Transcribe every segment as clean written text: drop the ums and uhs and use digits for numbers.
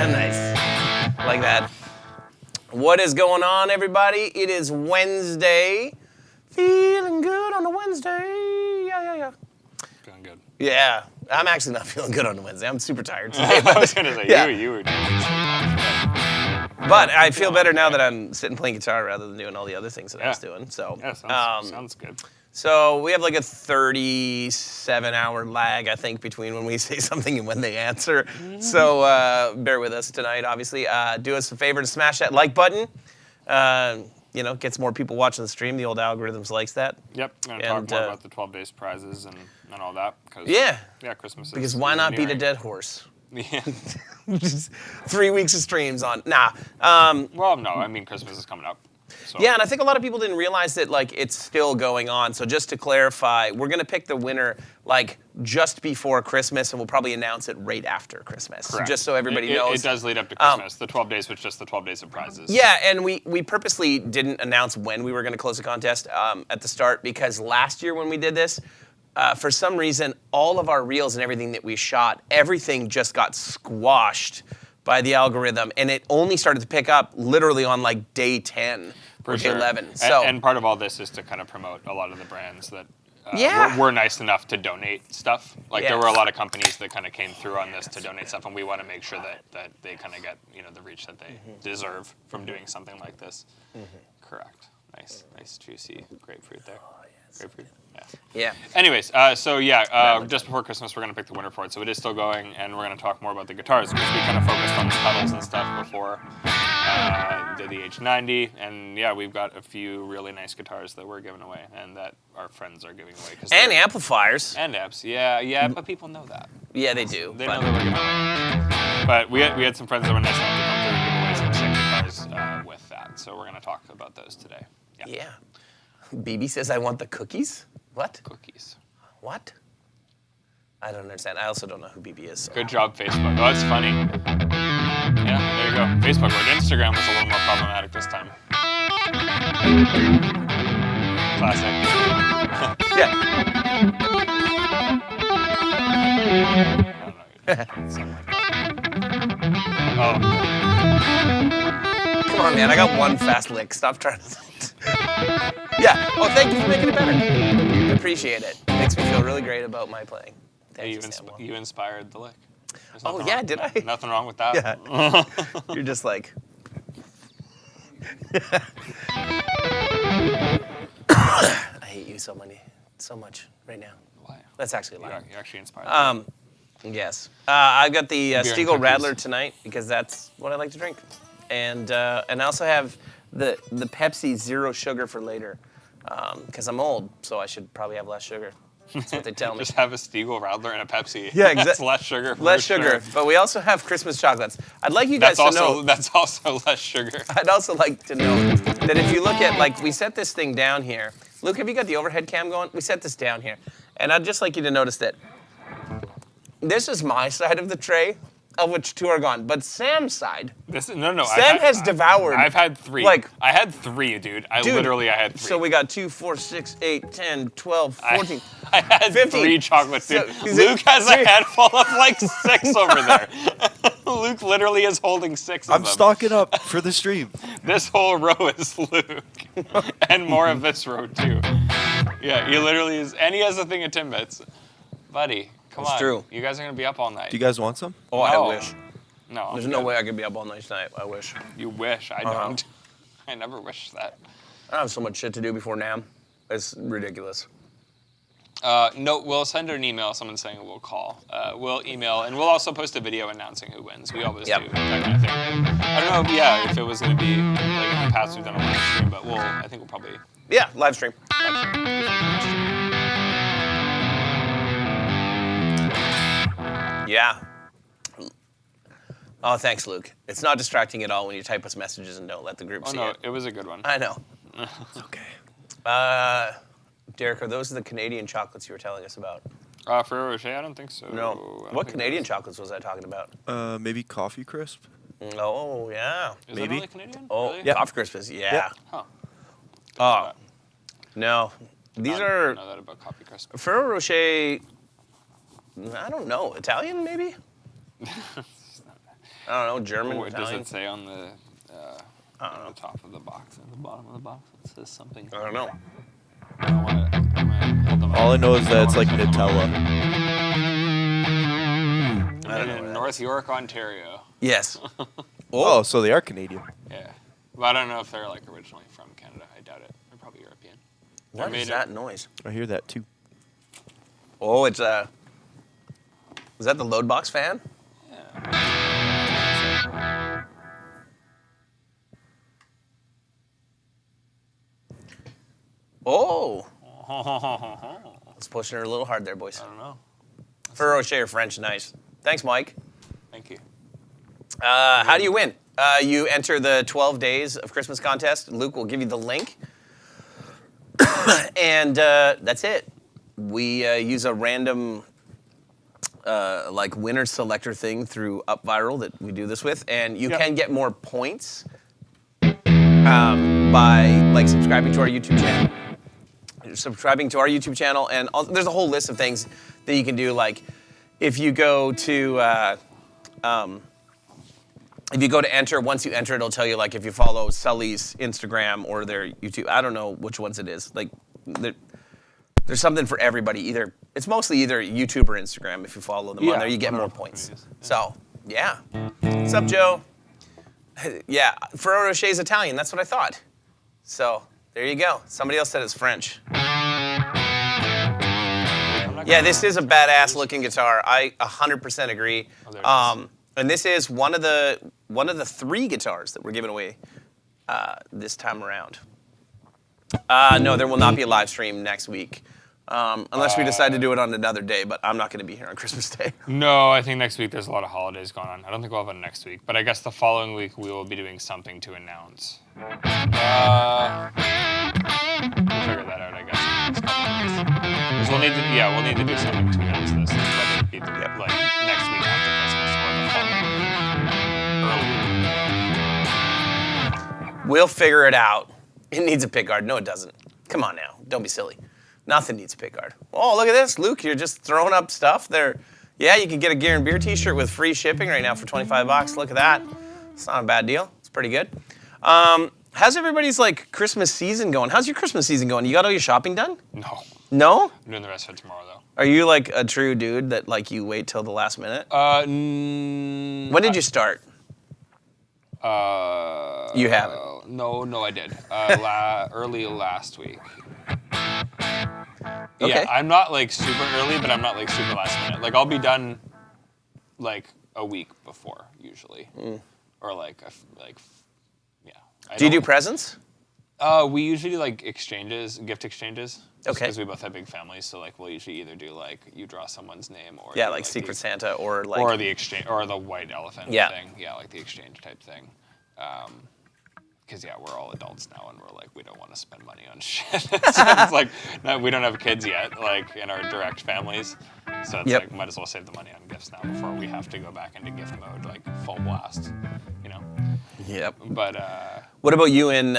Nice. Like that. What is going on, everybody? It is Wednesday. Feeling good on a Wednesday. Yeah. Feeling good. Yeah. I'm actually not feeling good on a Wednesday. I'm super tired today. But, I was going to say, yeah. you were But I feel better now that I'm sitting playing guitar rather than doing all the other things that I was doing. So, yeah, sounds good. So we have like a 37-hour lag, I think, between when we say something and when they answer. So bear with us tonight, obviously. Do us a favor to smash that like button. You know, gets more people watching the stream. The old algorithms likes that. Yep, I'm going to talk more about the 12 days prizes and all that. Yeah, Christmas is because why not beat a dead horse? Yeah. Just 3 weeks of streams on. Nah. Well, no, I mean, Christmas is coming up. So. Yeah, and I think a lot of people didn't realize that, like, it's still going on. So just to clarify, we're going to pick the winner, like, just before Christmas, and we'll probably announce it right after Christmas. Correct. Just so everybody knows. It does lead up to Christmas. The 12 days was just the 12 days of prizes. Yeah, and we purposely didn't announce when we were going to close the contest at the start, because last year when we did this, for some reason, all of our reels and everything that we shot, everything just got squashed by the algorithm, and it only started to pick up literally on like day 10 or day 11. So, and part of all this is to kind of promote a lot of the brands that were nice enough to donate stuff. Like there were a lot of companies that kind of came through on this to donate stuff, and we want to make sure that they kind of get the reach that they deserve from doing something like this. Correct. Nice juicy grapefruit there. Grapefruit. Yeah. Anyways, just before Christmas, we're going to pick the winner for it. So it is still going, and we're going to talk more about the guitars because we kind of focused on the pedals and stuff before did the H90. And yeah, we've got a few really nice guitars that we're giving away and that our friends are giving away. And amplifiers. And amps. Yeah, but people know that. Yeah, they do. They know that we're giving away. But we had some friends that were nice enough to come through and give away some sick guitars with that. So we're going to talk about those today. Yeah. BB says, I want the cookies? What? Cookies. What? I don't understand. I also don't know who BB is. So. Good job, Facebook. Oh, that's funny. Yeah, there you go. Facebook worked. Instagram was a little more problematic this time. Classic. Yeah. I don't know. Something like that. Oh. Come on, man. I got one fast lick. Stop trying to... Yeah. Oh, thank you for making it better. Appreciate it. Makes me feel really great about my playing. Thank you, you inspired the lick. Oh, yeah, did I? Nothing wrong with that. Yeah. You're just like... I hate you so much right now. Why? That's actually a lie. You're actually inspired. Yes. I've got the Stiegel Radler tonight because that's what I like to drink. And I also have the Pepsi Zero Sugar for later because I'm old, so I should probably have less sugar. That's what they tell me. Just have a Stiegel Radler and a Pepsi. Yeah, exactly. That's less sugar. Less sugar. But we also have Christmas chocolates. I'd like you guys to know. That's also less sugar. I'd also like to know that if you look at, like, we set this thing down here. Luke, have you got the overhead cam going? We set this down here. And I'd just like you to notice that this is my side of the tray, of which two are gone. But Sam's side. No. Sam has devoured. I've had three. I had three, dude. I had 3. So we got 2, 4, 6, 8, 10, 12, 14. I had 15. 3 chocolates, dude. Luke has a handful of like 6 over there. Luke literally is holding 6 of them. I'm stocking up for the stream. This whole row is Luke. And more of this row, too. Yeah, he literally is. And he has a thing of Timbits. Buddy. Come on. True. You guys are going to be up all night. Do you guys want some? Oh, no. I wish. No. There's no way I could be up all night tonight. I wish. You wish. I don't. I never wish that. I have so much shit to do before NAMM. It's ridiculous. No, we'll send her an email. Someone saying we'll call. We'll email, and we'll also post a video announcing who wins. We always do that kind of thing. I don't know, if it was going to be, like in the past we've done a live stream, but I think we'll probably... Yeah, live stream. Yeah. Oh, thanks, Luke. It's not distracting at all when you type us messages and don't let the group see it. It was a good one. I know. It's okay. Derek, are those the Canadian chocolates you were telling us about? Ferrero Rocher? I don't think so. No. What Canadian chocolates was I talking about? Maybe Coffee Crisp? Oh, yeah. Is maybe. that really Canadian? Oh, really? yeah. Coffee Crisp is, yeah. Huh. Oh, no. These are... I know that about Coffee Crisp. Ferrero Rocher, I don't know, Italian maybe? I don't know, German, What Italian? does it say on the top of the box? At the bottom of the box, it says something. I don't know. All I know is that it's like Nutella. I don't know. In North York, Ontario. Yes. Oh, so they are Canadian. Yeah. But I don't know if they're like originally from Canada. I doubt it. They're probably European. What is that noise? I hear that too. Oh, it's a... Was that the load box fan? Yeah. Oh. It's pushing her a little hard there, boys. I don't know. Ferrero Rocher French, nice. Thanks, Mike. Thank you. How do you win? You enter the 12 days of Christmas contest. Luke will give you the link. And that's it. We use a random like winner selector thing through UpViral that we do this with. And you can get more points by like subscribing to our YouTube channel. And there's a whole list of things that you can do. Like if you go to enter, once you enter, it'll tell you like if you follow Sully's Instagram or their YouTube. I don't know which ones it is. Like there's something for everybody. It's mostly either YouTube or Instagram. If you follow them on there, you get more points. So yeah. What's up, Joe? Yeah, Ferrero Rocher's Italian. That's what I thought. So there you go. Somebody else said it's French. Yeah, this is a badass looking guitar. I 100% agree. And this is one of the 3 guitars that we're giving away this time around. No, there will not be a live stream next week. Unless we decide to do it on another day, but I'm not going to be here on Christmas Day. No, I think next week there's a lot of holidays going on. I don't think we'll have it next week, but I guess the following week we will be doing something to announce. We'll figure that out, I guess. Because we'll need to do something to announce this, whether it be like next week after Christmas or the following week early. We'll figure it out. It needs a pickguard. No, it doesn't. Come on now. Don't be silly. Nothing needs a pickguard. Oh, look at this. Luke, you're just throwing up stuff there. Yeah, you can get a Gear and Beer t-shirt with free shipping right now for $25. Look at that. It's not a bad deal. It's pretty good. How's everybody's like Christmas season going? How's your Christmas season going? You got all your shopping done? No. No? I'm doing the rest of it tomorrow, though. Are you like a true dude that like you wait till the last minute? When did you start? You haven't. No, I did. Early last week. Okay. Yeah, I'm not like super early, but I'm not like super last minute. Like I'll be done like a week before usually, or yeah. Do you do presents? We usually like gift exchanges. Okay. Because we both have big families, so like we'll usually either do like you draw someone's name or Yeah, like Secret Santa or like or the exchange or the white elephant thing. Yeah, like the exchange type thing. Because we're all adults now, and we're like, we don't want to spend money on shit. So it's like, no, we don't have kids yet, like in our direct families. So it's like, might as well save the money on gifts now before we have to go back into gift mode, like full blast, you know. Yep. But what about you and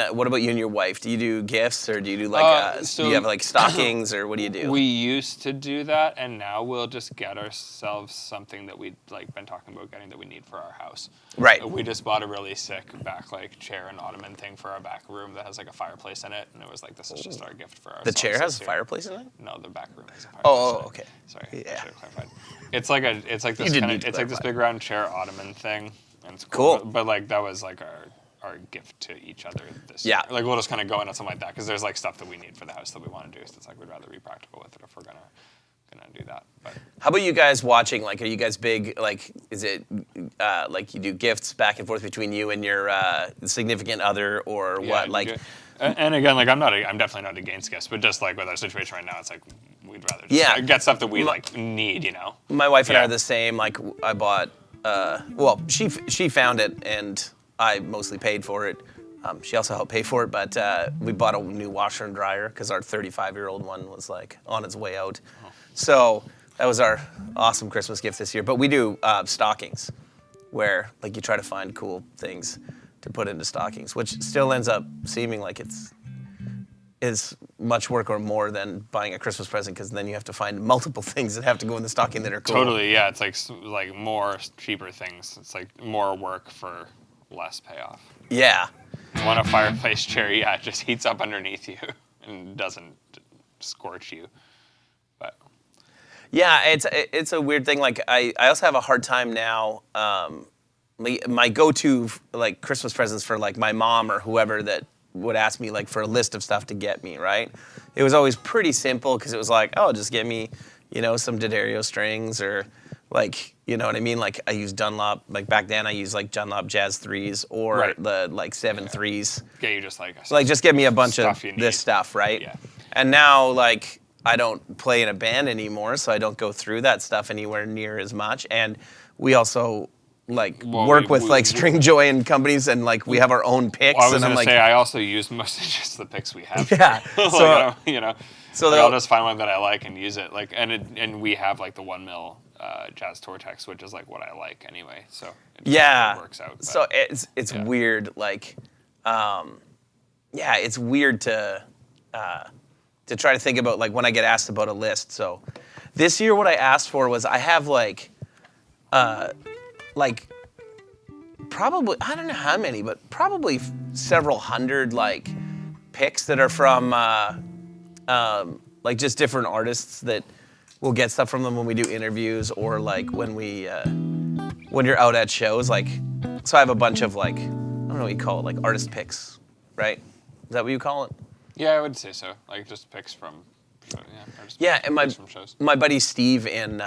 your wife? Do you do gifts or do you do like do you have like stockings or what do you do? We used to do that, and now we'll just get ourselves something that we'd like been talking about getting that we need for our house. Right. We just bought a really sick back like chair and ottoman thing for our back room that has like a fireplace in it, and it was like, this is just our gift for ourselves. The chair has a fireplace in it? No, the back room has a fireplace. Oh, okay. Sorry, Yeah. I should have clarified. It's like this big round chair ottoman thing, and it's cool. But like that was like our gift to each other this year. Like we'll just kind of go into something like that because there's like stuff that we need for the house that we want to do. So it's like we'd rather be practical with it if we're gonna do that. But how about you guys watching? Like, are you guys big? Like, is it like you do gifts back and forth between you and your significant other, or what? Like, and again, like I'm definitely not against gifts, but just like with our situation right now, it's like we'd rather just get stuff that we like need, you know. My wife and I are the same. Like, I bought. Well, she found it and I mostly paid for it. She also helped pay for it, but we bought a new washer and dryer because our 35-year-old one was like on its way out. So that was our awesome Christmas gift this year. But we do stockings, where like you try to find cool things to put into stockings, which still ends up seeming like it's as much work or more than buying a Christmas present, because then you have to find multiple things that have to go in the stocking that are cool. Totally, yeah. It's like more cheaper things. It's like more work for less payoff. Yeah. Want a fireplace chair? Yeah, it just heats up underneath you and doesn't scorch you. But yeah, it's a weird thing. Like I also have a hard time now. My go-to like Christmas presents for like my mom or whoever that would ask me like for a list of stuff to get me, right? It was always pretty simple because it was like, oh, just get me, some D'Addario strings, or like, you know what I mean? Like I use Dunlop, like back then I used like Dunlop Jazz 3s or the like 7 3s. Yeah, you just like just get me a bunch of this stuff, right? Yeah. And now like I don't play in a band anymore, so I don't go through that stuff anywhere near as much. And we also work with like String Joy and companies, and like we have our own picks. Well, I was and gonna I'm like, say I also use mostly just the picks we have. Yeah. So so I'll just find one that I like and use it. Like and we have like the 1 mil Jazz Tortex, which is like what I like anyway. So it works out. But. So it's weird. Like, it's weird to try to think about like when I get asked about a list. So this year, what I asked for was I have like probably, I don't know how many, but probably several hundred like picks that are from like just different artists that we'll get stuff from them when we do interviews, or like when you're out at shows. Like, so I have a bunch of like, I don't know what you call it, like artist picks, right? Is that what you call it? Yeah, I would say so. Like just picks from and from shows. My buddy Steve in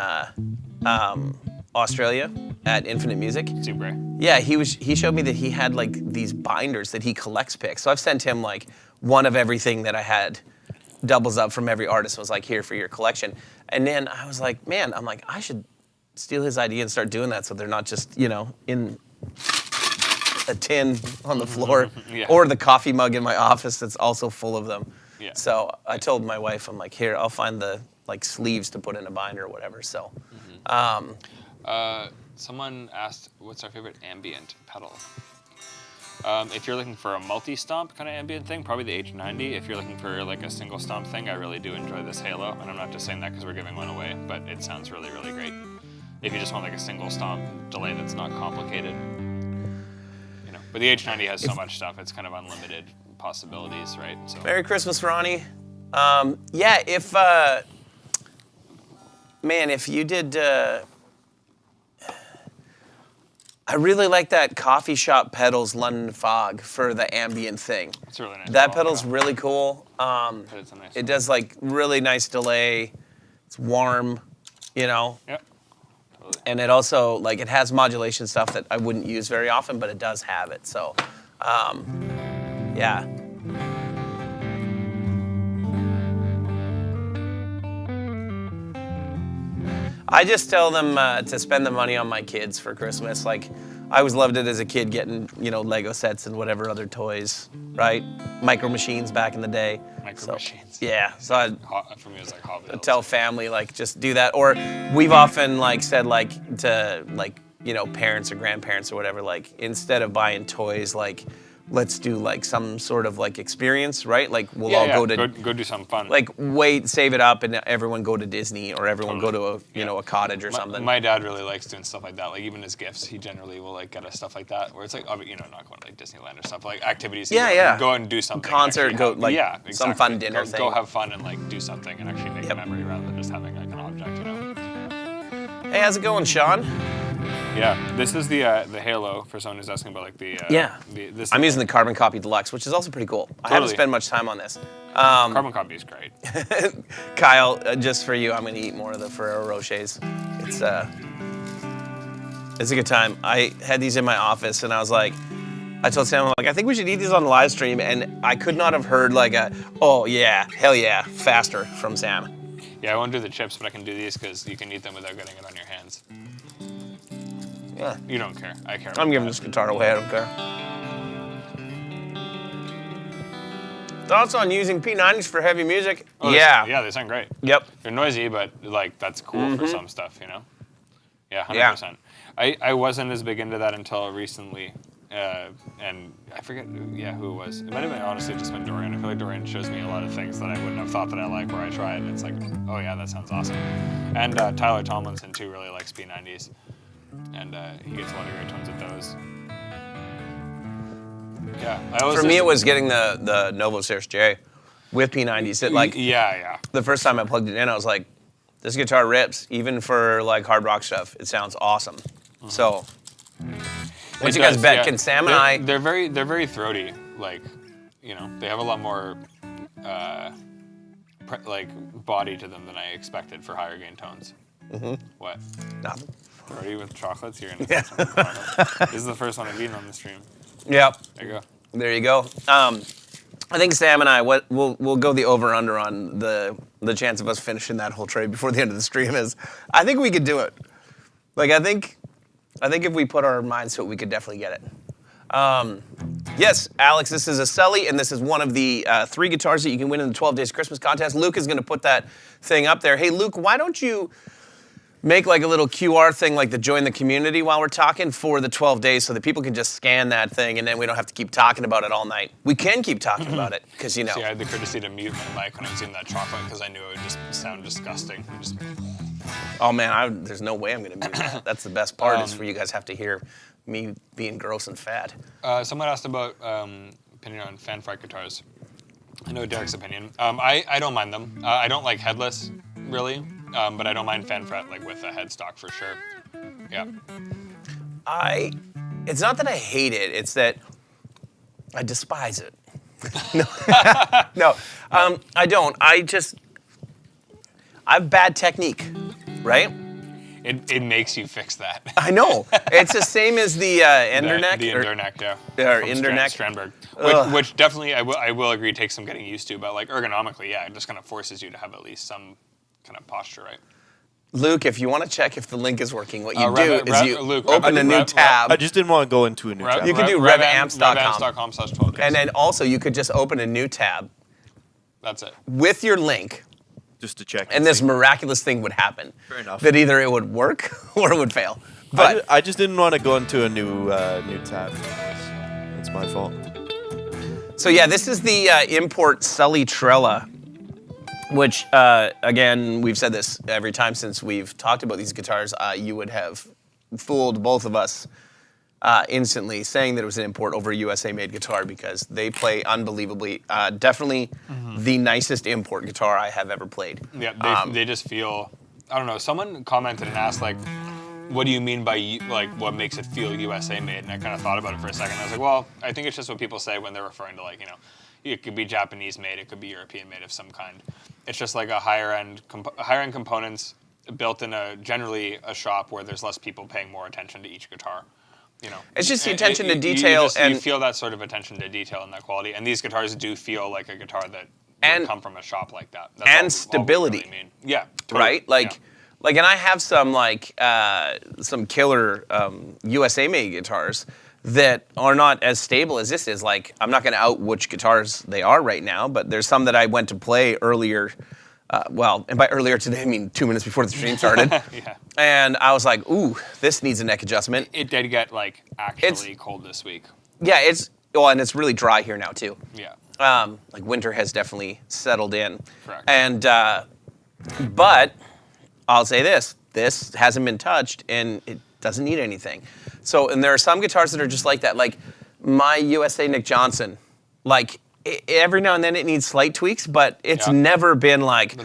Australia at Infinite Music. Steve Gray. Yeah, he showed me that he had like these binders that he collects picks. So I've sent him like one of everything that I had, doubles up from every artist, and was like, here for your collection. And then I was like, man, I should steal his idea and start doing that, so they're not just, in a tin on the floor, or the coffee mug in my office that's also full of them. Yeah. So I told my wife, I'm like, here, I'll find the like sleeves to put in a binder or whatever. So. Someone asked, what's our favorite ambient pedal? If you're looking for a multi-stomp kind of ambient thing, probably the H90. If you're looking for like a single stomp thing, I really do enjoy this Halo. And I'm not just saying that because we're giving one away, but it sounds really, really great. If you just want like a single stomp delay that's not complicated. But the H90 has so much stuff, it's kind of unlimited possibilities, right? So. Merry Christmas, Ronnie. If you did... I really like that Coffee Shop Pedals London Fog for the ambient thing. It's really nice. That pedal's really cool. It does like really nice delay. It's warm, Yep. Totally. And it also, like, it has modulation stuff that I wouldn't use very often, but it does have it. So, yeah. I just tell them to spend the money on my kids for Christmas. Like, I always loved it as a kid, getting, Lego sets and whatever other toys, right? Micro Machines back in the day. Machines. Yeah. So for me, it was like Hot Wheels. I'd tell family, like, just do that. Or we've often, like, said, like, to, like, parents or grandparents or whatever, like, instead of buying toys, like, let's do like some sort of like experience, right? Like we'll all go do something fun. Like save it up, and everyone go to Disney, or everyone go to a cottage or something. My dad really likes doing stuff like that. Like even his gifts, he generally will like get us stuff like that, where it's like not going to like Disneyland or stuff, like activities. Go and do something. Concert, go like some fun dinner thing. Go have fun and like do something and actually make a memory rather than just having like an object, Hey, how's it going, Sean? Yeah, this is the Halo for someone who's asking about like the I'm using the Carbon Copy Deluxe, which is also pretty cool. Totally. I haven't spent much time on this. Carbon Copy is great. Kyle, just for you, I'm going to eat more of the Ferrero Rochers. It's a good time. I had these in my office, and I was like, I told Sam, I'm like, I think we should eat these on the live stream, and I could not have heard like a, oh yeah, hell yeah, faster from Sam. Yeah, I won't do the chips, but I can do these because you can eat them without getting it on your hands. Yeah. You don't care. I care. I'm giving this guitar away. I don't care. Thoughts on using P90s for heavy music? Oh, yeah, they sound great. Yep. They're noisy, but like that's cool for some stuff, Yeah, 100%. I wasn't as big into that until recently, and I forget who it was. It might have been honestly just been Dorian. I feel like Dorian shows me a lot of things that I wouldn't have thought that I like where I try it, and it's like, oh yeah, that sounds awesome. And Tyler Tomlinson too really likes P90s, and he gets a lot of great tones with those. Yeah, for me it was getting the Novo Cirrus J with P90s. It like the first time I plugged it in, I was like, this guitar rips, even for like hard rock stuff. It sounds awesome. So, what you guys bet? Yeah. Can Sam and I? They're very throaty. Like, you know, they have a lot more like body to them than I expected for higher gain tones. Mm-hmm. What? Nothing. Throaty with chocolates here. This is the first one I've eaten on the stream. Yep. There you go. There you go. I think Sam and I, we'll go the over/under on the chance of us finishing that whole trade before the end of the stream is. I think we could do it. Like I think if we put our minds to it, we could definitely get it. Yes, Alex, this is a Sully, and this is one of the 3 guitars that you can win in the 12 Days Christmas contest. Luke is going to put that thing up there. Hey, Luke, why don't you make like a little QR thing like the join the community while we're talking for the 12 days so that people can just scan that thing and then we don't have to keep talking about it all night. We can keep talking about it because, you know. See, I had the courtesy to mute my mic when I was eating that chocolate because I knew it would just sound disgusting. Oh, man, there's no way I'm going to mute that. That's the best part is for you guys have to hear me being gross and fat. Someone asked about opinion on fan fright guitars. I know Derek's opinion. I don't mind them. I don't like headless, really. But I don't mind fan fret like with a headstock for sure. Yeah. It's not that I hate it, it's that I despise it. No, I don't. I have bad technique, right? It makes you fix that. I know. It's the same as the Enderneck. The Enderneck, yeah. Or Enderneck. Strandberg. Which definitely I will agree takes some getting used to, but like ergonomically, yeah, it just kind of forces you to have at least some kind of posture, right? Luke, if you want to check if the link is working, what you do is you open a new tab. I just didn't want to go into a new tab. You can do revamps.com. Revamps.com/12days. And then also you could just open a new tab. That's it. With your link. Just to check. And this miraculous thing would happen. Fair enough. That either it would work or it would fail. But I just didn't want to go into a new tab. It's my fault. So yeah, this is the import Sully Trella, which again, we've said this every time since we've talked about these guitars. You would have fooled both of us instantly saying that it was an import over a USA-made guitar because they play unbelievably. Definitely the nicest import guitar I have ever played. Yeah, they just feel, I don't know, someone commented and asked like, what do you mean by like what makes it feel USA-made? And I kind of thought about it for a second. I was like, well, I think it's just what people say when they're referring to like, you know, it could be Japanese-made, it could be European-made of some kind. It's just like a higher-end components built in generally a shop where there's less people paying more attention to each guitar. You know, it's just the attention to detail, you feel that sort of attention to detail and that quality. And these guitars do feel like a guitar that would come from a shop like that. That's and stability, really mean. Yeah, totally. Right? Like, and I have some like some killer USA-made guitars that are not as stable as this is. Like, I'm not going to out which guitars they are right now, but there's some that I went to play earlier. And by earlier today, I mean 2 minutes before the stream started. Yeah. And I was like, ooh, this needs a neck adjustment. It did get, like, actually cold this week. Yeah, and it's really dry here now, too. Yeah. Like, winter has definitely settled in. Correct. And, but I'll say this hasn't been touched, and it doesn't need anything. So, and there are some guitars that are just like that. Like, my USA Nick Johnson, like, every now and then it needs slight tweaks, but it's never been like,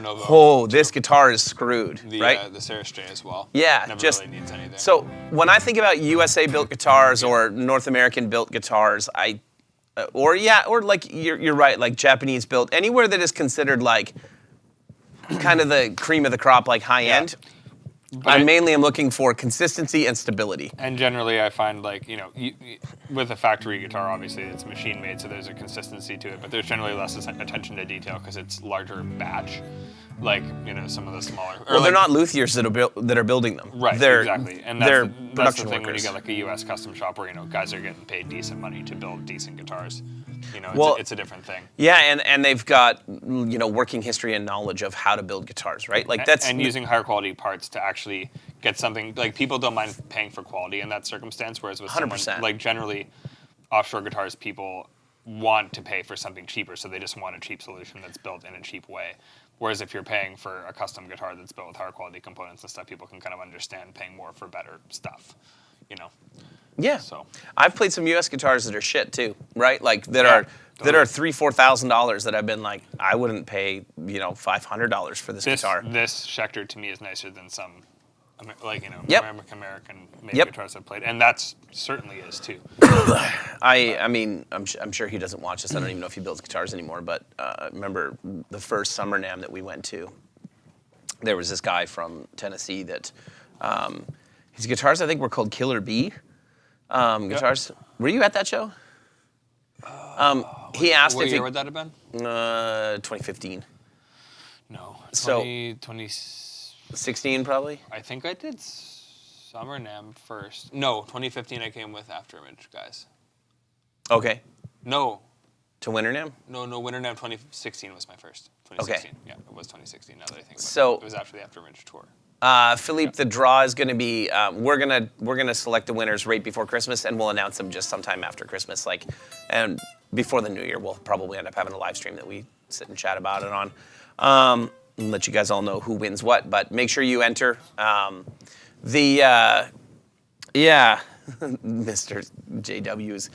this guitar is screwed, right? The Cirrus J as well. Yeah, never just really needs anything. So when I think about USA-built guitars or North American-built guitars, or like you're right, like Japanese-built, anywhere that is considered like kind of the cream of the crop, like high end. I mainly am looking for consistency and stability. And generally, I find like, you know, with a factory guitar, obviously it's machine made, so there's a consistency to it, but there's generally less attention to detail because it's larger batch, like, you know, some of the smaller. Well, they're not Luthiers that are building them. Right, exactly. And that's the thing workers. When you get like a U.S. custom shop where, you know, guys are getting paid decent money to build decent guitars. You know, it's a different thing. Yeah, and they've got, you know, working history and knowledge of how to build guitars, right? Like and using higher quality parts to actually get something, like people don't mind paying for quality in that circumstance, whereas with 100%. someone, like generally, offshore guitars, people want to pay for something cheaper, so they just want a cheap solution that's built in a cheap way. Whereas if you're paying for a custom guitar that's built with higher quality components and stuff, people can kind of understand paying more for better stuff, you know. Yeah. So I've played some U.S. guitars that are shit too, right? Like that are $3,000-$4,000 that I've been like, I wouldn't pay, $500 for this guitar. This Schecter to me is nicer than some, Yep. American made guitars I've played, and that's certainly is too. I'm sure he doesn't watch this. I don't even know if he builds guitars anymore. But remember the first Summer NAMM that we went to, there was this guy from Tennessee that his guitars I think were called Killer Bee guitars. Yep. Were you at that show? He asked what if year would that have been? 2015. No, 16 probably. I think I did Summer NAMM first. No, 2015 I came with Afterimage guys. Okay. No. To Winter NAMM? No, Winter NAMM 2016 was my first. 2016. Okay. Yeah, it was 2016 now that I think about it. It was after the Afterimage tour. Philippe, the draw is going to be, we're gonna select the winners right before Christmas, and we'll announce them just sometime after Christmas, and before the New Year. We'll probably end up having a live stream that we sit and chat about it on, and let you guys all know who wins what. But make sure you enter. Mr. JW's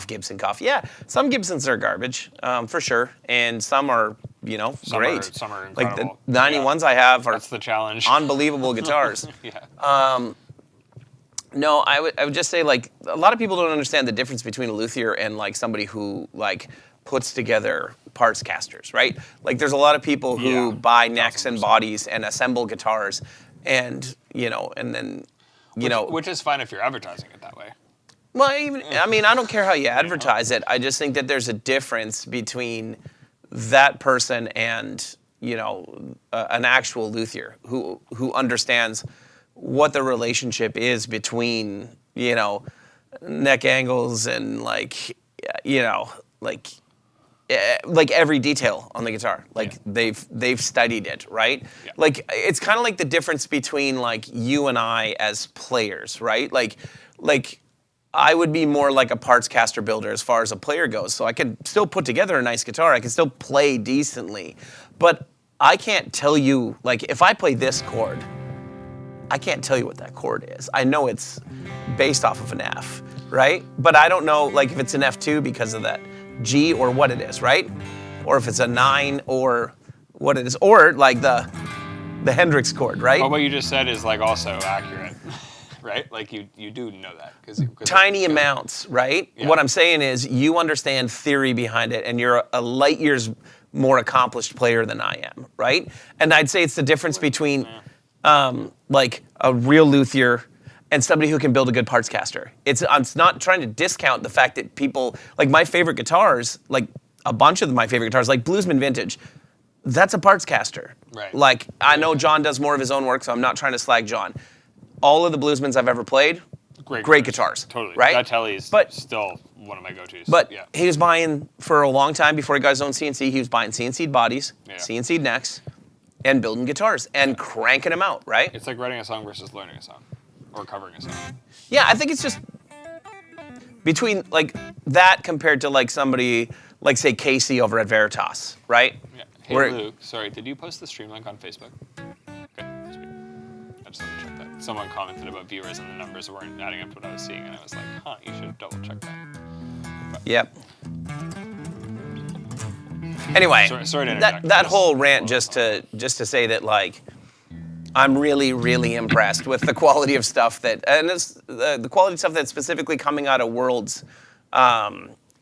Gibson cough. Yeah, some Gibsons are garbage, for sure, and some are, great. Some are incredible. Like the 91s I have are that's the challenge. Unbelievable guitars. Yeah. No, I would just say, like, a lot of people don't understand the difference between a luthier and like somebody who like puts together parts casters, right? Like, there's a lot of people who buy necks and bodies and assemble guitars, and and then. Which is fine if you're advertising it that way. Well, I don't care how you advertise it. I just think that there's a difference between that person and, an actual luthier who understands what the relationship is between, neck angles and like every detail on the guitar. Like they've studied it, right? Yeah. Like it's kind of like the difference between like you and I as players, right? Like I would be more like a parts caster builder as far as a player goes. So I could still put together a nice guitar. I can still play decently. But I can't tell you, like, if I play this chord, I can't tell you what that chord is. I know it's based off of an F, right? But I don't know, like, if it's an F2 because of that G or what it is, right? Or if it's a 9 or what it is. Or, like, the Hendrix chord, right? Well, what you just said is, like, also accurate. Right? Like, you do know that. Tiny amounts, right? Yeah. What I'm saying is you understand theory behind it, and you're a light years more accomplished player than I am, right? And I'd say it's the difference between, like, a real luthier and somebody who can build a good parts caster. I'm not trying to discount the fact that people, like, my favorite guitars, like, a bunch of my favorite guitars, like Bluesman Vintage, that's a parts caster. Right. Like, I know John does more of his own work, so I'm not trying to slag John. All of the Bluesmans I've ever played, great guitars. Totally. Right? That Telly is still one of my go-tos. But he was buying, for a long time before he got his own CNC, he was buying CNC'd bodies, CNC'd necks, and building guitars, and cranking them out, right? It's like writing a song versus learning a song, or covering a song. Yeah, I think it's just between, like, that compared to, like, somebody, like, say, Casey over at Veritas, right? Yeah. Hey, Luke, sorry, did you post the stream link on Facebook? Okay, sweet. I just wanted to check that. Someone commented about viewers and the numbers weren't adding up to what I was seeing, and I was like, you should double check that. But, yep. Anyway, sorry to interject. That whole rant just to say that, like, I'm really, really impressed with the quality of stuff the quality of stuff that's specifically coming out of Worlds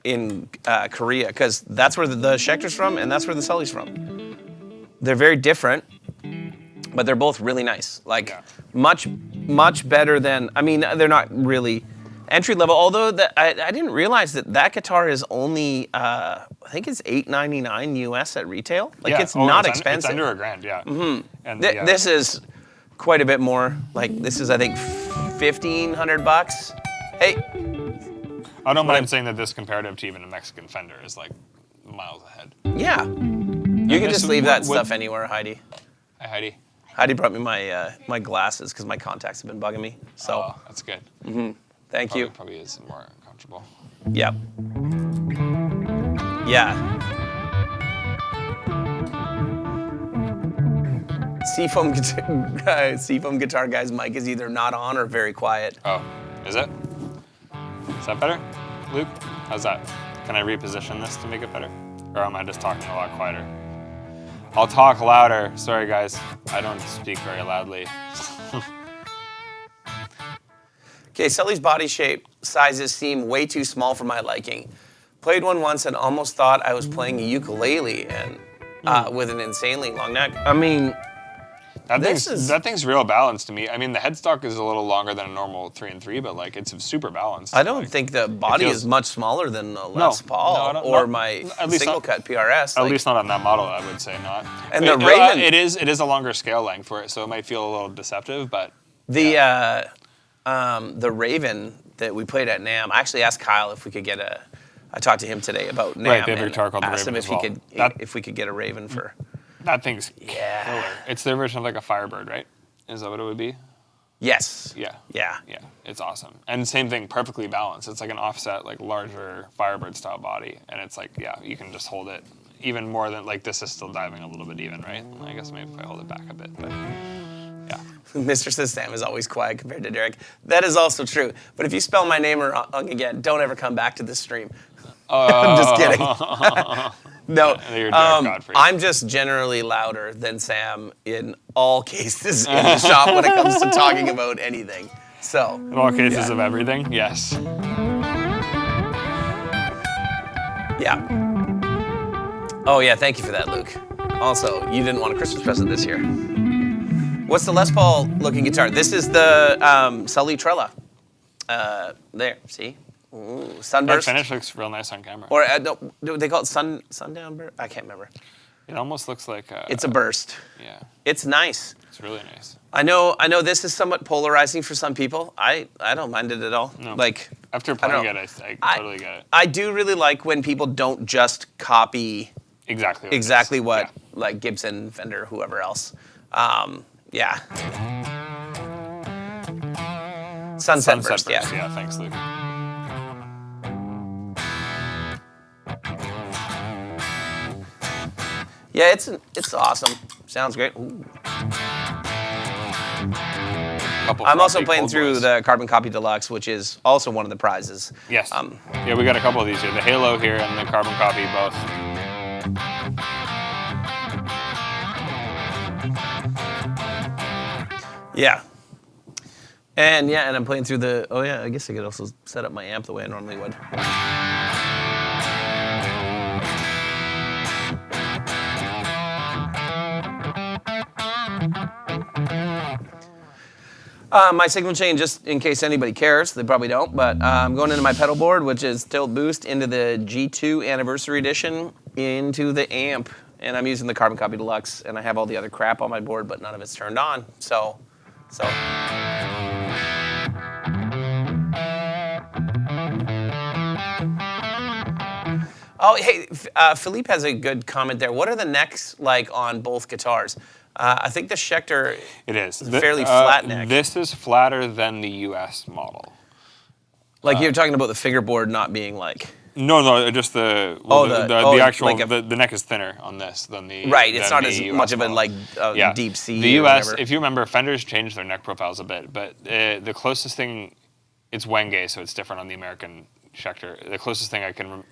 in Korea, because that's where the Schecter's from, and that's where the Sully's from. They're very different, but they're both really nice. Like, much better than, they're not really entry level, although I didn't realize that guitar is only, I think it's $899 US at retail. Like, it's not expensive. It's under $1,000, yeah. Mm-hmm. And this is quite a bit more. Like, this is, I think, $1,500. Hey. I don't mind saying that this, comparative to even a Mexican Fender, is like miles ahead. Yeah. You can just leave that stuff anywhere, Heidi. Hi, Heidi. Heidi brought me my glasses because my contacts have been bugging me. So that's good. Mm-hmm. Thank you. Probably is more comfortable. Yep. Yeah. Seafoam guitar guy's mic is either not on or very quiet. Oh, is it? Is that better, Luke? How's that? Can I reposition this to make it better? Or am I just talking a lot quieter? I'll talk louder. Sorry, guys. I don't speak very loudly. Okay, Sully's body shape sizes seem way too small for my liking. Played one once and almost thought I was playing a ukulele and with an insanely long neck. I mean, that thing's real balanced to me. I mean, the headstock is a little longer than a normal 3-3, but like it's super balanced. I don't think the body is much smaller than a Les Paul or my single cut PRS. At least not on that model, I would say not. And the Raven, it is a longer scale length for it, so it might feel a little deceptive, but the Raven that we played at NAMM, I actually asked Kyle if we could get a. I talked to him today about NAMM. Right, they have a guitar called the asked Raven him if as well. he could, if we could get a Raven for. That thing's killer. It's their version of like a Firebird, right? Is that what it would be? Yes. Yeah. Yeah. Yeah. It's awesome. And same thing, perfectly balanced. It's like an offset, like larger Firebird style body. And it's like, yeah, you can just hold it even more than, like this is still diving a little bit even, right? I guess maybe if I hold it back a bit, but yeah. Mr. System is always quiet compared to Derek. That is also true. But if you spell my name wrong again, don't ever come back to this stream. I'm just kidding. No, I'm just generally louder than Sam in all cases in the shop when it comes to talking about anything. So in all cases of everything, yes. Yeah. Oh yeah, thank you for that, Luke. Also, you didn't want a Christmas present this year. What's the Les Paul looking guitar? This is the Sully Trella. There, see? Ooh, Sunburst. That finish looks real nice on camera. Or do they call it Sundown Burst? I can't remember. It almost looks like it's a burst. Yeah. It's nice. It's really nice. I know this is somewhat polarizing for some people. I don't mind it at all. No. Like after playing it, I totally get it. I do really like when people don't just copy exactly what like Gibson, Fender, whoever else. Yeah. Sunset Burst, yeah. Yeah, thanks, Luke. Yeah, it's awesome. Sounds great. Ooh. I'm also playing through the Carbon Copy Deluxe, which is also one of the prizes. Yes. Yeah, we got a couple of these here. The Halo here and the Carbon Copy both. Yeah. And I'm playing through the, I guess I could also set up my amp the way I normally would. My signal chain, just in case anybody cares, they probably don't, but I'm going into my pedal board, which is Tilt Boost, into the G2 Anniversary Edition, into the amp, and I'm using the Carbon Copy Deluxe, and I have all the other crap on my board, but none of it's turned on, so. Oh, hey, Philippe has a good comment there. What are the necks like on both guitars? I think the Schecter is a fairly flat neck. This is flatter than the US model. Like you're talking about the fingerboard not being like... No, just the actual, like the neck is thinner on this than the Right, it's not as US much model. Of a deep C. The US, if you remember, Fender's changed their neck profiles a bit, but the closest thing, it's Wenge, so it's different on the American Schecter. The closest thing I can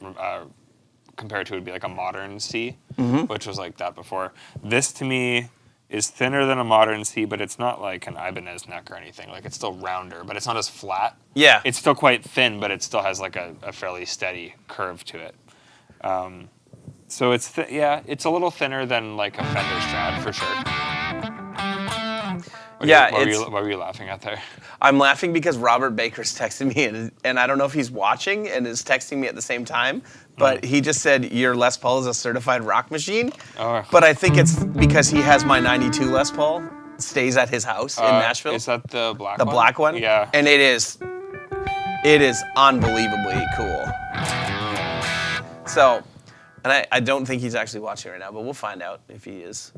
compare it to would be like a modern C, which was like that before. This to me is thinner than a modern C, but it's not like an Ibanez neck or anything. Like it's still rounder, but it's not as flat. Yeah. It's still quite thin, but it still has like a fairly steady curve to it. So it's it's a little thinner than like a Fender Strat for sure. What were you laughing at there? I'm laughing because Robert Baker's texting me, and I don't know if he's watching and is texting me at the same time, but he just said, your Les Paul is a certified rock machine. Oh. But I think it's because he has my 92 Les Paul, stays at his house in Nashville. Is that the black one? The black one? Yeah. And it is unbelievably cool. So, and I don't think he's actually watching right now, but we'll find out if he is.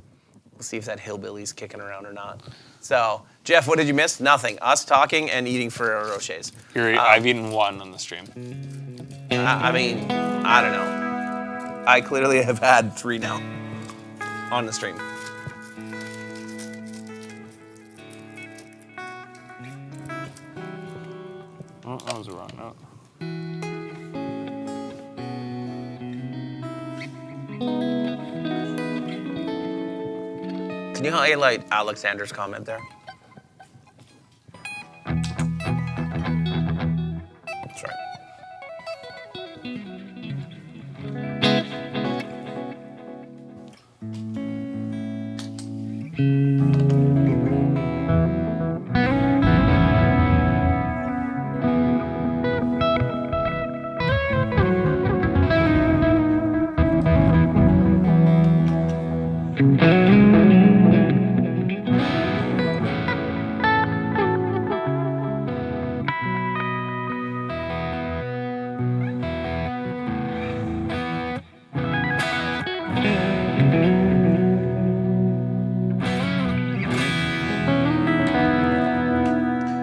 We'll see if that hillbilly's kicking around or not. So, Jeff, what did you miss? Nothing. Us talking and eating Ferrero Rochers. I've eaten one on the stream. I mean, I don't know. I clearly have had 3 now on the stream. Oh, that was a wrong note. Can you highlight Alexander's comment there? That's right.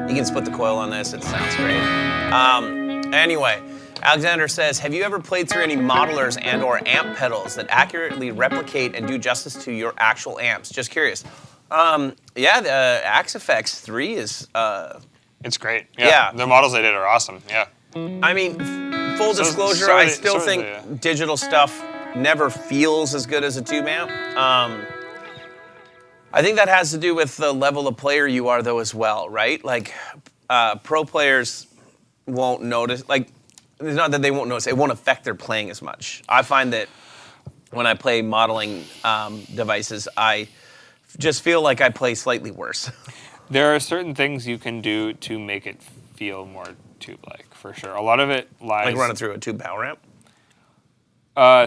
You can split the coil on this, it sounds great. Anyway, Alexander says, have you ever played through any modelers and or amp pedals that accurately replicate and do justice to your actual amps? Just curious. Yeah, the Axe-Fx 3 is... It's great. Yeah. The models they did are awesome. Yeah. I mean, full disclosure, I still think digital stuff never feels as good as a tube amp. I think that has to do with the level of player you are, though, as well, right? Like, pro players won't notice. Like, it's not that they won't notice. It won't affect their playing as much. I find that when I play modeling devices, I just feel like I play slightly worse. There are certain things you can do to make it feel more tube-like, for sure. A lot of it lies... Like running through a tube power amp?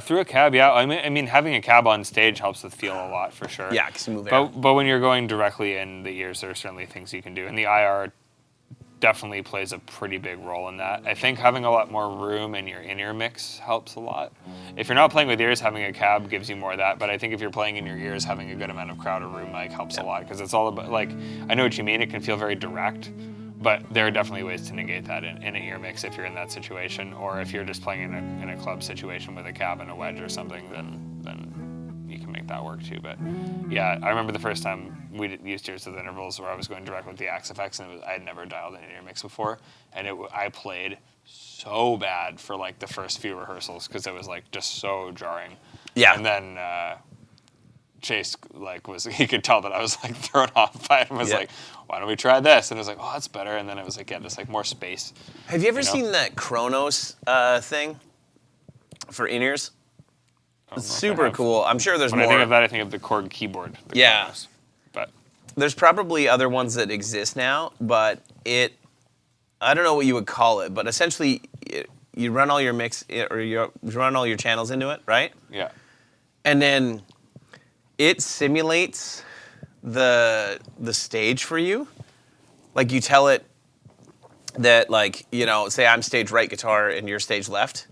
Through a cab, yeah. I mean, having a cab on stage helps the feel a lot, for sure. Yeah, because you move air. But when you're going directly in the ears, there are certainly things you can do. And the IR definitely plays a pretty big role in that. I think having a lot more room in your in-ear mix helps a lot. If you're not playing with ears, having a cab gives you more of that. But I think if you're playing in your ears, having a good amount of crowd or room mic helps a lot. Because it's all about, like, I know what you mean. It can feel very direct. But there are definitely ways to negate that in an ear mix if you're in that situation, or if you're just playing in a club situation with a cab and a wedge or something, then you can make that work too. But yeah, I remember the first time we used Tears with Intervals where I was going direct with the Axe-Fx, and I had never dialed in an ear mix before, and I played so bad for like the first few rehearsals because it was like just so jarring. Yeah. And then Chase he could tell that I was like thrown off by it and was like, why don't we try this? And it was like, oh, that's better. And then it was like, yeah, just like more space. Have you ever seen that Kronos thing for in-ears? It's super cool. I'm sure there's more. When I think of that, I think of the Korg keyboard. Yeah. Kronos. But there's probably other ones that exist now, but I don't know what you would call it, but essentially you run all your you run all your channels into it, right? Yeah. And then it simulates the stage for you. Like you tell it that, like, you know, say I'm stage right guitar and you're stage left.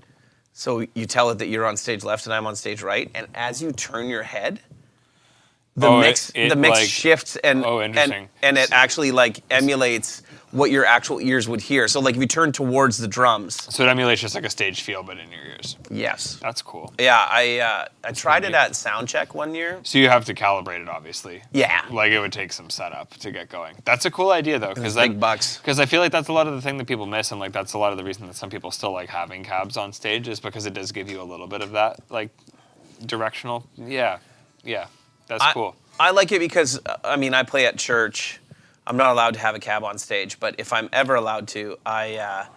So you tell it that you're on stage left and I'm on stage right, and as you turn your head, the mix like, shifts and it actually like emulates what your actual ears would hear. So like if you turn towards the drums. So it emulates just like a stage feel, but in your ears. Yes. That's cool. Yeah, I tried it at Soundcheck one year. So you have to calibrate it, obviously. Yeah. Like it would take some setup to get going. That's a cool idea though, because big bucks. Because I feel like that's a lot of the thing that people miss, and like that's a lot of the reason that some people still like having cabs on stage is because it does give you a little bit of that like directional. Yeah. That's cool. I like it because I mean I play at church. I'm not allowed to have a cab on stage, but if I'm ever allowed to, yeah,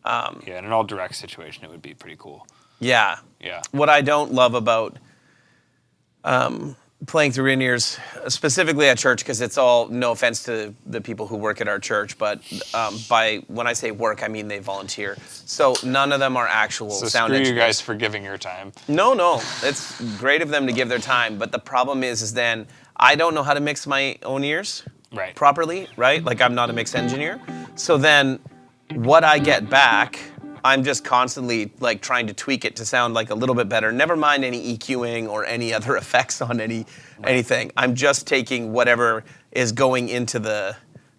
in an all direct situation, it would be pretty cool. Yeah. Yeah. What I don't love about playing through in-ears, specifically at church, because it's all, no offense to the people who work at our church, but when I say work, I mean they volunteer. So none of them are actual sound engineers. So screw you guys for giving your time. No. It's great of them to give their time, but the problem is then I don't know how to mix my own ears properly, right? Like I'm not a mix engineer. So then what I get back, I'm just constantly like trying to tweak it to sound like a little bit better. Never mind any EQing or any other effects on anything. I'm just taking whatever is going into the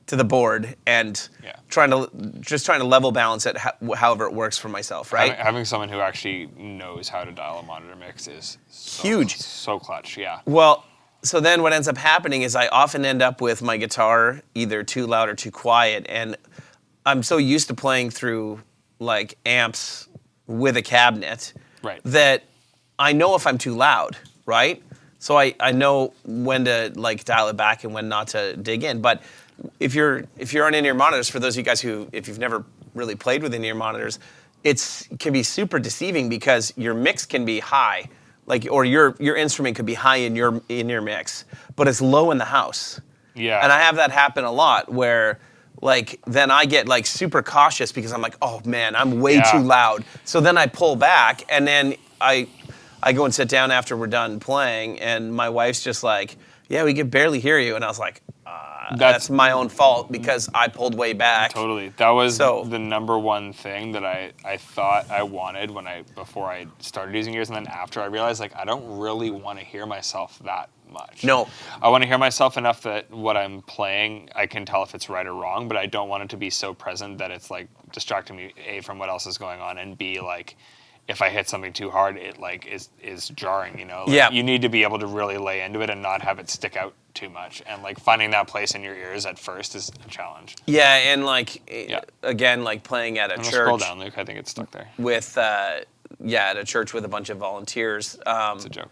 to the board and trying to level balance it however it works for myself, right? Having someone who actually knows how to dial a monitor mix is huge. So clutch, yeah. Well, so then what ends up happening is I often end up with my guitar either too loud or too quiet, and I'm so used to playing through like amps with a cabinet that I know if I'm too loud, right? So I know when to like dial it back and when not to dig in. But if you're on in-ear monitors, for those of you guys who, if you've never really played with in-ear monitors, it can be super deceiving because your mix can be high, like, or your instrument could be high in your in-ear mix, but it's low in the house. Yeah. And I have that happen a lot where like then I get like super cautious because I'm like, oh man, I'm way too loud. So then I pull back and then I go and sit down after we're done playing, and my wife's just like, yeah, we can barely hear you. And I was like, that's my own fault because I pulled way back. Totally. That was the number one thing that I thought I wanted before I started using ears, and then after I realized like I don't really want to hear myself that much. No. I want to hear myself enough that what I'm playing, I can tell if it's right or wrong, but I don't want it to be so present that it's like distracting me, A, from what else is going on, and B, like if I hit something too hard, it like is jarring, you know? Like, you need to be able to really lay into it and not have it stick out too much. And like finding that place in your ears at first is a challenge. Yeah, and like, again, like playing at a church. Scroll down, Luke, I think it's stuck there. With, at a church with a bunch of volunteers. It's a joke.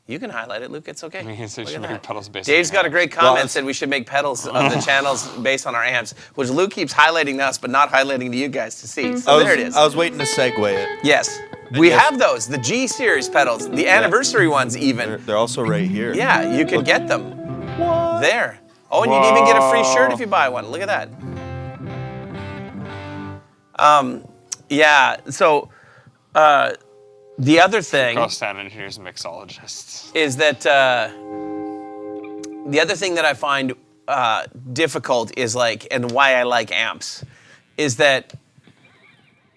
You can highlight it, Luke. It's okay. I mean, you should make pedals based Dave's on got a great comment, said we should make pedals of the channels based on our amps, which Luke keeps highlighting to us, but not highlighting to you guys to see. So there it is. I was waiting to segue it. Yes. We have those, the G series pedals, the anniversary ones even. They're also right here. Yeah, you can get them. What? There. Oh, and you'd even get a free shirt if you buy one. Look at that. So the other thing... Cross sound engineers and mixologists. Is that the other thing that I find difficult is like, and why I like amps, is that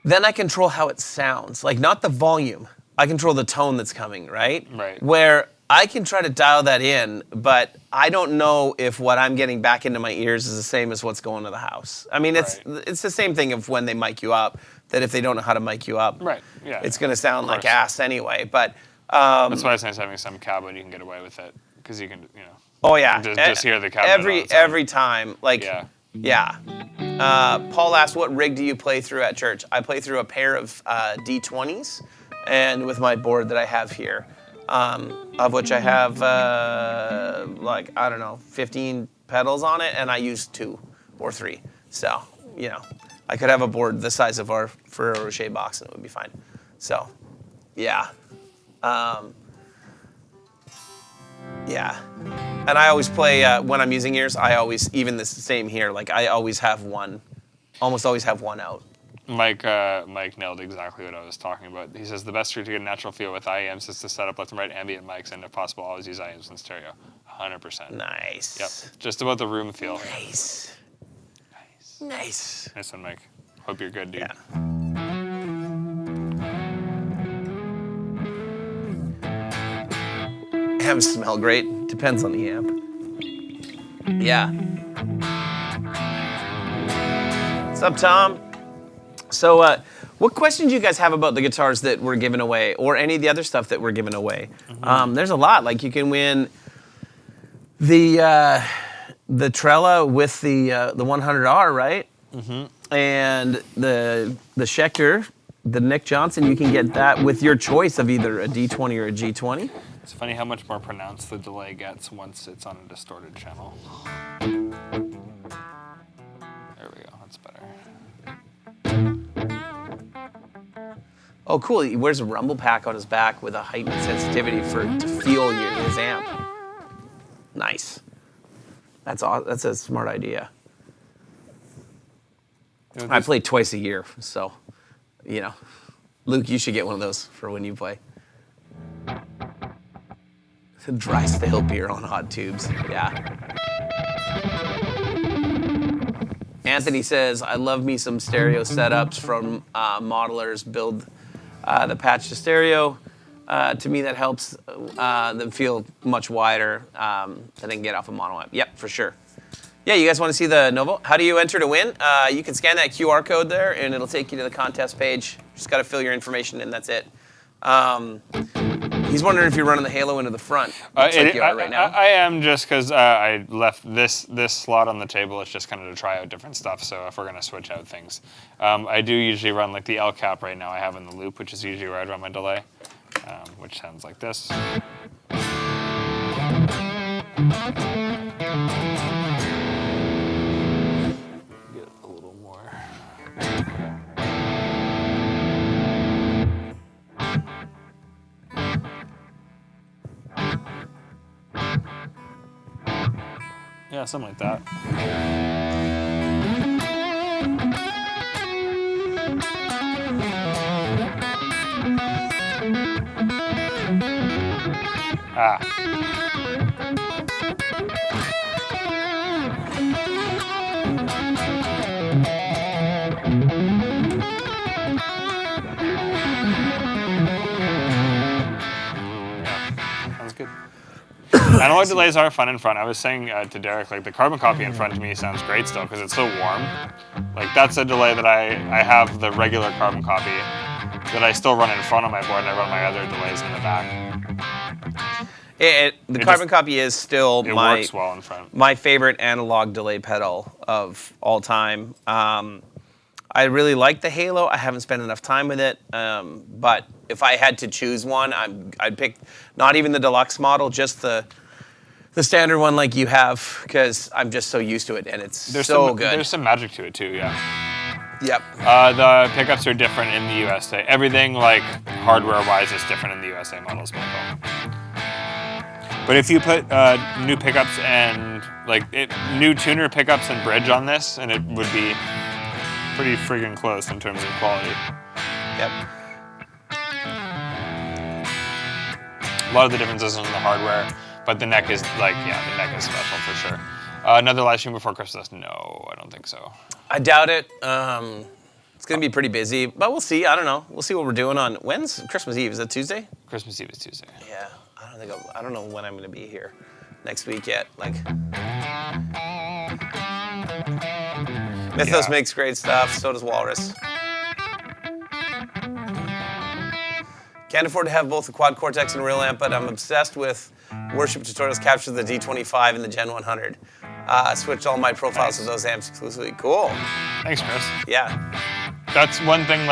then I control how it sounds. Like, not the volume. I control the tone that's coming, right? Right. Where I can try to dial that in, but I don't know if what I'm getting back into my ears is the same as what's going to the house. I mean, it's the same thing of when they mic you up, that if they don't know how to mic you up, it's going to sound like ass anyway. But that's why it's nice having some cab when you can get away with it, because you can, you know. Oh yeah. Just hear the cab. Every time, like. Yeah. Paul asked, what rig do you play through at church? I play through a pair of D20s, and with my board that I have here, of which I have, 15 pedals on it, and I use 2 or 3. So, you know, I could have a board the size of our Ferrero Rocher box, and it would be fine. So, yeah. And I always play, when I'm using ears, I always, even the same here, like I almost always have one out. Mike nailed exactly what I was talking about. He says the best trick to get a natural feel with IEMs is to set up left and right ambient mics, and if possible, always use IEMs in stereo. 100%. Nice. Yep. Just about the room feel. Nice. Nice one, Mike. Hope you're good, dude. Yeah. Amps smell great. Depends on the amp. Yeah. What's up, Tom? So, what questions do you guys have about the guitars that we're giving away, or any of the other stuff that we're giving away? There's a lot. Like, you can win the Trella with the 100R, right? And the Schecter, the Nick Johnson. You can get that with your choice of either a D20 or a G20. It's funny how much more pronounced the delay gets once it's on a distorted channel. There we go, that's better. Oh, cool. He wears a rumble pack on his back with a heightened sensitivity to feel his amp. Nice. That's a smart idea. You know, I play twice a year, so, you know. Luke, you should get one of those for when you play. Dry stale beer on hot tubes. Yeah. Anthony says, I love me some stereo setups from modelers. Build the patch to stereo. To me, that helps them feel much wider than they can get off a mono amp. Yep, for sure. Yeah, you guys want to see the Novo? How do you enter to win? You can scan that QR code there, and it'll take you to the contest page. Just got to fill your information in, that's it. He's wondering if you're running the Halo into the front. Looks like you are right now. I am, just because I left this slot on the table. It's just kind of to try out different stuff, so if we're going to switch out things. I do usually run like the L cap right now I have in the loop, which is usually where I run my delay, which sounds like this. Get a little more. Yeah, something like that. Sounds good. Analog delays are fun in front. I was saying to Derek, like the carbon copy in front of me sounds great still because it's so warm. Like that's a delay that I have the regular carbon copy that I still run in front of my board, and I run my other delays in the back. The carbon copy is still works well in front. My favorite analog delay pedal of all time. I really like the Halo. I haven't spent enough time with it, but if I had to choose one, I'd pick not even the deluxe model, just the standard one like you have, because I'm just so used to it, and it's so good. There's some magic to it too, yeah. Yep. The pickups are different in the USA. Everything like hardware-wise is different in the USA models. But if you put new pickups and new tuner pickups and bridge on this, and it would be pretty friggin' close in terms of quality. Yep. A lot of the differences in the hardware, but the neck is the neck is special for sure. Another live stream before Christmas? No, I don't think so. I doubt it. It's gonna be pretty busy, but we'll see. I don't know. We'll see what we're doing on when's Christmas Eve? Is that Tuesday? Christmas Eve is Tuesday. Yeah. I don't know when I'm gonna be here next week yet. Mythos makes great stuff. So does Walrus. Can't afford to have both the Quad Cortex and a real amp, but I'm obsessed with worship tutorials capture the D25 and the Gen 100. Switched all my profiles with those amps exclusively. Cool. Thanks, Chris. Yeah. That's one thing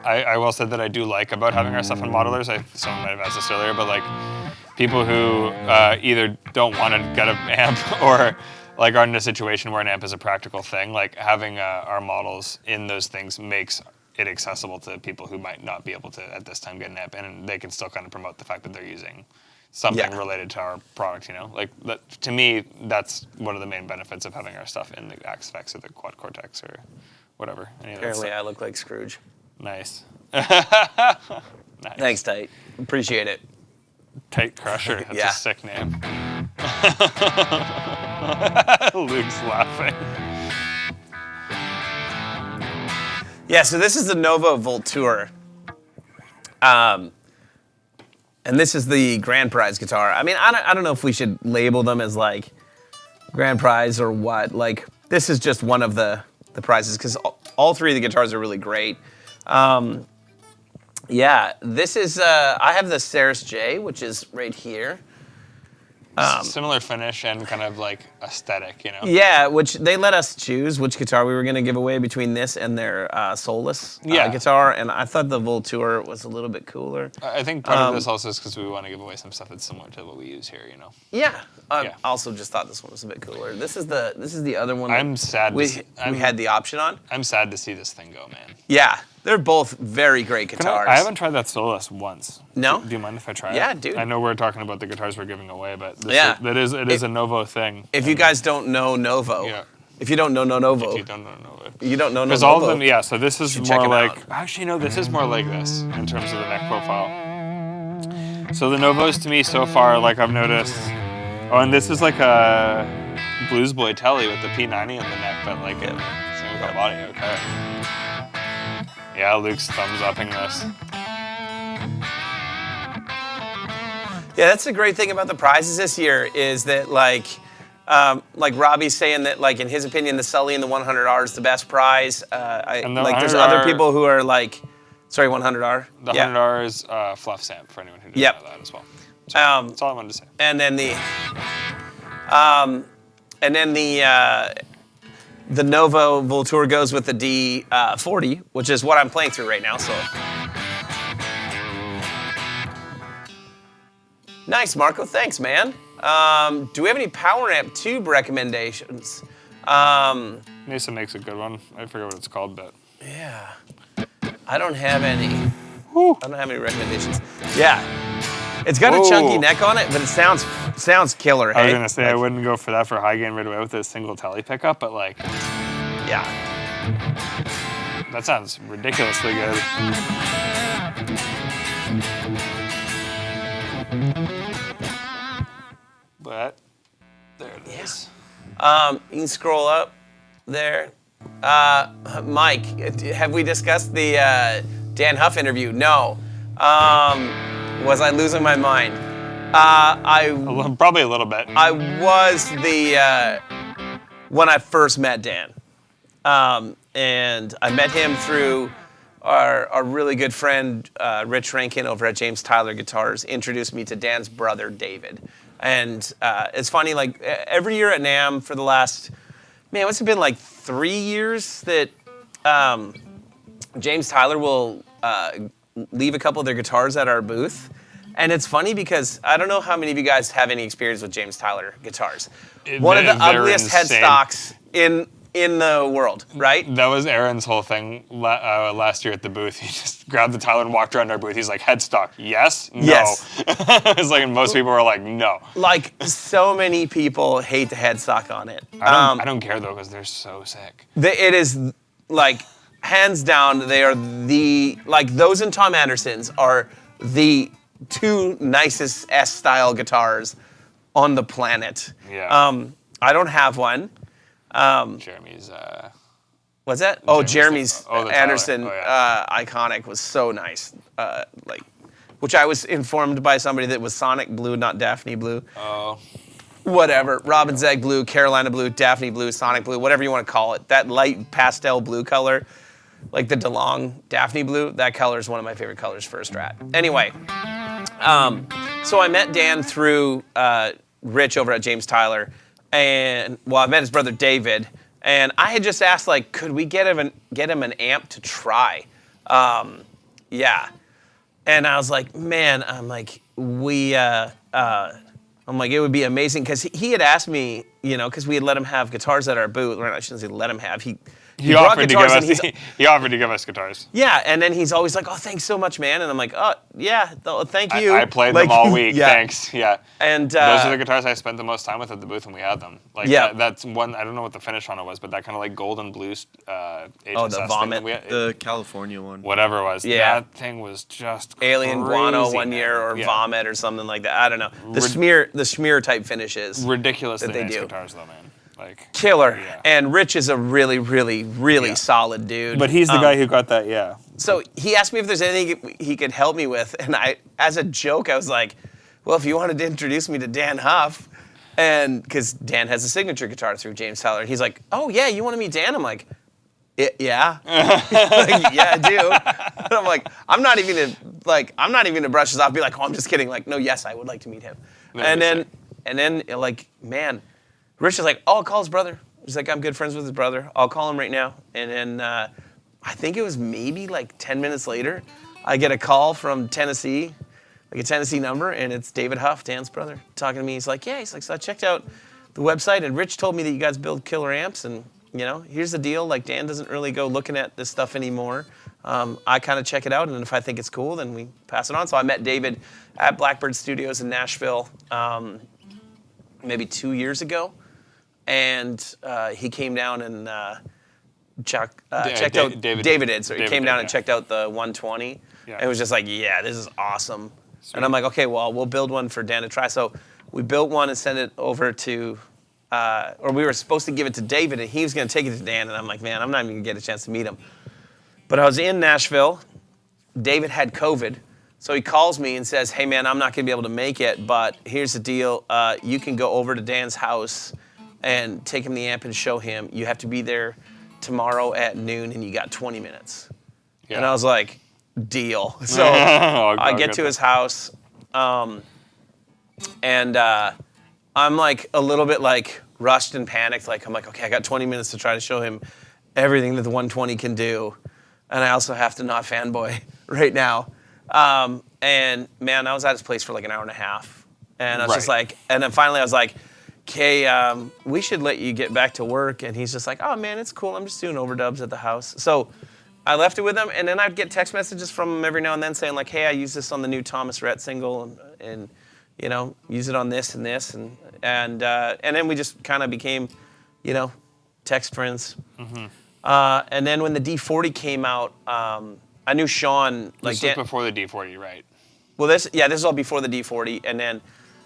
I will say that I do like about having our stuff in modelers. Someone might have asked this earlier, but people who either don't want to get an amp or are in a situation where an amp is a practical thing, having our models in those things makes it accessible to people who might not be able to at this time get an amp, and they can still kind of promote the fact that they're using something related to our product, to me, that's one of the main benefits of having our stuff in the Axe-Fx or the Quad Cortex or whatever. Apparently I look like Scrooge. Nice. Nice. Thanks, Tight. Appreciate it. Tight Crusher, that's a sick name. Luke's laughing. Yeah, so this is the Novo Voltour. And this is the Grand Prize guitar. I mean, I don't know if we should label them as Grand Prize or what. This is just one of the prizes because all three of the guitars are really great. Yeah, this is, I have the Ceres J, which is right here. Similar finish and kind of aesthetic, Yeah, which they let us choose which guitar we were going to give away between this and their Solus guitar, and I thought the Voltour was a little bit cooler. I think part of this also is because we want to give away some stuff that's similar to what we use here, Yeah, I also just thought this one was a bit cooler. This is the other one. I'm sad. We had the option on. I'm sad to see this thing go, man. Yeah, they're both very great guitars. I haven't tried that Solus once. No? Do you mind if I try it? Yeah, dude. I know we're talking about the guitars we're giving away, but it is a Novo thing. If you guys don't know Novo, if you don't know Novo, you don't know Novo. You don't know Novo. Because all of them, so this is more actually, no, this is more like this in terms of the neck profile. So the Novos to me so far, I've noticed, and this is a Blues Boy Telly with the P90 in the neck, but same with body, okay. Yeah, Luke's thumbs upping this. Yeah, that's the great thing about the prizes this year is that Like Robbie's saying that, like in his opinion, the Sully and the 100R is the best prize. And the Like there's 100R other people who are like, sorry, 100R. The 100R is fluff samp for anyone who doesn't know that as well. So that's all I wanted to say. And then the Novo Voltour goes with the D40, which is what I'm playing through right now. So nice, Marco. Thanks, man. Do we have any power amp tube recommendations? Mesa makes a good one. I forget what it's called, but yeah, I don't have any. I don't have any recommendations. Yeah, it's got a chunky neck on it, but it sounds killer. I was gonna say I wouldn't go for that for high gain right away with a single telly pickup, but like, yeah, that sounds ridiculously good. But there it is. You can scroll up there. Mike, have we discussed the Dan Huff interview? No. Was I losing my mind? Probably a little bit. I was when I first met Dan. And I met him through our really good friend, Rich Rankin over at James Tyler Guitars, introduced me to Dan's brother, David. And it's funny, like every year at NAMM for the last, what's it been, like 3 years that James Tyler will leave a couple of their guitars at our booth. And it's funny because I don't know how many of you guys have any experience with James Tyler guitars. One of the ugliest headstocks in the world, right? That was Aaron's whole thing last year at the booth. He just grabbed the Tyler and walked around our booth. He's like, headstock, yes? No. Yes. It's like, and most people were like, no. Like, so many people hate the headstock on it. I don't care, though, because they're so sick. It is, like, hands down, they are those and Tom Anderson's are the two nicest S-style guitars on the planet. Yeah. I don't have one. Jeremy's. What's that? Jeremy's Anderson yeah. Iconic was so nice. Which I was informed by somebody that was Sonic Blue, not Daphne Blue. Oh. Whatever. Robin Zegg Blue, Carolina Blue, Daphne Blue, Sonic Blue, whatever you want to call it. That light pastel blue color, like the DeLong Daphne Blue, that color is one of my favorite colors for a Strat. Anyway, so I met Dan through Rich over at James Tyler. And I met his brother David, and I had just asked, like, could we get him an amp to try? Yeah. And I was like, man, I'm like, it would be amazing, because he had asked me, because we had let him have guitars at our booth. Or I shouldn't say let him have. He offered to give us guitars. Yeah, and then he's always like, "Oh, thanks so much, man." And I'm like, "Oh, yeah, thank you." I played them all week. Yeah. Thanks. Yeah. And those are the guitars I spent the most time with at the booth when we had them. Like, yeah. That's one. I don't know what the finish on it was, but that kind of like golden blue. The vomit. The California one. Whatever it was. Yeah. That thing was just Alien crazy, Guano one year, or yeah. Vomit or something like that. I don't know. The smear type finishes. Ridiculously that nice do. guitars though, man. Like killer. Yeah. And Rich is a really, really, really solid dude. But he's the guy who got that, yeah. So he asked me if there's anything he could help me with, and as a joke, I was like, well, if you wanted to introduce me to Dan Huff, and because Dan has a signature guitar through James Tyler, and he's like, oh yeah, you want to meet Dan? I'm like, yeah. Like, yeah, I do. And I'm like, I'm not even gonna brush this off, be like, oh, I'm just kidding. Like, no, yes, I would like to meet him. And then like, man, Rich is like, oh, I'll call his brother. He's like, I'm good friends with his brother. I'll call him right now. And then I think it was maybe like 10 minutes later, I get a call from Tennessee, like a Tennessee number, and it's David Huff, Dan's brother, talking to me. He's like, so I checked out the website, and Rich told me that you guys build killer amps, and here's the deal. Like, Dan doesn't really go looking at this stuff anymore. I kind of check it out, and if I think it's cool, then we pass it on. So I met David at Blackbird Studios in Nashville maybe 2 years ago. And he came down and checked out. David did. So he came down and checked out the 120. Yeah. And was just like, yeah, this is awesome. Sweet. And I'm like, okay, well, we'll build one for Dan to try. So we built one and sent it over to, or we were supposed to give it to David, and he was going to take it to Dan. And I'm like, man, I'm not even going to get a chance to meet him. But I was in Nashville. David had COVID. So he calls me and says, hey, man, I'm not going to be able to make it, but here's the deal. You can go over to Dan's house and take him the amp and show him, you have to be there tomorrow at noon and you got 20 minutes. Yeah. And I was like, deal. So I get to his house, and I'm like a little bit like rushed and panicked. Like I'm like, okay, I got 20 minutes to try to show him everything that the 120 can do. And I also have to not fanboy right now. And man, I was at his place for like an hour and a half. And I was just like, and then finally I was like, okay, we should let you get back to work. And he's just like, oh man, it's cool. I'm just doing overdubs at the house. So I left it with him, and then I'd get text messages from him every now and then saying like, hey, I use this on the new Thomas Rhett single, and you know, use it on this and this, and then we just kind of became, you know, text friends. Mm-hmm. And then when the D40 came out, I knew Sean. This was before the D40, right? Well, this is all before the D40, and then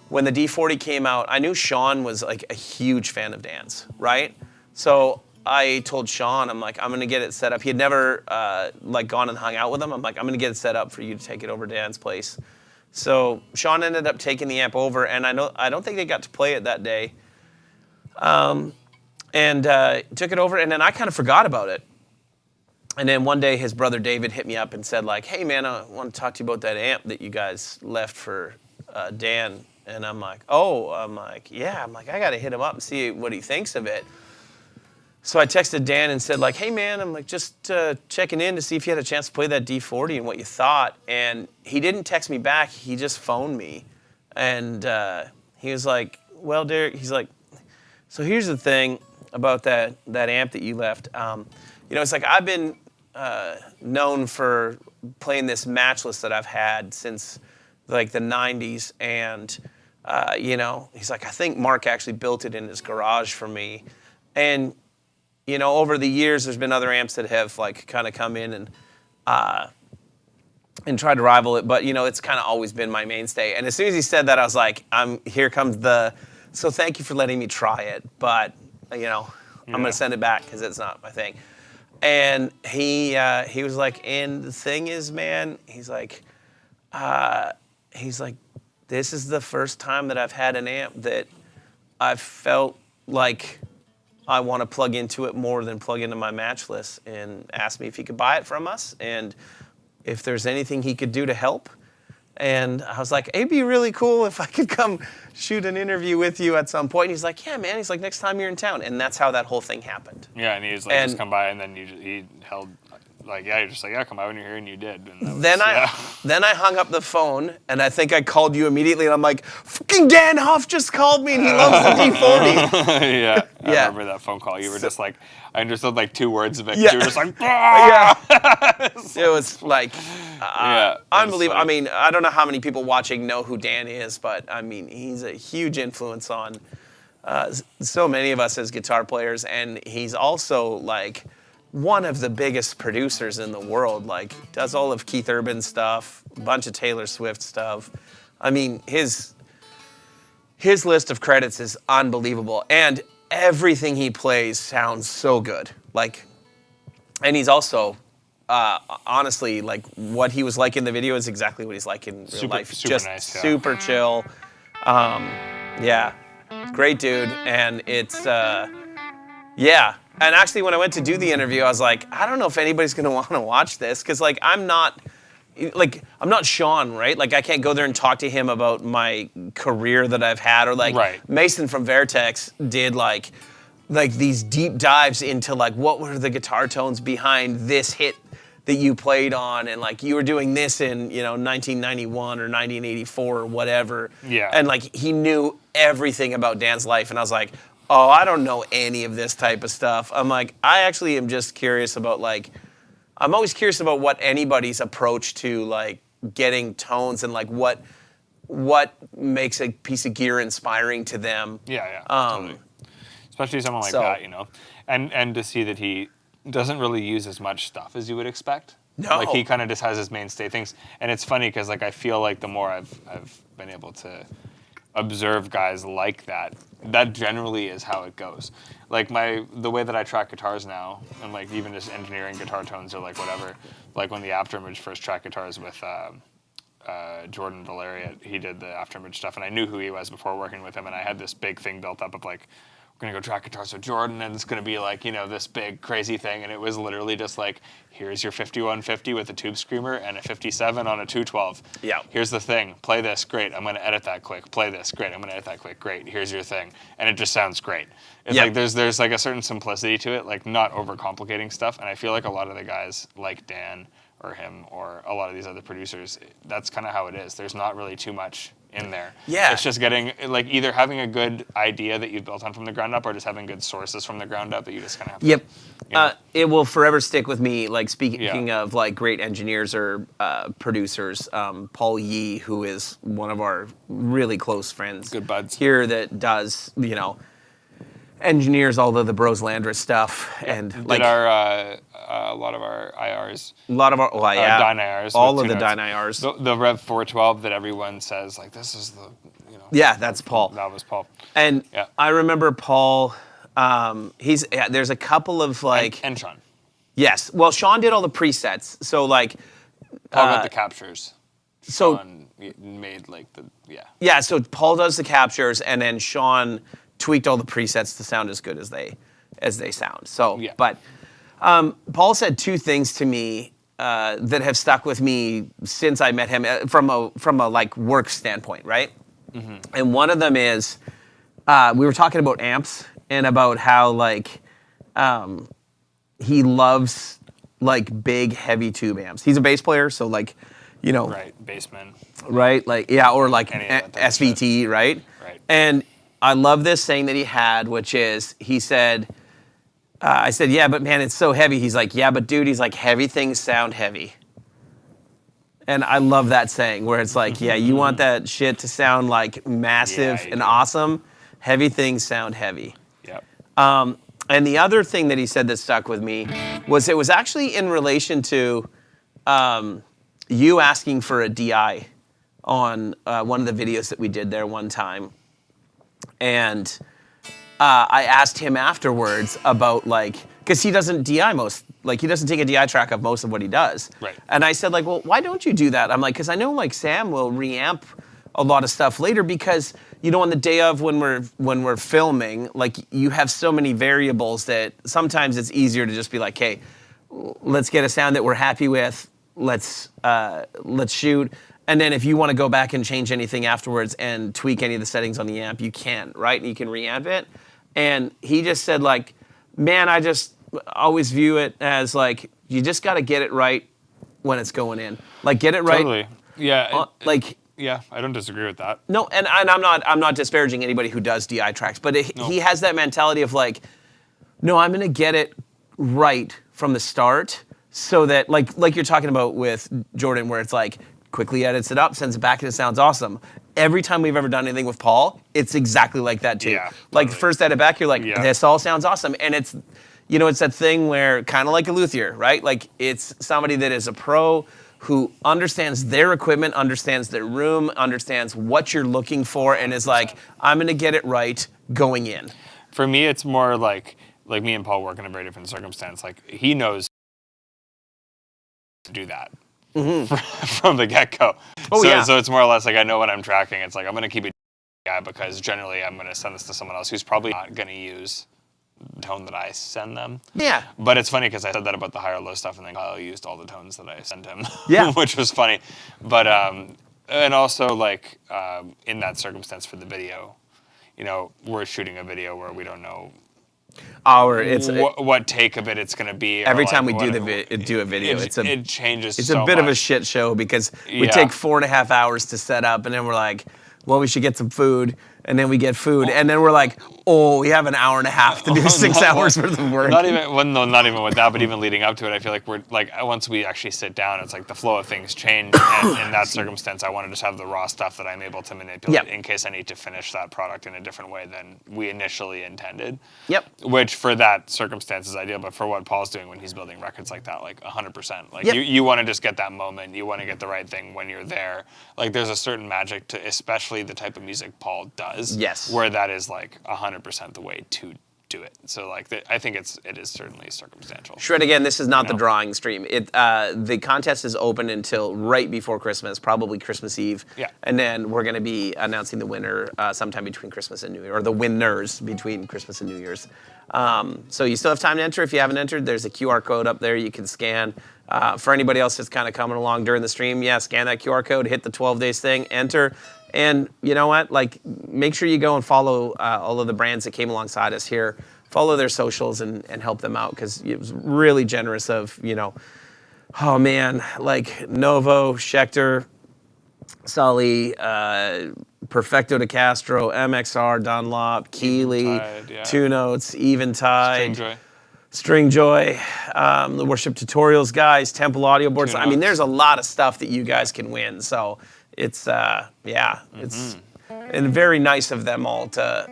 when the D40 came out, I knew Sean was like a huge fan of Dan's, right? So I told Sean, I'm like, I'm gonna get it set up. He had never like gone and hung out with him. I'm like, I'm gonna get it set up for you to take it over to Dan's place. So Sean ended up taking the amp over, and I don't think they got to play it that day. And took it over, and then I kind of forgot about it. And then one day his brother David hit me up and said like, hey man, I want to talk to you about that amp that you guys left for Dan. And I'm like, yeah, I gotta hit him up and see what he thinks of it. So I texted Dan and said like, hey man, I'm like just checking in to see if you had a chance to play that D40 and what you thought. And he didn't text me back, he just phoned me. And he was like, well, Derek, he's like, so here's the thing about that amp that you left. You know, it's like I've been known for playing this matchless that I've had since like the 90s. And, you know, he's like, I think Mark actually built it in his garage for me. And, you know, over the years, there's been other amps that have like kind of come in and tried to rival it. But, you know, it's kind of always been my mainstay. And as soon as he said that, I was like, here comes so thank you for letting me try it. But, you know, I'm going to send it back because it's not my thing. And he was like, and the thing is, man, he's like, this is the first time that I've had an amp that I've felt like I want to plug into it more than plug into my matchless, and asked me if he could buy it from us and if there's anything he could do to help. And I was like, it'd be really cool if I could come shoot an interview with you at some point. And he's like, yeah, man. He's like, next time you're in town. And that's how that whole thing happened. Yeah, and he was like, just come by, and then he held, like, yeah, you're just like, yeah, come by when you're here, and you did. And then I hung up the phone, and I think I called you immediately, and I'm like, fucking Dan Huff just called me, and he loves the D40. Yeah, I remember that phone call. You were just like, I understood like 2 words of it. Yeah. You were just like, yeah. It was like, unbelievable. I mean, I don't know how many people watching know who Dan is, but I mean, he's a huge influence on so many of us as guitar players, and he's also like one of the biggest producers in the world. Like, does all of Keith Urban's stuff, a bunch of Taylor Swift stuff. I mean, his list of credits is unbelievable, and everything he plays sounds so good. Like, and he's also, honestly, like what he was like in the video is exactly what he's like in real life. Super just nice, super chill. Yeah, great dude, and it's yeah. And actually, when I went to do the interview, I was like, I don't know if anybody's gonna want to watch this, because like I'm not Sean, right? Like I can't go there and talk to him about my career that I've had, or like Mason from Vertex did like these deep dives into like what were the guitar tones behind this hit that you played on, and like you were doing this in 1991 or 1984 or whatever. Yeah. And like he knew everything about Dan's life, and I was like, oh, I don't know any of this type of stuff. I'm like, I actually am just curious about like, I'm always curious about what anybody's approach to like getting tones and like what makes a piece of gear inspiring to them. Yeah, totally. Especially someone like that, and to see that he doesn't really use as much stuff as you would expect. No. Like he kind of just has his mainstay things, and it's funny because like I feel like the more I've been able to observe guys like that, that generally is how it goes. Like the way that I track guitars now, and like even just engineering guitar tones or like whatever, like when the Afterimage first tracked guitars with Jordan Valeria, he did the Afterimage stuff, and I knew who he was before working with him, and I had this big thing built up of like, we're gonna go track guitars with Jordan, and it's gonna be like, you know, this big crazy thing. And it was literally just like, here's your 5150 with a tube screamer and a 57 on a 212. Yeah. Here's the thing. Play this. Great. I'm gonna edit that quick. Play this. Great. I'm gonna edit that quick. Great. Here's your thing. And it just sounds great. It's like there's like a certain simplicity to it, like not overcomplicating stuff. And I feel like a lot of the guys like Dan or him or a lot of these other producers, that's kind of how it is. There's not really too much in there. Yeah. It's just getting, like, either having a good idea that you've built on from the ground up or just having good sources from the ground up that you just kind of have to, Yep. you know. It will forever stick with me, like, speaking of, like, great engineers or producers, Paul Yee, who is one of our really close friends. Good buds. Here that does, you know, engineers all of the Bros Landris stuff. And, Did like, a lot of our IRs. a lot of our, well, yeah. Dyne IRs. All with of the two notes. Dyne IRs. The Rev 412 that everyone says, like, this is the, you know. Yeah, that's Paul. That was Paul. And Yeah. I remember Paul, there's a couple of, like. And Sean. Yes. Well, Sean did all the presets. So, like. Paul got the captures. So. Sean made, like, the, Yeah, so Paul does the captures, and then Sean tweaked all the presets to sound as good as they sound. So, Yeah. But Paul said two things to me that have stuck with me since I met him from a like work standpoint, right? Mm-hmm. And one of them is we were talking about amps and about how like he loves like big heavy tube amps. He's a bass player, so like, you know, right, bassman. Right, like yeah, or like Any of that type of SVT, right? Right. And I love this saying that he had, which is he said, I said, yeah, but man, it's so heavy. He's like, yeah, but dude, he's like, heavy things sound heavy. And I love that saying where it's like, yeah, you want that shit to sound like massive Yeah, you and do. awesome. Heavy things sound heavy. Yep. And the other thing that he said that stuck with me was it was actually in relation to you asking for a DI on one of the videos that we did there one time. And I asked him afterwards about like, because he doesn't DI he doesn't take a DI track of most of what he does. Right. And I said like, well, why don't you do that? I'm like, because I know like Sam will reamp a lot of stuff later because, you know, on the day of when we're filming, like you have so many variables that sometimes it's easier to just be like, hey, let's get a sound that we're happy with. Let's shoot. And then if you want to go back and change anything afterwards and tweak any of the settings on the amp, you can, right? And you can reamp it. And he just said like, man, I just always view it as like, you just got to get it right when it's going in. Like get it right. Totally. Yeah. Like, yeah, I don't disagree with that. no, and I'm not disparaging anybody who does DI tracks, but he has that mentality of like, no, I'm gonna get it right from the start, so that like you're talking about with Jordan, where it's like quickly edits it up, sends it back, and it sounds awesome. Every time we've ever done anything with Paul, it's exactly like that too. Yeah, Like totally. first edit back, you're like, Yeah. this all sounds awesome, and it's, you know, it's that thing where kind of like a luthier, right? Like it's somebody that is a pro who understands their equipment, understands their room, understands what you're looking for, and is like, I'm gonna get it right going in. For me, it's more like me and Paul work in a very different circumstance. Like he knows to do that from the get-go. Oh, so, yeah. So it's more or less like I know when I'm tracking. It's like I'm gonna keep it guy because generally I'm gonna send this to someone else who's probably not gonna use tone that I send them. Yeah. But it's funny because I said that about the higher low stuff, and then Kyle used all the tones that I sent him. Yeah. Which was funny. But and also like in that circumstance for the video, you know, we're shooting a video where we don't know what take of it it's gonna be. Every or time like we what do a video, it changes. It's so a bit of a much. shit show because we Yeah. take 4.5 hours to set up, and then we're like, well, we should get some food, and then we get food, and then we're like, oh, we have an hour and a half to do 6 hours worth of work. Not even with that, but even leading up to it, I feel like we're like once we actually sit down, it's like the flow of things change. And in that circumstance, I want to just have the raw stuff that I'm able to manipulate in case I need to finish that product in a different way than we initially intended. Yep. Which for that circumstance is ideal, but for what Paul's doing when he's building records like that, like 100%. Like Yep. you want to just get that moment, you want to get the right thing when you're there. Like there's a certain magic to, especially the type of music Paul does. Yes. Where that is like 100% the way to do it. So like, I think it is certainly circumstantial. Shred again. This is not the drawing stream. The contest is open until right before Christmas, probably Christmas Eve. Yeah. And then we're going to be announcing the winner sometime between Christmas and New Year, or the winners between Christmas and New Year's. So you still have time to enter. If you haven't entered, there's a QR code up there you can scan. For anybody else that's kind of coming along during the stream, scan that QR code, hit the 12 days thing, enter. And you know what? Like, make sure you go and follow all of the brands that came alongside us here. Follow their socials and help them out, because it was really generous of, oh man, like Novo, Schecter, Sully, Perfecto de Castro, MXR, Dunlop, Keeley, Two Notes, Eventide, Stringjoy, the Worship Tutorials guys, Temple Audio Boards. I mean, there's a lot of stuff that you guys can win. So it's, it's and very nice of them all to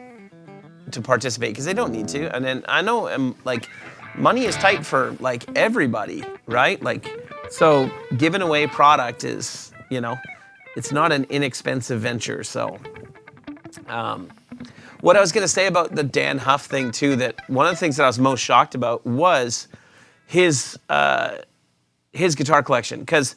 participate, because they don't need to. And then I know, like, money is tight for like everybody, right? Like, so giving away product is, it's not an inexpensive venture. So, what I was going to say about the Dan Huff thing too, that one of the things that I was most shocked about was his guitar collection. Because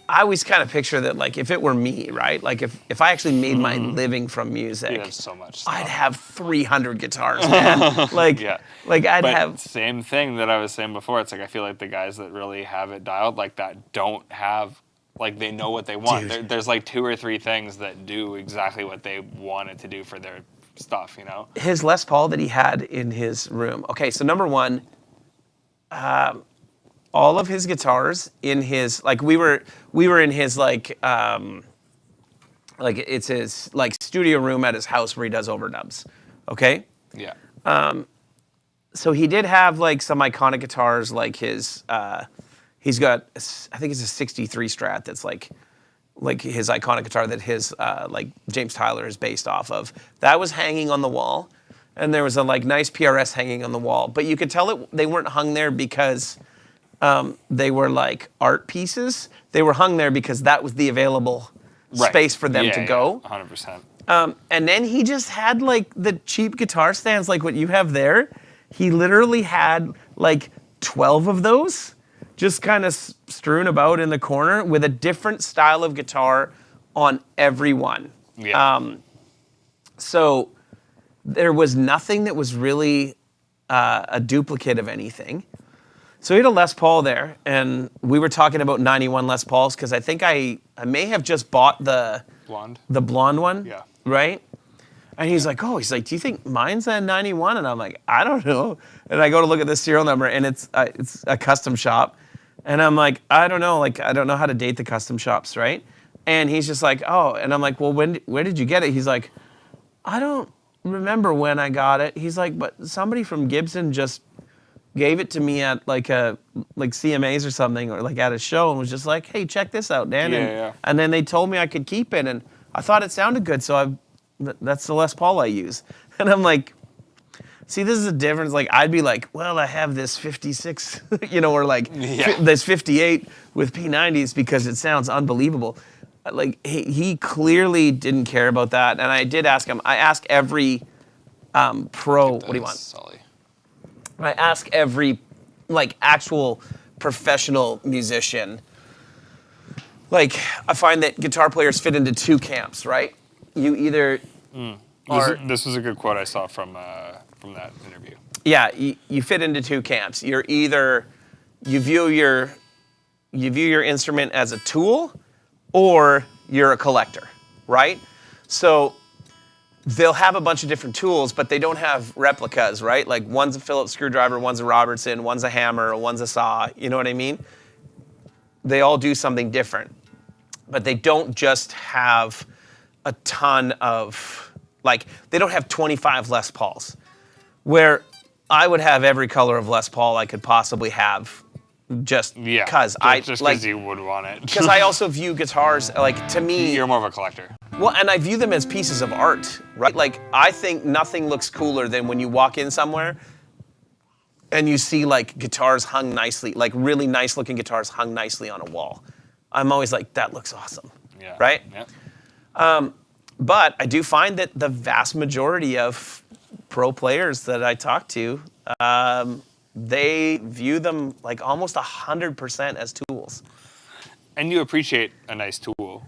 I always kind of picture that, like, if it were me, right? Like, if I actually made my living from music, have so much stuff. I'd have 300 guitars, man. Like, like I'd have. Same thing that I was saying before. It's like, I feel like the guys that really have it dialed like that don't have, like, they know what they want. There's like 2 or 3 things that do exactly what they want it to do for their stuff, His Les Paul that he had in his room. Okay, so number one, all of his guitars in his, like, we were in his, like it's his, like, studio room at his house where he does overdubs. Okay? Yeah. So he did have, like, some iconic guitars, like his, he's got, I think it's a 63 Strat that's like his iconic guitar that his, like, James Tyler is based off of. That was hanging on the wall. And there was a, like, nice PRS hanging on the wall. But you could tell they weren't hung there because they were, like, art pieces. They were hung there because that was the available space for them to go. 100%. And then he just had, like, the cheap guitar stands like what you have there. He literally had, like, 12 of those just kind of strewn about in the corner with a different style of guitar on every one. Yeah. So there was nothing that was really a duplicate of anything. So he had a Les Paul there, and we were talking about 91 Les Pauls, because I think I may have just bought the blonde one. Yeah. Right? And he's like, do you think mine's a 91? And I'm like, I don't know. And I go to look at the serial number, and it's a custom shop. And I'm like, I don't know. Like, I don't know how to date the custom shops, right? And he's just like, oh. And I'm like, well, where did you get it? He's like, I don't remember when I got it. He's like, but somebody from Gibson just gave it to me at like CMAs or something, or like at a show, and was just like, hey, check this out, Dan. And then they told me I could keep it, and I thought it sounded good, so that's the Les Paul I use. And I'm like, see, this is a difference. Like, I'd be like, well, I have this 56, or like this 58 with P90s because it sounds unbelievable. Like, he clearly didn't care about that. And I did ask him. I ask every pro, what do you want? Sully. I ask every, like, actual professional musician. Like, I find that guitar players fit into 2 camps, right? You either This was a good quote I saw from that interview. Yeah, you fit into 2 camps. You're either you view your instrument as a tool, or you're a collector, right? So they'll have a bunch of different tools, but they don't have replicas, right? Like, one's a Phillips screwdriver, one's a Robertson, one's a hammer, one's a saw. You know what I mean? They all do something different, but they don't just have a ton of, like, they don't have 25 Les Pauls, where I would have every color of Les Paul I could possibly have, just because you would want it. Because I also view guitars, like, to me, you're more of a collector. Well, and I view them as pieces of art, right? Like, I think nothing looks cooler than when you walk in somewhere and you see, like, guitars hung nicely, like really nice looking guitars hung nicely on a wall. I'm always like, that looks awesome, right? Yeah. But I do find that the vast majority of pro players that I talk to, they view them like almost 100% as tools. And you appreciate a nice tool.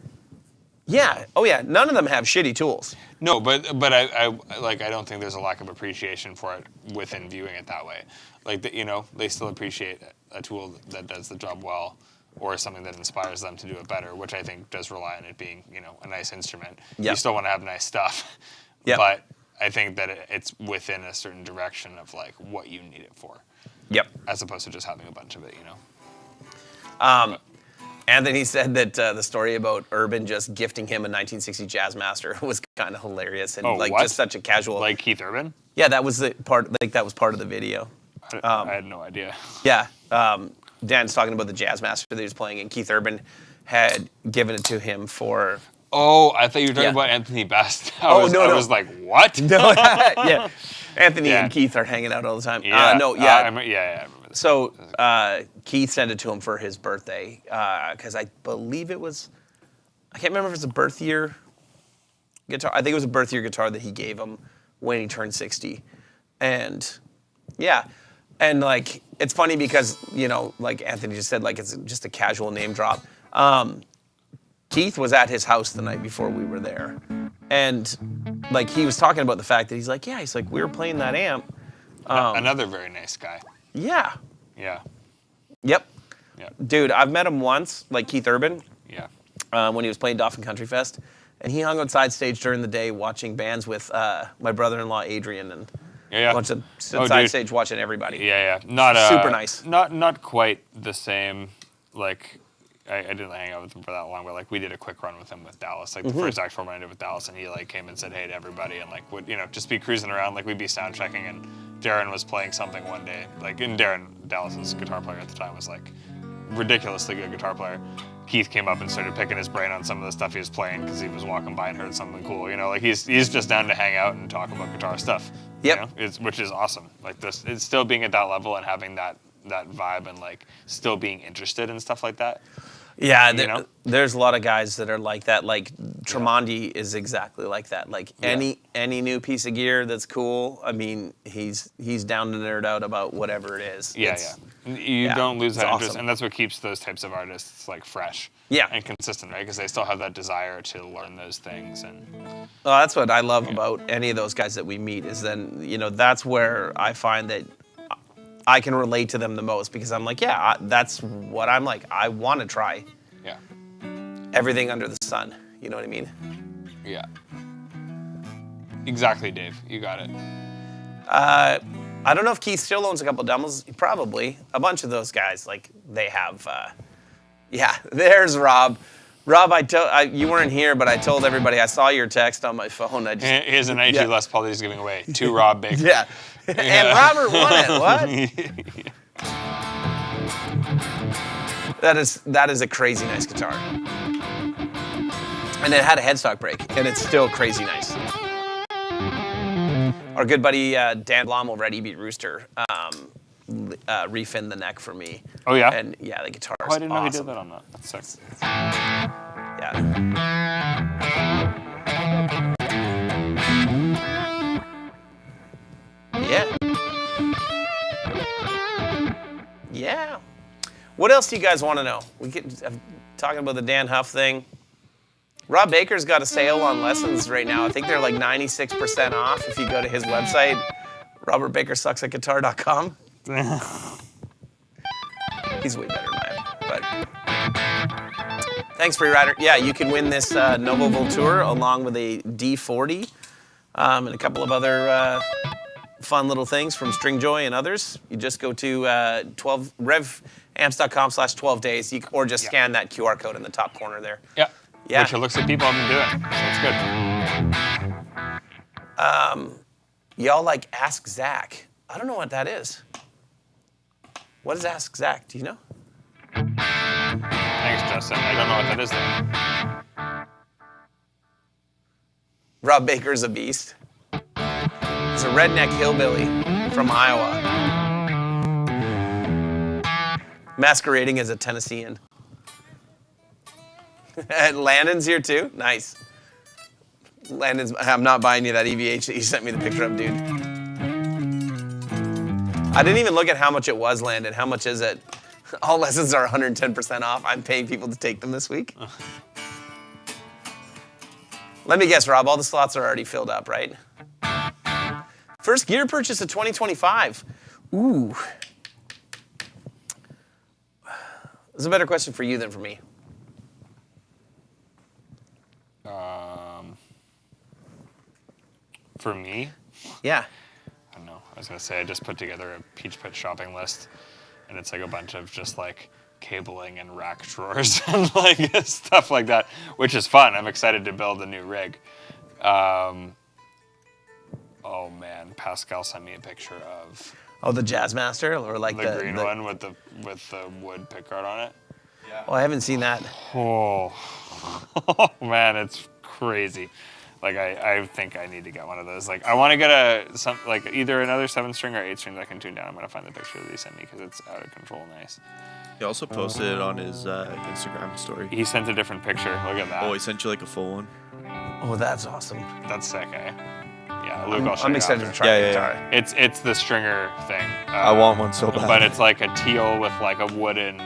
Yeah. Oh yeah. None of them have shitty tools. No, but I don't think there's a lack of appreciation for it within viewing it that way. Like they still appreciate a tool that does the job well, or something that inspires them to do it better, which I think does rely on it being a nice instrument. Yep. You still want to have nice stuff, yep. But I think that it's within a certain direction of like what you need it for. Yep. As opposed to just having a bunch of it, Anthony said that the story about Urban just gifting him a 1960 Jazzmaster was kind of hilarious and just such a casual. Like Keith Urban? Yeah, that was the part. Like that was part of the video. I had no idea. Yeah, Dan's talking about the Jazzmaster that he was playing, and Keith Urban had given it to him for. Oh, I thought you were talking about Anthony Best. I was like, what? No, yeah. Anthony and Keith are hanging out all the time. Yeah. I remember this. So Keith sent it to him for his birthday because I believe it was, I can't remember if it's a birth year guitar. I think it was a birth year guitar that he gave him when he turned 60. And yeah, and like, it's funny because, like Anthony just said, like it's just a casual name drop. Keith was at his house the night before we were there. And like, he was talking about the fact that he's like, we were playing that amp. Another very nice guy. Yeah. Yeah. Yep. Yeah. Dude, I've met him once, like Keith Urban. Yeah. When he was playing Dauphin Country Fest. And he hung outside stage during the day watching bands with my brother-in-law Adrian and a bunch of outside stage watching everybody. Yeah, yeah. Not super nice. Not quite the same. Like I didn't hang out with him for that long, but like we did a quick run with him with Dallas. Like the first act form I did with Dallas, and he like came and said hey to everybody, and like would just be cruising around. Like we'd be sound checking, and Darren was playing something one day. Like Darren, Dallas's guitar player at the time, was like ridiculously good guitar player. Keith came up and started picking his brain on some of the stuff he was playing because he was walking by and heard something cool. Like he's just down to hang out and talk about guitar stuff. Yep. Which is awesome. Like this, it's still being at that level and having that vibe and like still being interested in stuff like that. Yeah, there's a lot of guys that are like that. Like Tremonti is exactly like that. Like any new piece of gear that's cool, I mean, he's down to nerd out about whatever it is. Yeah, You don't lose that interest, awesome. and that's what keeps those types of artists like fresh. Yeah. And consistent, right? Because they still have that desire to learn those things. And well, that's what I love about any of those guys that we meet is then, that's where I find that I can relate to them the most because I'm like, that's what I'm like. I want to try everything under the sun. You know what I mean? Yeah. Exactly, Dave. You got it. I don't know if Keith still owns a couple Dummels. Probably. A bunch of those guys, like, they have, there's Rob. Rob, you weren't here, but I told everybody I saw your text on my phone. Here's an IG Les Paul that he's giving away to Rob Baker. Yeah. And Robert won it. What? That is a crazy nice guitar. And it had a headstock break, and it's still crazy nice. Our good buddy Dan Blom over at E-Beat Rooster refinned the neck for me. Oh, yeah? And yeah, the guitar is I didn't know he awesome. did that on that. That's sick. Yeah. Yeah. What else do you guys want to know? We get talking about the Dan Huff thing. Rob Baker's got a sale on lessons right now. I think they're like 96% off if you go to his website, robertbakersucksatguitar.com. He's way better than I am, but thanks, Free Rider. Yeah, you can win this Novo Voltour along with a D40 and a couple of other fun little things from String Joy and others. You just go to revamps.com/12 days, or just scan that QR code in the top corner there. Yeah. Yeah. Which it looks like people have been doing, so it's good. Y'all like Ask Zach. I don't know what that is. What is Ask Zach? Do you know? Thanks, Justin. I don't know what that is, though. Rob Baker's a beast. He's a redneck hillbilly from Iowa, masquerading as a Tennessean. Landon's here too? Nice. Landon's, I'm not buying you that EVH that you sent me the picture of, dude. I didn't even look at how much it was, Landon. How much is it? All lessons are 110% off. I'm paying people to take them this week. Let me guess, Rob, all the slots are already filled up, right? First gear purchase of 2025. Ooh. This is a better question for you than for me. For me? Yeah. I don't know. I was going to say, I just put together a Peach Pit shopping list, and it's like a bunch of just like cabling and rack drawers and like stuff like that, which is fun. I'm excited to build a new rig. Oh man, Pascal sent me a picture of the Jazzmaster, or like the green one with the wood pickguard on it. Yeah. Oh, I haven't seen that. Oh man, it's crazy. Like I think I need to get one of those. Like I want to get either another 7-string or 8-string that I can tune down. I'm gonna find the picture that he sent me because it's out of control nice. He also posted it on his Instagram story. He sent a different picture. Look at that. Oh, he sent you like a full one. Oh, that's awesome. That's sick, eh? Yeah, Luke, I'll show I'm you excited after. to try the guitar. Yeah. It's the stringer thing. I want one so bad. But it's like a teal with like a wooden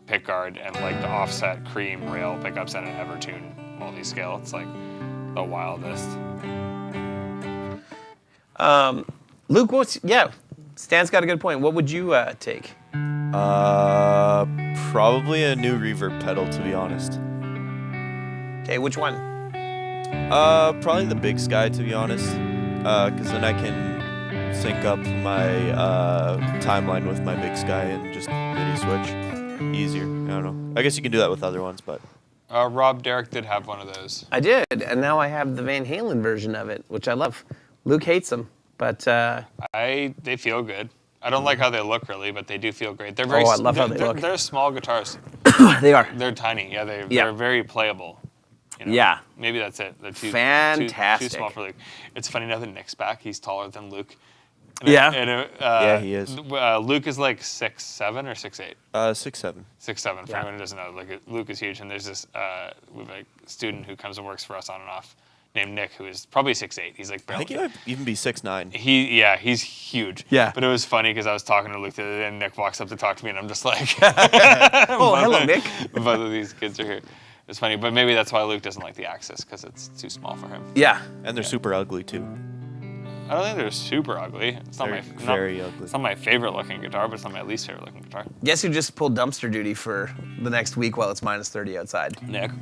pickguard and like the offset cream rail pickups and an Evertune multi-scale. It's like the wildest. Luke, Stan's got a good point. What would you take? Probably a new reverb pedal, to be honest. Okay, which one? Probably the Big Sky, to be honest. Because then I can sync up my timeline with my Big Sky and just MIDI switch easier. I don't know. I guess you can do that with other ones, but. Rob Derrick did have one of those. I did, and now I have the Van Halen version of it, which I love. Luke hates them, but they feel good. I don't like how they look really, but they do feel great. They're very. I love how they look. They're small guitars. They are. They're tiny. Yeah, they're very playable. You know? Yeah. Maybe that's it. They're too small for Luke. It's funny now that Nick's back. He's taller than Luke. Yeah, he is. Luke is like 6'7" or 6'8". 6'7". 6'7". For anyone who doesn't know, Luke is huge. And there's this we have a student who comes and works for us on and off, named Nick, who is probably 6'8". He's like barely. I think he might even be 6'9". He's huge. Yeah. But it was funny because I was talking to Luke the other day, and Nick walks up to talk to me, and I'm just like, oh, hello, Nick. Both of these kids are here. It's funny, but maybe that's why Luke doesn't like the Axis, because it's too small for him. Yeah. And they're super ugly too. I don't think they're super ugly. It's not very ugly. It's not my favorite looking guitar, but it's not my least favorite looking guitar. Guess who just pulled dumpster duty for the next week while it's -30 outside? Nick.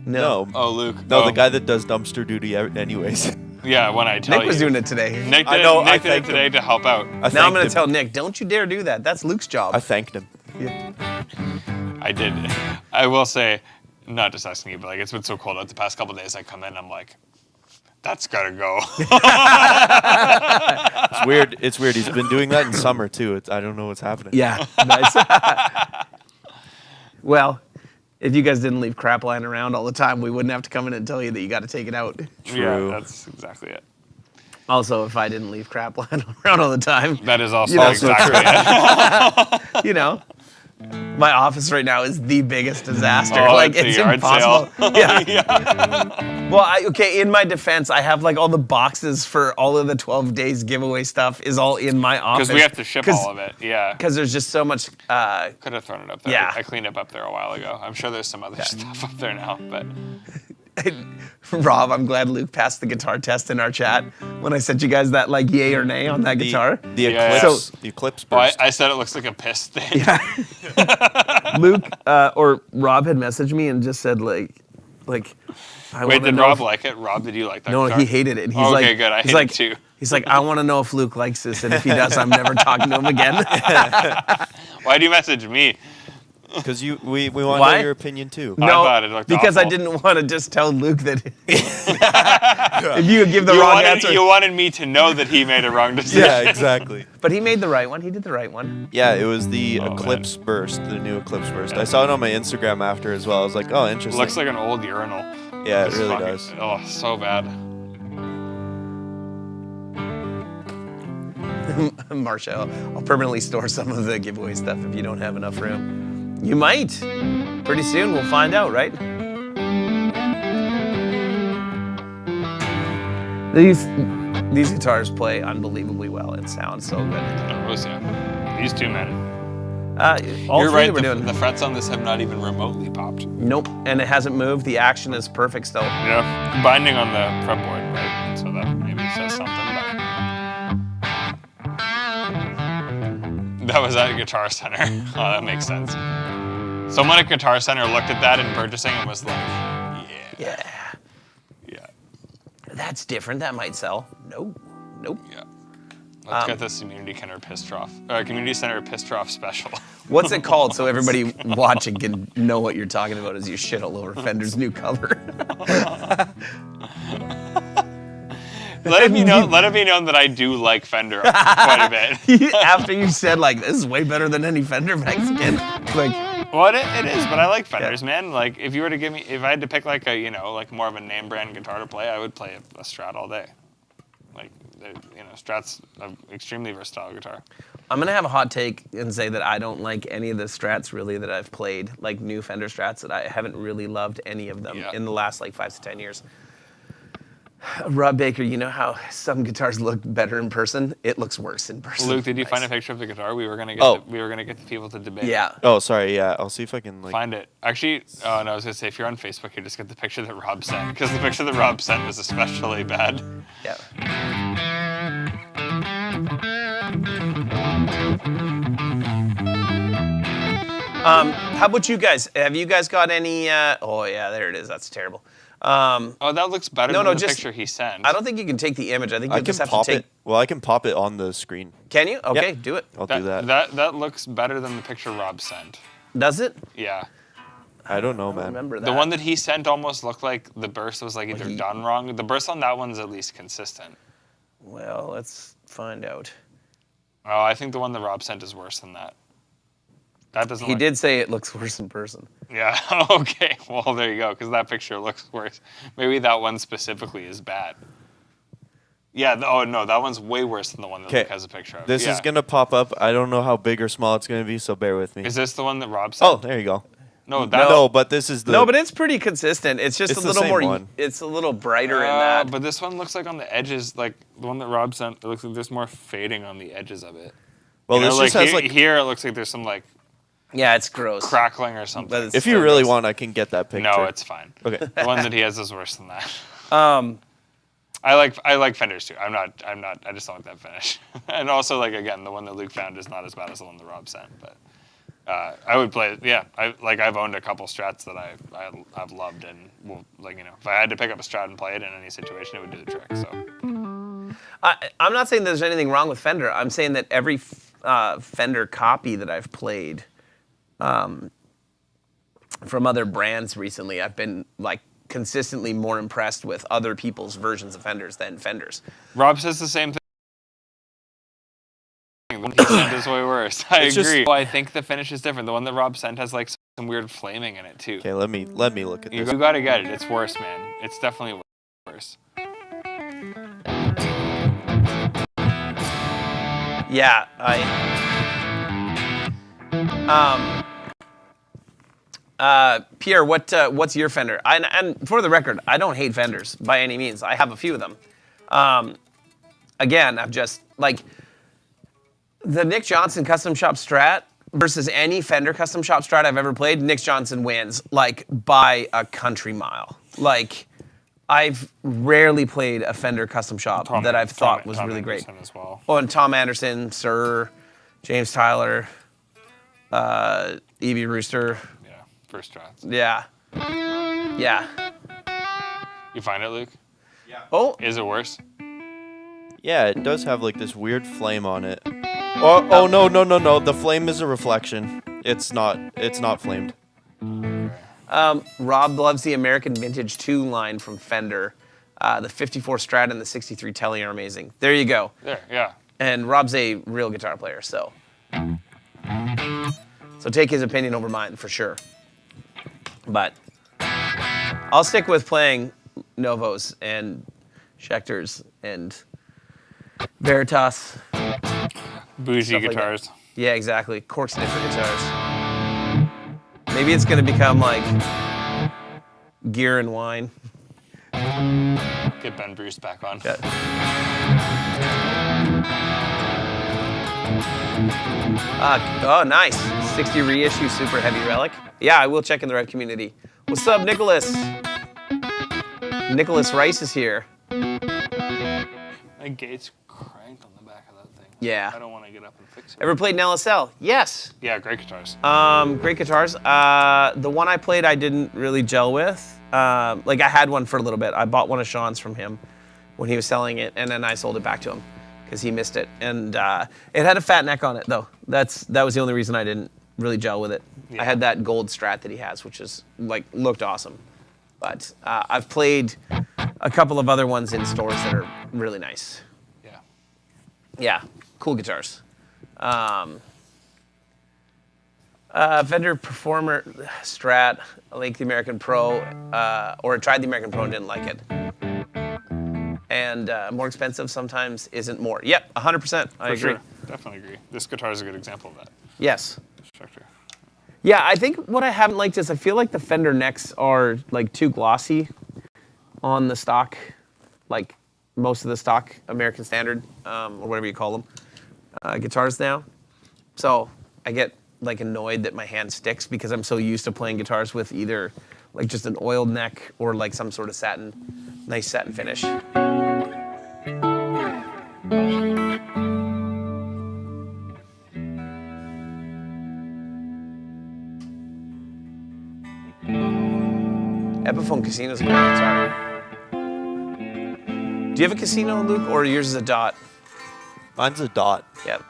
No. Oh, Luke. No, the guy that does dumpster duty anyways. Yeah, when I tell you. Nick was doing it today. Nick did, Nick did it today to help out. Now I'm going to tell Nick, don't you dare do that. That's Luke's job. I thanked him. Yeah. I did. I will say, not just asking you, but like it's been so cold out the past couple of days. I come in, I'm like, that's gotta go. It's weird. It's weird. He's been doing that in summer too. I don't know what's happening. Yeah. Nice. Well, if you guys didn't leave crap lying around all the time, we wouldn't have to come in and tell you that you got to take it out. True. Yeah, that's exactly it. Also, if I didn't leave crap lying around all the time. That is also exactly it. You know, my office right now is the biggest disaster. Oh, like it's it's a yard impossible. sale. Yeah. Well, in my defense, I have like all the boxes for all of the 12 days giveaway stuff is all in my office. Because we have to ship all of it. Yeah. Because there's just so much. Could have thrown it up there. Yeah. I cleaned up there a while ago. I'm sure there's some other stuff up there now, but. Rob, I'm glad Luke passed the guitar test in our chat when I sent you guys that like yay or nay on that guitar. The Eclipse. The Eclipse burst. I said it looks like a piss thing. Yeah. Luke or Rob had messaged me and just said like. Wait, did Rob like it? Rob, did you like that guitar? No, he hated it. He's okay, good. I hate it too. He's like, I want to know if Luke likes this, and if he does, I'm never talking to him again. Why do you message me? Because we want to know your opinion too. No, I thought it looked because awful. I didn't want to just tell Luke that if you would give the wrong answer. You wanted me to know that he made a wrong decision. Yeah, exactly. But he made the right one. He did the right one. Yeah, it was the Eclipse Burst, the new Eclipse Burst. I saw it on my Instagram after as well. I was like, oh, interesting. It looks like an old urinal. Yeah, it really does. Oh, so bad. Marshall, I'll permanently store some of the giveaway stuff if you don't have enough room. You might. Pretty soon we'll find out, right? These guitars play unbelievably well. It sounds so good. Yeah. These two, man. All You're three right. that we're doing. The frets on this have not even remotely popped. Nope, and it hasn't moved. The action is perfect still. Yeah, binding on the fretboard, right? So that maybe says something. But that was at Guitar Center. Oh, that makes sense. Someone at Guitar Center looked at that in purchasing and was like, Yeah. yeah. That's different. That might sell. Nope. Yeah. Let's get this Community Center Piss Trough special. What's it called so everybody watching can know what you're talking about as you shit all over Fender's new cover? Let it be known that I do like Fender quite a bit. After you said, like, this is way better than any Fender Mexican. Like, well, it is, but I like Fenders, man. Like, if you were to give me, if I had to pick like a, like more of a name brand guitar to play, I would play a Strat all day. Like, Strat's an extremely versatile guitar. I'm gonna have a hot take and say that I don't like any of the Strats really that I've played, like new Fender Strats, that I haven't really loved any of them in the last like 5 to 10 years. Rob Baker, you know how some guitars look better in person? It looks worse in person. Luke, did you find a picture of the guitar? We were gonna get the people to debate. Yeah. Oh, sorry. Yeah, I'll see if I can find it. Actually, no, I was gonna say if you're on Facebook, you just get the picture that Rob sent, because the picture that Rob sent was especially bad. Yeah. How about you guys? Have you guys got any? Oh yeah, there it is. That's terrible. Oh, that looks better than the picture he sent. I don't think you can take the image. I think you just have to take. Well, I can pop it on the screen. Can you? Okay, do it. I'll do that. That looks better than the picture Rob sent. Does it? Yeah. I don't know, man. Remember that. The one that he sent almost looked like the burst was like either done wrong. The burst on that one's at least consistent. Well, let's find out. Oh, I think the one that Rob sent is worse than that. That doesn't. He did say it looks worse in person. Yeah. Okay. Well, there you go. Because that picture looks worse. Maybe that one specifically is bad. Yeah. Oh no, that one's way worse than the one that Luke has a picture of. This is gonna pop up. I don't know how big or small it's gonna be, so bear with me. Is this the one that Rob sent? Oh, there you go. No, no, but this is the. No, but it's pretty consistent. It's just a little more. One. It's a little brighter in that. But this one looks like on the edges, like the one that Rob sent. It looks like there's more fading on the edges of it. Well, this just has like here. It looks like there's some like. Yeah, it's gross. Crackling or something. If you really want, I can get that picture. No, it's fine. Okay. The one that he has is worse than that. I like Fenders too. I just don't like that finish. And also, like, again, the one that Luke found is not as bad as the one that Rob sent. But I would play it. Yeah, I've owned a couple Strats that I've loved, and if I had to pick up a Strat and play it in any situation, it would do the trick. So I'm not saying there's anything wrong with Fender. I'm saying that every Fender copy that I've played from other brands recently, I've been like consistently more impressed with other people's versions of Fenders than Fenders. Rob says the same thing. The one he sent is way worse. I agree. I think the finish is different. The one that Rob sent has like some weird flaming in it too. Okay, let me look at this. You gotta get it. It's worse, man. It's definitely worse. Yeah, Pierre, what's your Fender? And for the record, I don't hate Fenders by any means. I have a few of them. Again, I'm just like the Nick Johnson Custom Shop Strat versus any Fender Custom Shop Strat I've ever played. Nick Johnson wins like by a country mile. Like I've rarely played a Fender Custom Shop that I've thought was really great. As well. Oh, and Tom Anderson, Sir, James Tyler, Evie Rooster. First Strats. Yeah. Yeah. You find it, Luke? Yeah. Oh. Is it worse? Yeah, it does have like this weird flame on it. Oh no. The flame is a reflection. It's not flamed. Rob loves the American Vintage 2 line from Fender. The 54 Strat and the 63 Tele are amazing. There you go. There, yeah. And Rob's a real guitar player, so take his opinion over mine for sure. But I'll stick with playing Novos and Schecters and Veritas. Bougie guitars. Like yeah, exactly. Cork sniffer guitars. Maybe it's going to become like gear and wine. Get Ben Bruce back on. Yeah. Oh, nice. 60 reissue super heavy relic. Yeah, I will check in the Red community. What's up, Nicholas? Nicholas Rice is here. My gate's cranked on the back of that thing. Yeah. I don't want to get up and fix it. Ever played an LSL? Yes. Yeah, great guitars. Great guitars. The one I played, I didn't really gel with. Like I had one for a little bit. I bought one of Sean's from him when he was selling it, and then I sold it back to him because he missed it. And it had a fat neck on it, though. That was the only reason I didn't really gel with it. Yeah. I had that gold Strat that he has, which is like looked awesome. But I've played a couple of other ones in stores that are really nice. Yeah. Yeah, cool guitars. Fender Performer Strat, I like the American Pro, or I tried the American Pro and didn't like it. And more expensive sometimes isn't more. Yep, 100%. I agree. Sure. Definitely agree. This guitar is a good example of that. Yes. Structure. Yeah, I think what I haven't liked is I feel like the Fender necks are like too glossy on the stock, like most of the stock American Standard, or whatever you call them, guitars now. So I get like annoyed that my hand sticks because I'm so used to playing guitars with either like just an oiled neck or like some sort of nice satin finish. Epiphone Casino's a good guitar. Do you have a Casino, Luke, or yours is a Dot? Mine's a Dot. Yep.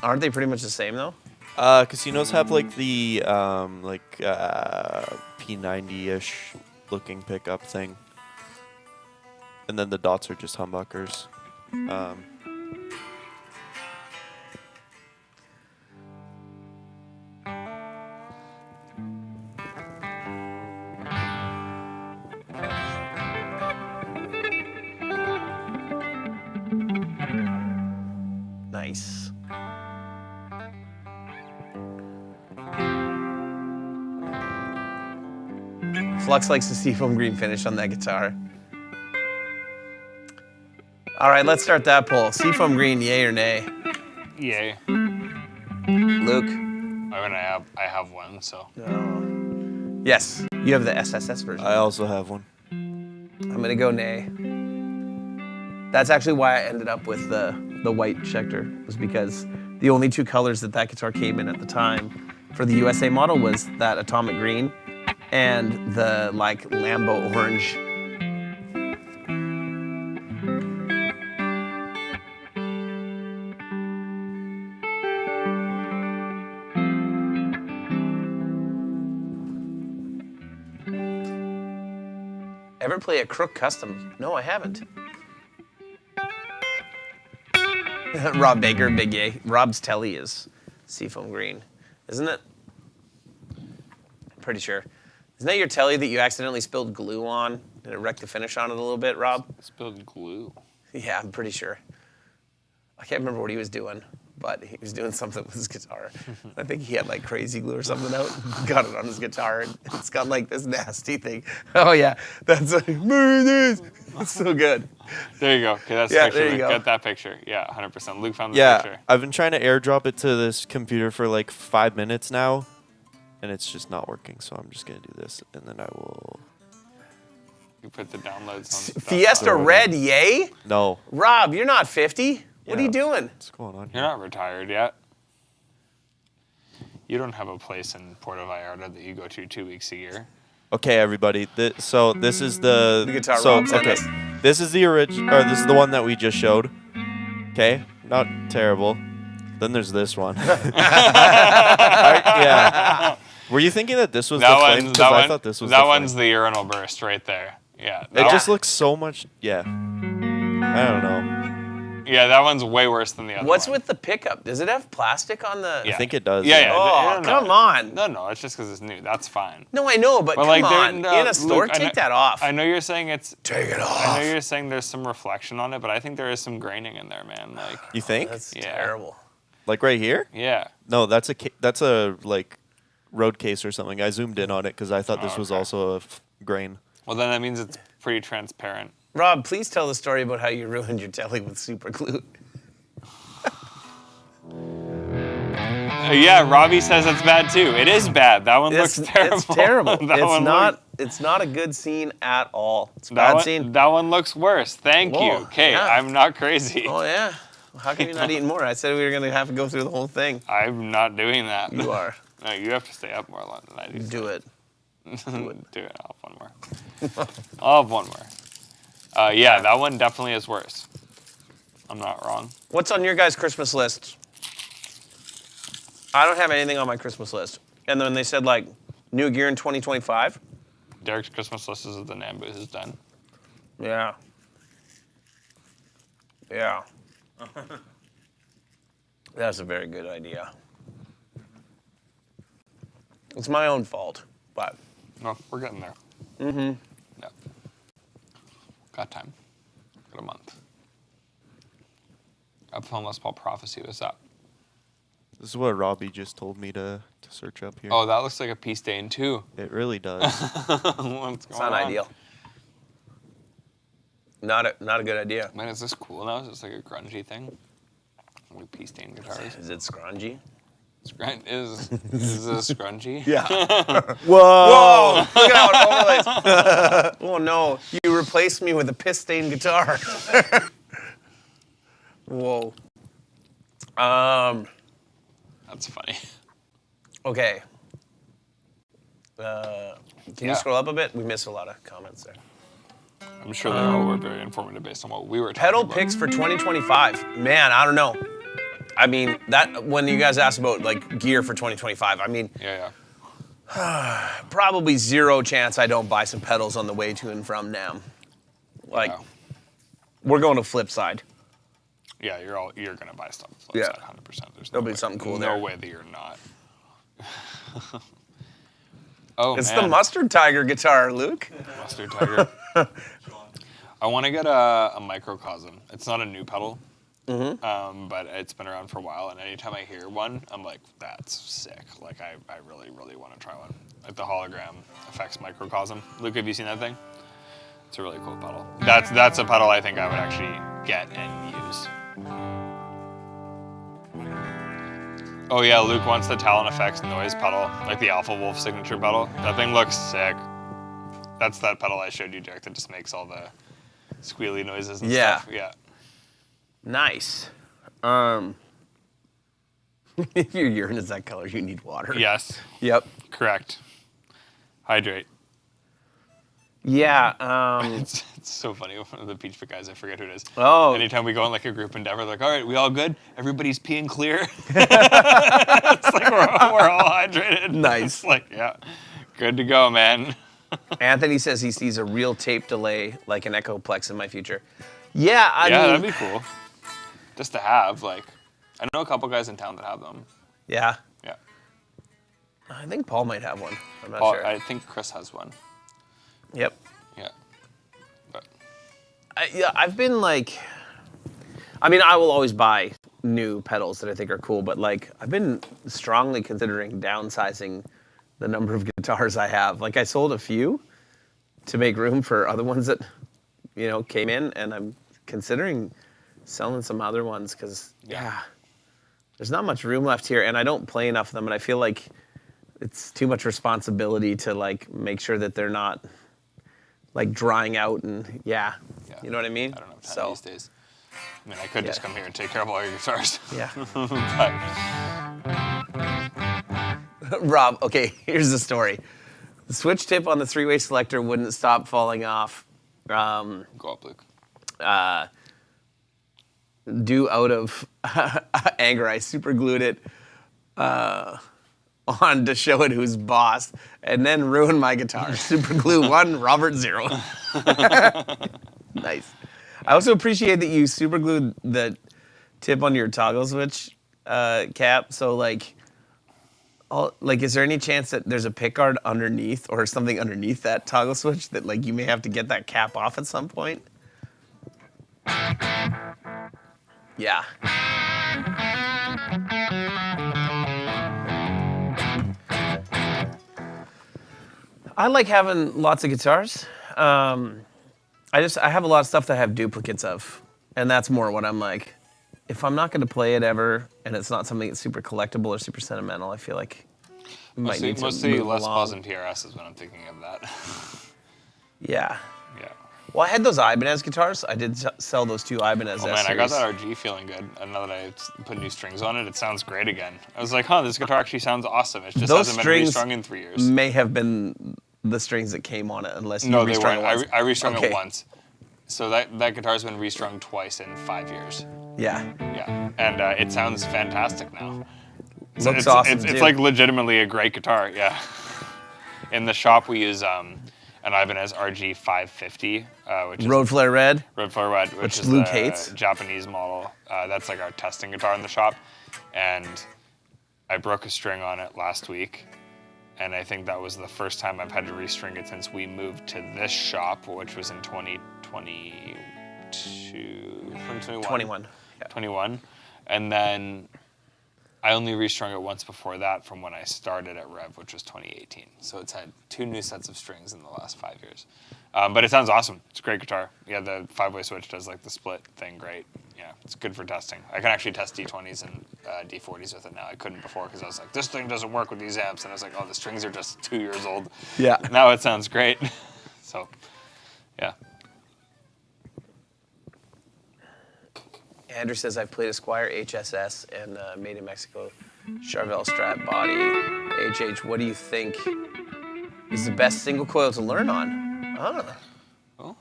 Aren't they pretty much the same though? Casinos have like the P90-ish looking pickup thing, and then the Dots are just humbuckers. Nice. Flux likes the seafoam green finish on that guitar. All right, let's start that poll. Seafoam green, yay or nay? Yay. Luke? I have one, so. No. Yes, you have the SSS version. I also have one. I'm gonna go nay. That's actually why I ended up with the white Schecter, was because the only two colors that guitar came in at the time for the USA model was that atomic green and the like Lambo orange. Ever play a Crook Custom? No, I haven't. Rob Baker, big yay. Rob's telly is seafoam green, isn't it? I'm pretty sure. Isn't that your telly that you accidentally spilled glue on and it wrecked the finish on it a little bit, Rob? Spilled glue. Yeah, I'm pretty sure. I can't remember what he was doing, but he was doing something with his guitar. I think he had like crazy glue or something out, got it on his guitar, and it's got like this nasty thing. Oh yeah, that's like, it's so good. There you go. Okay, that's the picture. There you go. Get that picture. Yeah, 100%. Luke found the picture. Yeah, I've been trying to airdrop it to this computer for like 5 minutes now, and it's just not working. So I'm just gonna do this, and then I will. You put the downloads on. Fiesta Red, yay? No. Rob, you're not 50. What are you doing? What's going on here? You're not retired yet. You don't have a place in Puerto Vallarta that you go to 2 weeks a year. Okay, everybody. So this is the guitar. So Rob sent okay, us. this is the original, or this is the one that we just showed. Okay, not terrible. Then there's this one. Yeah. Were you thinking that this was the flame? Because I thought this was the flame. That one's the urinal burst right there. Yeah. It just looks so much. Yeah. I don't know. Yeah, that one's way worse than the other one. What's with the pickup? Does it have plastic on the... I think it does. Yeah. Oh, come on. No, it's just because it's new. That's fine. No, I know, but come on. In a store, Luke, take that off. I know you're saying it's... Take it off. I know you're saying there's some reflection on it, but I think there is some graining in there, man. Like, you think? That's terrible. Like right here? Yeah. No, that's a like road case or something. I zoomed in on it because I thought this was also a grain. Well, then that means it's pretty transparent. Rob, please tell the story about how you ruined your telly with super glue. Yeah, Robbie says it's bad too. It is bad. That one looks terrible. It's terrible. It's not a good scene at all. It's a bad scene. That one looks worse. Thank you. Okay, yeah. I'm not crazy. Oh yeah. How come you're not eating more? I said we were gonna have to go through the whole thing. I'm not doing that. You are. No, you have to stay up more long than I do. Do it. Do it. I'll have one more. I'll have one more. Yeah, that one definitely is worse. I'm not wrong. What's on your guys' Christmas list? I don't have anything on my Christmas list. And then they said like new gear in 2025. Derek's Christmas list is the Nambu is done. Yeah. Yeah. That's a very good idea. It's my own fault, but. No, we're getting there. Mm-hmm. Yeah. Got time. Got a month. Up on Les Paul Prophecy, what's up? This is what Robbie just told me to search up here. Oh, that looks like a pea stain too. It really does. What's going It's not ideal. Not a good idea. Man, is this cool now? Is this like a grungy thing? Like pea stain guitars? Is it scrungy? Is this scrungy? Yeah. Whoa! Look at how it overlays. Oh no! You replaced me with a piss stained guitar. Whoa. That's funny. Okay. Can you scroll up a bit? We missed a lot of comments there. I'm sure they all were very informative based on what we were talking Pedal about. picks for 2025. Man, I don't know. I mean, that when you guys asked about like gear for 2025, I mean, Yeah. probably zero chance I don't buy some pedals on the way to and from NAMM. Like, Yeah. we're going to Flipside. Yeah, you're gonna buy stuff. Flip Yeah. side, 100%. There's There'll be something cool no there. way that you're not. Oh, It's man. the Mustard Tiger guitar, Luke. Mustard Tiger. I want to get a microcosm. It's not a new pedal, but it's been around for a while. And anytime I hear one, I'm like, that's sick. Like, I really, really want to try one. Like the hologram effects microcosm. Luke, have you seen that thing? It's a really cool pedal. That's a pedal I think I would actually get and use. Oh yeah, Luke wants the Talon Effects noise pedal, like the Alpha Wolf signature pedal. That thing looks sick. That's that pedal I showed you, Jack, that just makes all the squealy noises and stuff. Yeah. Nice. If your urine is that color, you need water. Yes. Yep. Correct. Hydrate. Yeah. It's so funny. One of the Peach Pit guys, I forget who it is. Oh. Anytime we go on like a group endeavor, they're like, all right, we all good? Everybody's peeing clear? It's like we're all hydrated. Nice. It's like, yeah, good to go, man. Anthony says he sees a real tape delay like an Echoplex in my future. Yeah, I mean, that'd be cool. Just to have, like, I know a couple guys in town that have them. Yeah. Yeah. I think Paul might have one. I'm not Paul, sure. I think Chris has one. Yep. Yeah. But I've been like, I mean, I will always buy new pedals that I think are cool, but like, I've been strongly considering downsizing the number of guitars I have. Like, I sold a few to make room for other ones that, you know, came in, and I'm considering selling some other ones because, there's not much room left here, and I don't play enough of them, and I feel like it's too much responsibility to like make sure that they're not like drying out and you know what I mean? I don't have time these days. I mean, I could just come here and take care of all your guitars. Yeah. But Rob, okay, here's the story. The switch tip on the three-way selector wouldn't stop falling off. go up, Luke. Due out of anger, I super glued it on to show it who's boss, and then ruined my guitar. Super glue 1, Robert 0. Nice. I also appreciate that you super glued the tip on your toggle switch cap. So like, is there any chance that there's a pickguard underneath or something underneath that toggle switch that like you may have to get that cap off at some point? Yeah. I like having lots of guitars. I I have a lot of stuff that I have duplicates of, and that's more what I'm like. If I'm not going to play it ever, and it's not something that's super collectible or super sentimental, I feel like I might need to Mostly move Les along. Pauls and PRS is when I'm thinking of that. Yeah. Yeah. Well, I had those Ibanez guitars. I did sell those two Ibanez Oh man, S-series. I got that RG feeling good. And now that I put new strings on it, it sounds great again. I was like, huh, this guitar actually sounds awesome. It just Those hasn't been strings restrung in 3 years. may have been the strings that came on it, unless you No, they restrung weren't. it once. I restrung Okay. it once. So that guitar's been restrung twice in 5 years. Yeah. Yeah, and it sounds fantastic now. Looks awesome, It's too. like legitimately a great guitar, yeah. In the shop, we use an Ibanez RG 550, which is Road Flare Red. Red Flare Red, which is Luke the hates. Japanese model. That's like our testing guitar in the shop. And I broke a string on it last week. And I think that was the first time I've had to restring it since we moved to this shop, which was in 2021. Yeah. 21. And then I only restrung it once before that from when I started at Rev, which was 2018. So it's had 2 new sets of strings in the last 5 years. But it sounds awesome. It's a great guitar. Yeah, the 5-way switch does like the split thing great. Yeah, it's good for testing. I can actually test D20s and D40s with it now. I couldn't before because I was like, this thing doesn't work with these amps. And I was like, oh, the strings are just 2 years old. Yeah. Now it sounds great. So, yeah. Andrew says I've played a Squire HSS and Made in Mexico Charvel Strat body. HH, what do you think is the best single coil to learn on? Oh,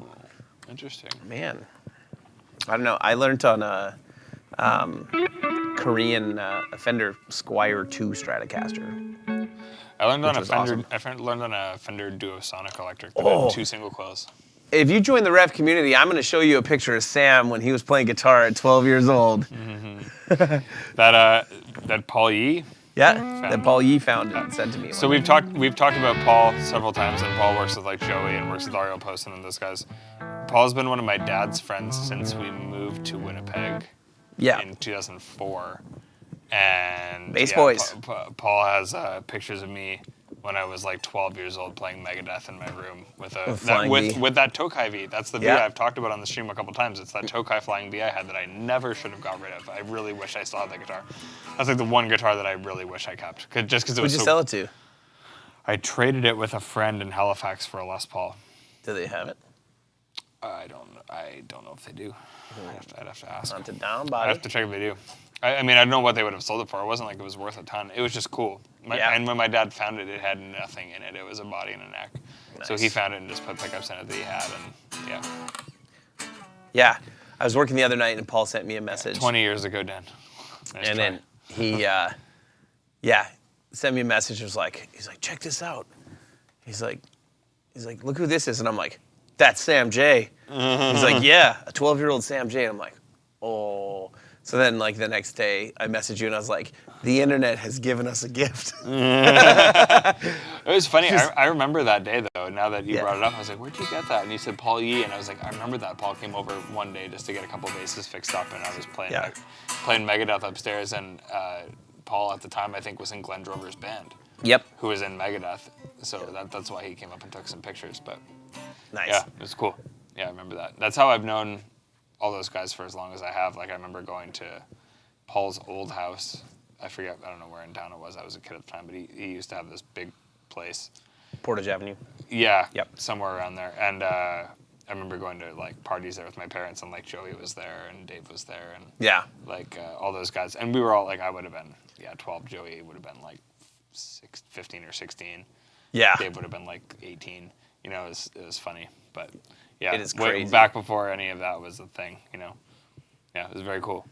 interesting. Man, I don't know. I learned on a Korean Fender Squire 2 Stratocaster. I learned on a was Fender. awesome. I learned on a Fender Duosonic electric. Oh. 2 single coils. If you join the Rev community, I'm going to show you a picture of Sam when he was playing guitar at 12 years old. That Paul Yee. Yeah, that Paul Yee found it and sent to me. So we've talked about Paul several times, and Paul works with like Joey and works with Ariel Poston and those guys. Paul's been one of my dad's friends since we moved to Winnipeg in 2004. And Bass boys. Paul has pictures of me when I was like 12 years old playing Megadeth in my room with that Tokai V. That's the V I've talked about on the stream a couple times. It's that Tokai flying V I had that I never should have got rid of. I really wish I still had that guitar. That's like the one guitar that I really wish I kept. Just because it was Who'd you sell it to? I traded it with a friend in Halifax for a Les Paul. Do they have it? I don't know if they do. I'd have to ask. Hunt it down, I'd buddy. have to check if they do. I mean, I don't know what they would have sold it for. It wasn't like it was worth a ton. It was just cool. And when my dad found it, it had nothing in it. It was a body and a neck. Nice. So he found it and just put pickups in it that he had, and yeah. Yeah, I was working the other night and Paul sent me a message. 20 years ago, Dan. Nice And try. then he, sent me a message. He's like, check this out. He's like, look who this is. And I'm like, that's Sam J. He's like, yeah, a 12-year-old Sam J. And I'm like, oh. So then, like, the next day, I messaged you and I was like, the internet has given us a gift. It was funny. I remember that day, though. Now that you brought it up, I was like, where'd you get that? And you said Paul Yee. And I was like, I remember that. Paul came over one day just to get a couple basses fixed up. And I was playing Megadeth upstairs. And Paul, at the time, I think, was in Glenn Drover's band. Yep. Who was in Megadeth. So that's why he came up and took some pictures. But Nice. yeah, it was cool. Yeah, I remember that. That's how I've known all those guys for as long as I have. Like, I remember going to Paul's old house. I don't know where in town it was. I was a kid at the time, but he used to have this big place. Portage Avenue. Yeah. Yep. Somewhere around there. And I remember going to, like, parties there with my parents, and, like, Joey was there, and Dave was there, and, like, all those guys. And we were all, like, I would have been, 12. Joey would have been, like, 15 or 16. Yeah. Dave would have been, like, 18. You know, it was funny. But, yeah. It is crazy. Back before any of that was a thing, you know. Yeah, it was very cool.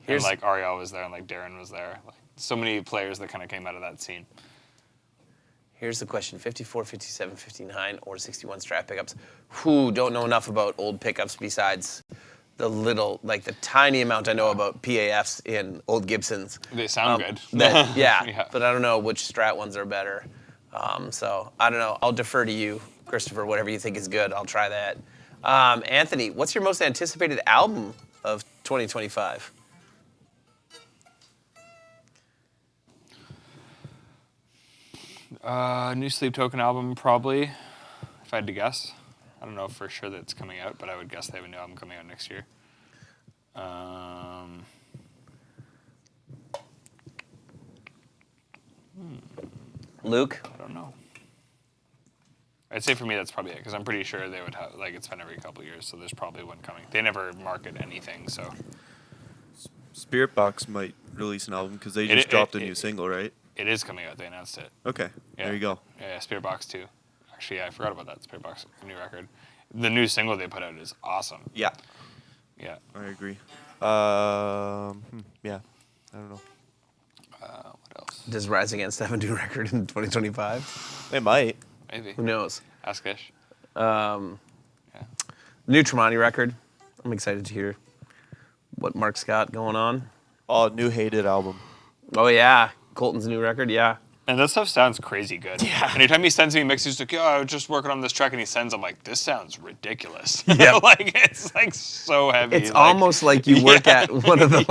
And, like, Ariel was there, and, like, Darren was there. Like, so many players that kind of came out of that scene. Here's the question, 54, 57, 59, or 61 Strat pickups. Who don't know enough about old pickups besides the tiny amount I know about PAFs in old Gibsons. They sound good. Yeah, but I don't know which Strat ones are better. So I don't know. I'll defer to you, Christopher. Whatever you think is good, I'll try that. Anthony, what's your most anticipated album of 2025? New Sleep Token album, probably, if I had to guess. I don't know for sure that it's coming out, but I would guess they have a new album coming out next year. Luke? I don't know. I'd say for me that's probably it, because I'm pretty sure they would have, like, it's been every couple of years, so there's probably one coming. They never market anything, so. Spirit Box might release an album because they just dropped a new single, right? It is coming out. They announced it. Okay, Yeah. there you go. Yeah, Spirit Box 2. Actually, yeah, I forgot about that. Spirit Box, new record. The new single they put out is awesome. Yeah, Yeah. I agree. Yeah, I don't know. What else? Does Rise Against have a new record in 2025? They might. Maybe. Who knows? Ask Ish. New Tremonti record. I'm excited to hear what Mark's got going on. Oh, new Hated album. Oh, yeah. Colton's new record, yeah. And that stuff sounds crazy good. Yeah. Anytime he sends me a mix, he's like, I was just working on this track, and he sends, I'm like, this sounds ridiculous. Yeah. Like, it's like so heavy. It's like, almost like you work at one of the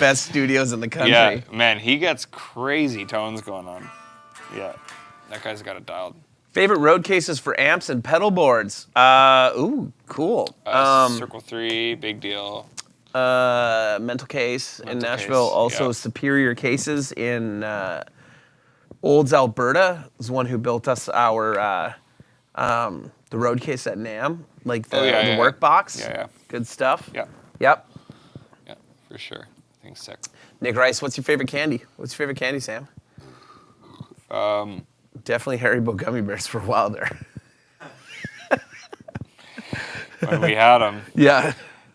best studios in the country. Yeah, man, he gets crazy tones going on. Yeah, that guy's got it dialed. Favorite road cases for amps and pedal boards? Ooh, cool. Circle 3, big deal. Mental Case in Mental Nashville. Case, Also yeah. Superior Cases in Olds, Alberta. Is one who built us our the road case at NAMM, like the work box. Yeah. Good stuff. Yeah. Yep. Yeah, for sure. I think sick. Nick Rice, what's your favorite candy? What's your favorite candy, Sam? Definitely Haribo gummy bears for a while there. When we had them, Yeah.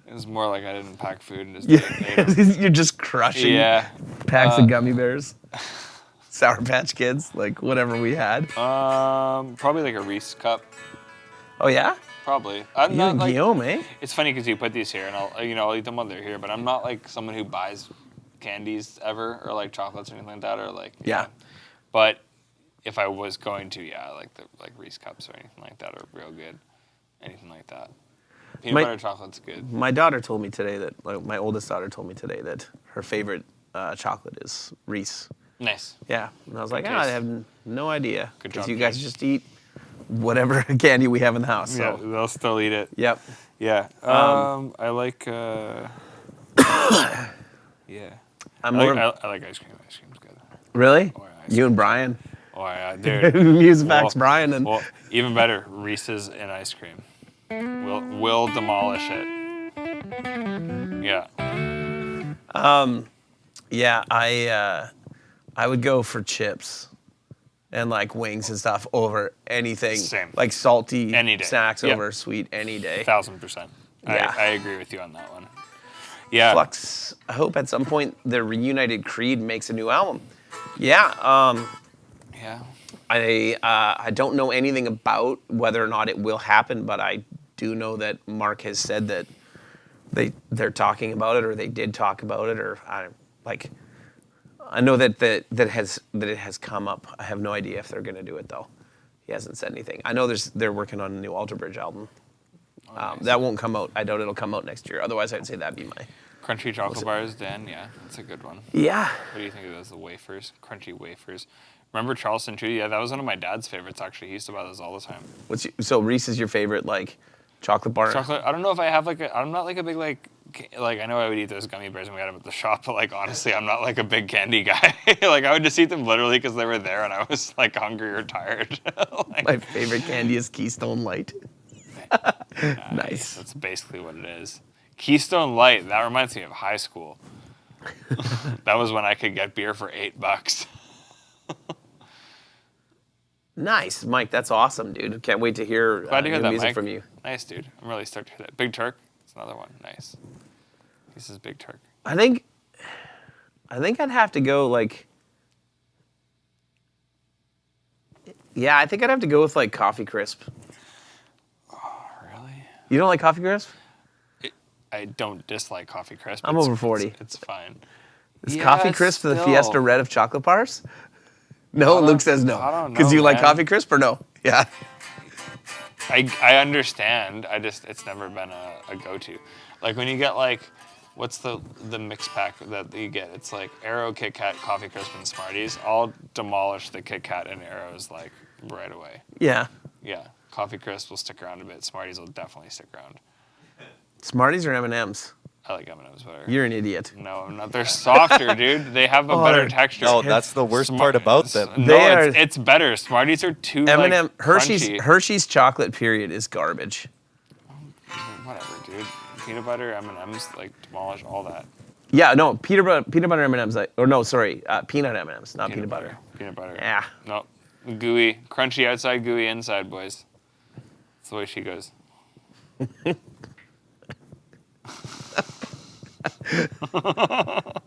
it was more like I didn't pack food and just ate 'em. You're just crushing Yeah. packs of gummy bears. Sour Patch Kids, like whatever we had. Probably like a Reese cup. Oh yeah? Probably. I'm You not and like. Guillaume, eh? It's funny because you put these here, and I'll eat them while they're here. But I'm not like someone who buys candies ever, or like chocolates or anything like that, or like. Yeah. But if I was going to, I like the Reese cups or anything like that are real good. Anything like that. Peanut butter chocolate's good. My daughter told me today that, like, my oldest daughter told me today that her favorite chocolate is Reese. Nice. Yeah, and I was like, Good I taste. have no idea. Good Because job, you guys James. just eat whatever candy we have in the house. Yeah, So, they'll still eat it. yep. Yeah. I like. Yeah. I'm I more. like ice cream. Ice cream's good. Really? Oh, yeah, ice You and Brian. Oh yeah, dude. Musicfax Brian and. Well, even better, Reese's and ice cream. We'll demolish it. Yeah. Yeah, I would go for chips and like wings and stuff over anything. Same. Like salty Any day. snacks Yep. over sweet any day. 1000%. Yeah. I agree with you on that one. Yeah. Flux, I hope at some point the reunited Creed makes a new album. Yeah, Yeah. I don't know anything about whether or not it will happen, but I do know that Mark has said that they're talking about it, or they did talk about it, or I know that it has come up. I have no idea if they're going to do it though. He hasn't said anything. I know they're working on a new Alter Bridge album. Nice. That won't come out. I doubt it'll come out next year. Otherwise, I'd say that'd be my. Crunchy chocolate bars, Dan. Yeah, that's a good one. Yeah. What do you think of those? The wafers, crunchy wafers. Remember Charleston Chew? Yeah, that was one of my dad's favorites. Actually, he used to buy those all the time. So Reese is your favorite like chocolate bar? Chocolate. I don't know if I have I'm not like a big like I know I would eat those gummy bears when we had them at the shop, but like honestly, I'm not like a big candy guy. Like I would just eat them literally because they were there and I was like hungry or tired. Like, My favorite candy is Keystone Light. Nice. That's basically what it is. Keystone Light. That reminds me of high school. That was when I could get beer for $8. Nice, Mike. That's awesome, dude. Can't wait to hear, Glad to hear new that, music Mike. from you. Nice, dude. I'm really stoked to hear that. Big Turk. That's another one. Nice. This is Big Turk. I think I'd have to go like. Yeah, I think I'd have to go with like Coffee Crisp. Oh, really? You don't like Coffee Crisp? I don't dislike Coffee Crisp. I'm over 40. It's fine. Is Yeah, Coffee Crisp the still. Fiesta Red of chocolate bars? No, Luke says no. I don't know, Because you like man. Coffee Crisp or no? Yeah. I understand. It's never been a go-to. Like when you get like, what's the mix pack that you get? It's like Aero, Kit Kat, Coffee Crisp, and Smarties. I'll demolish the Kit Kat and Aeros like right away. Yeah. Yeah. Coffee Crisp will stick around a bit. Smarties will definitely stick around. Smarties or M&Ms? I like M&Ms better. You're an idiot. No, I'm not. They're softer, dude. They have a better texture. No, that's the worst part about them. No, it's better. Smarties are too M&M, like, Hershey's chocolate period is garbage. Whatever, dude. Peanut butter, M&Ms, like demolish all that. Yeah, no, peanut butter M&Ms. Peanut M&Ms, not peanut butter. Peanut butter. Yeah. No, gooey, crunchy outside, gooey inside, boys. That's the way she goes.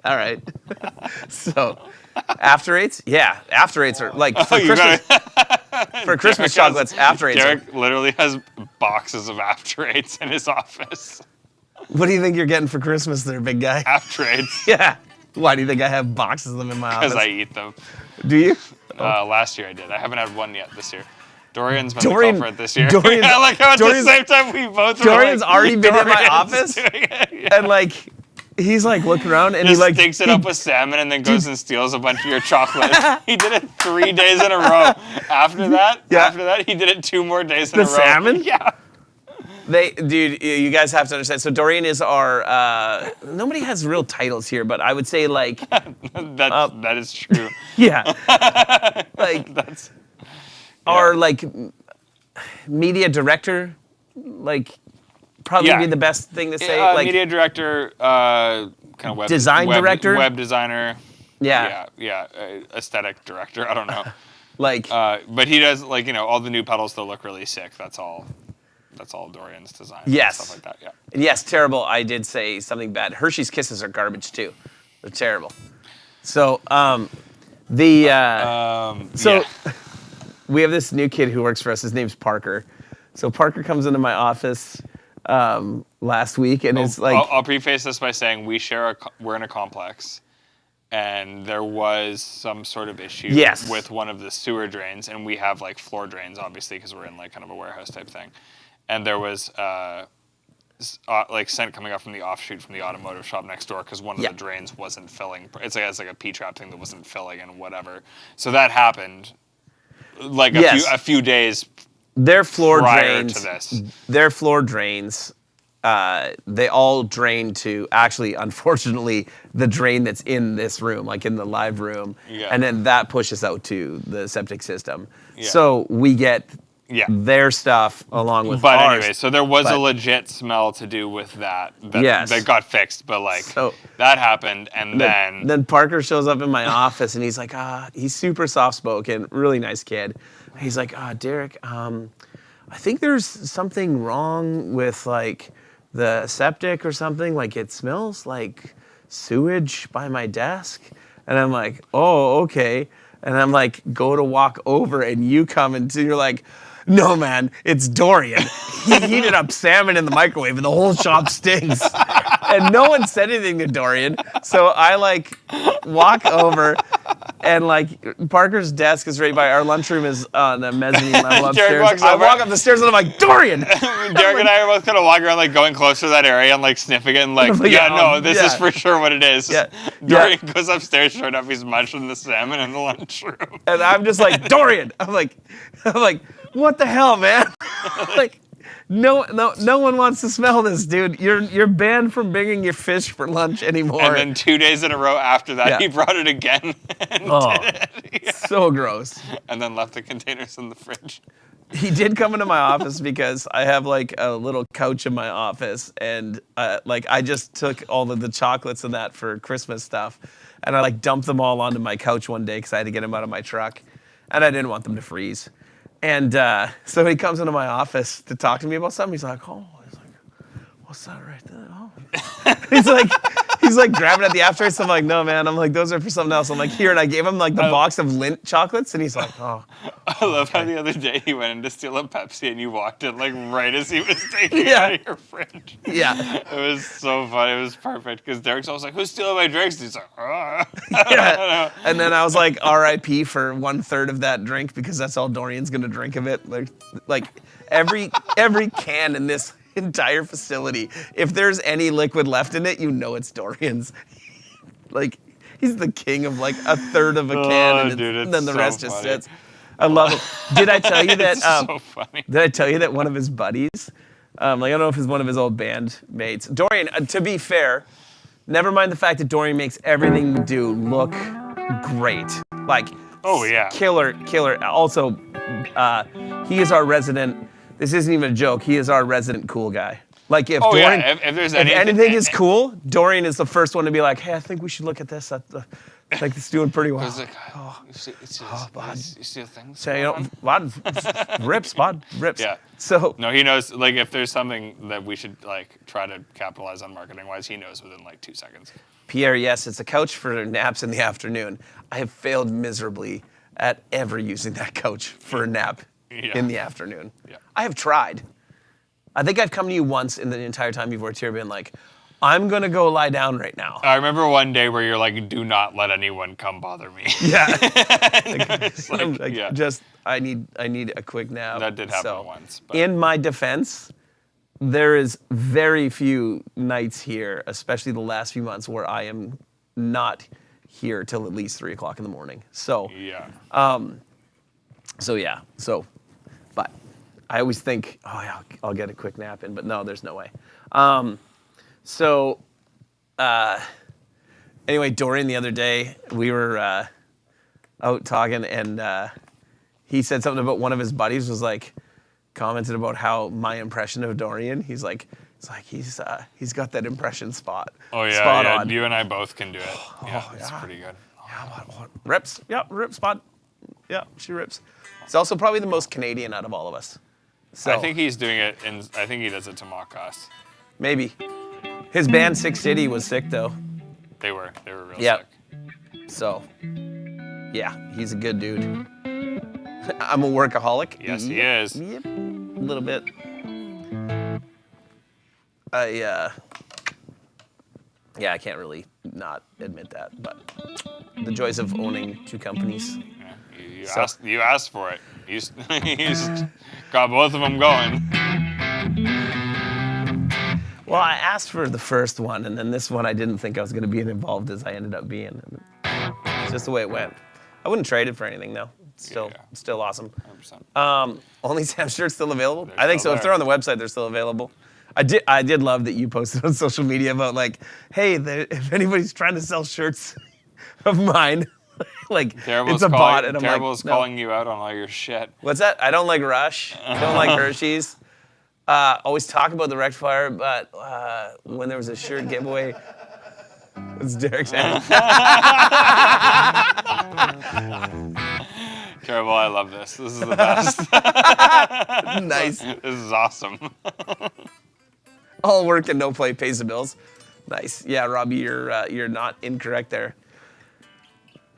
All right. So, After Eights? Yeah, After Eights are like for Christmas. For Christmas chocolates, After Eights. Derek literally has boxes of After Eights in his office. What do you think you're getting for Christmas there, big guy? After Eights. Yeah. Why do you think I have boxes of them in my office? Because I eat them. Do you? Last year I did. I haven't had one yet this year. Dorian's been the culprit this year. Dorian, I like how at the same time we both were Dorian's like, already been in my office, yeah. and like he's like looking around and just he like stinks it up with salmon and then goes and steals a bunch of your chocolate. He did it 3 days in a row. After that, he did it 2 more days in a row. The salmon? Yeah. Dude, you guys have to understand. So Dorian is our. Nobody has real titles here, but I would say like. That is true. Yeah. Like That's our like media director, like probably be the best thing to say. Like media director, kind of web director, web designer. Yeah. Aesthetic director. I don't know. Like, but he does like all the new pedals that look really sick. That's all Dorian's design. Yes. Stuff like that. Yeah. And yes, terrible. I did say something bad. Hershey's Kisses are garbage too. They're terrible. So we have this new kid who works for us. His name's Parker. So Parker comes into my office last week and is like. I'll preface this by saying we're in a complex. And there was some sort of issue with one of the sewer drains, and we have like floor drains, obviously, because we're in like kind of a warehouse type thing. And there was like scent coming up from the offshoot from the automotive shop next door because one of the drains wasn't filling. It's like a P-trap thing that wasn't filling and whatever. So that happened like a few days their floor prior drains, to this. Their floor drains. They all drain to actually, unfortunately, the drain that's in this room, like in the live room, and then that pushes out to the septic system. Yeah. So we get their stuff along with ours. But anyway, so there was a legit smell to do with that got fixed, but like that happened, and then Parker shows up in my office and he's like, he's super soft-spoken, really nice kid. He's like, Derek, I think there's something wrong with like the septic or something, like it smells like sewage by my desk. And I'm like, oh, okay. And I'm like, go to walk over and you come and you're like, no, man, it's Dorian. He heated up salmon in the microwave and the whole shop stinks. And no one said anything to Dorian. So I like walk over and like Parker's desk is right by our lunchroom is on the mezzanine level upstairs. I walk up the stairs and I'm like, Dorian! Derek and I are both kind of walking around like going close to that area and like sniffing it and like, this is for sure what it is. Yeah. Dorian goes upstairs, sure enough, he's munching the salmon in the lunchroom. And I'm just like, Dorian! I'm like, what the hell, man? Like, no one wants to smell this, dude. You're banned from bringing your fish for lunch anymore. And then 2 days in a row after that, he brought it again. And did it. So gross. And then left the containers in the fridge. He did come into my office because I have like a little couch in my office, and like I just took all of the chocolates and that for Christmas stuff, and I like dumped them all onto my couch one day because I had to get them out of my truck, and I didn't want them to freeze. And so he comes into my office to talk to me about something. He's like, what's that right there? Oh. he's like grabbing at the After Eights. I'm like, no, man. I'm like, those are for something else. I'm like, here. And I gave him like the box of Lindt chocolates. And he's like, oh. I love how the other day he went in to steal a Pepsi and you walked in like right as he was taking it out of your fridge. Yeah. It was so funny. It was perfect because Derek's always like, who's stealing my drinks? And he's like, yeah. And then I was like, RIP for 1/3 of that drink because that's all Dorian's going to drink of it. Like every can in this entire facility, if there's any liquid left in it, you know it's Dorian's. Like, he's the king of like 1/3 of a can, and then the rest just sits. I love him. Did I tell you that? It's so funny. Did I tell you that one of his buddies, I don't know if it's one of his old band mates, Dorian, to be fair, never mind the fact that Dorian makes everything we do look great. Like, Oh, yeah. Killer. Also, he is our resident, this isn't even a joke, he is our resident cool guy. Like, if Dorian, if there's if anything is cool, Dorian is the first one to be like, hey, I think we should look at this. Like, it's doing pretty well. Like, you see the things? So, bud, rips, bud, rips. Yeah. So, No, he knows, like, if there's something that we should, like, try to capitalize on marketing-wise, he knows within, like, 2 seconds. Pierre, yes, it's a couch for naps in the afternoon. I have failed miserably at ever using that couch for a nap in the afternoon. Yeah. I have tried. I think I've come to you once in the entire time you've worked here being like, I'm going to go lie down right now. I remember one day where you're like, do not let anyone come bother me. Yeah. Yeah. Just, I need a quick nap. That did happen once. But. In my defense, there is very few nights here, especially the last few months, where I am not here till at least 3 o'clock in the morning. So, Yeah. But I always think, oh yeah, I'll get a quick nap in, but no, there's no way. Anyway, Dorian, the other day, we were out talking, and he said something about one of his buddies was like, commented about how my impression of Dorian, he's got that impression spot. Oh yeah, spot on. You and I both can do it. It's pretty good. Yeah, rips. Yeah, rips spot. Yeah, she rips. He's also probably the most Canadian out of all of us. So I think he's doing it, and I think he does it to mock us. maybe. His band Sick City was sick though. They were real Yep. sick. So, yeah, he's a good dude. I'm a workaholic. Yes, he is. Yep, a little bit. I can't really not admit that, but the joys of owning 2 companies. Yeah, you asked for it. He's got both of them going. Well, I asked for the first one, and then this one I didn't think I was going to be as involved as I ended up being. It's just the way it went. I wouldn't trade it for anything, though. It's still awesome. 100%. Only Sam shirts still available? They're I think so. still If they're on the website, they're still available. I did love that you posted on social media about like, hey, if anybody's trying to sell shirts of mine, like Terrible's it's a bot, and I'm Terrible's like, no. calling you out on all your shit. What's that? I don't like Rush. Don't like Hershey's. Always talk about the rectifier, but when there was a shirt giveaway, it's Derek's hand. Terrible, I love this. This is the best. Nice. This is awesome. All work and no play pays the bills. Nice. Yeah, Robbie, you're not incorrect there.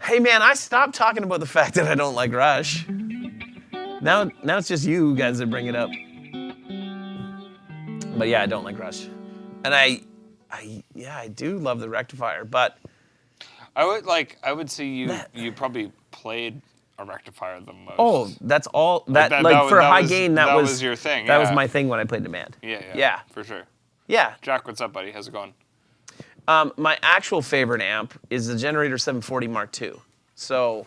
Hey man, I stopped talking about the fact that I don't like Rush. Now it's just you guys that bring it up. But yeah, I don't like Rush. And I do love the rectifier, but I would say you probably played a rectifier the most. oh, that's all for high gain that was your thing. That was my thing when I played Demand. Yeah. For sure. Yeah. Jack, what's up, buddy? How's it going? My actual favorite amp is the Generator 740 Mark II. So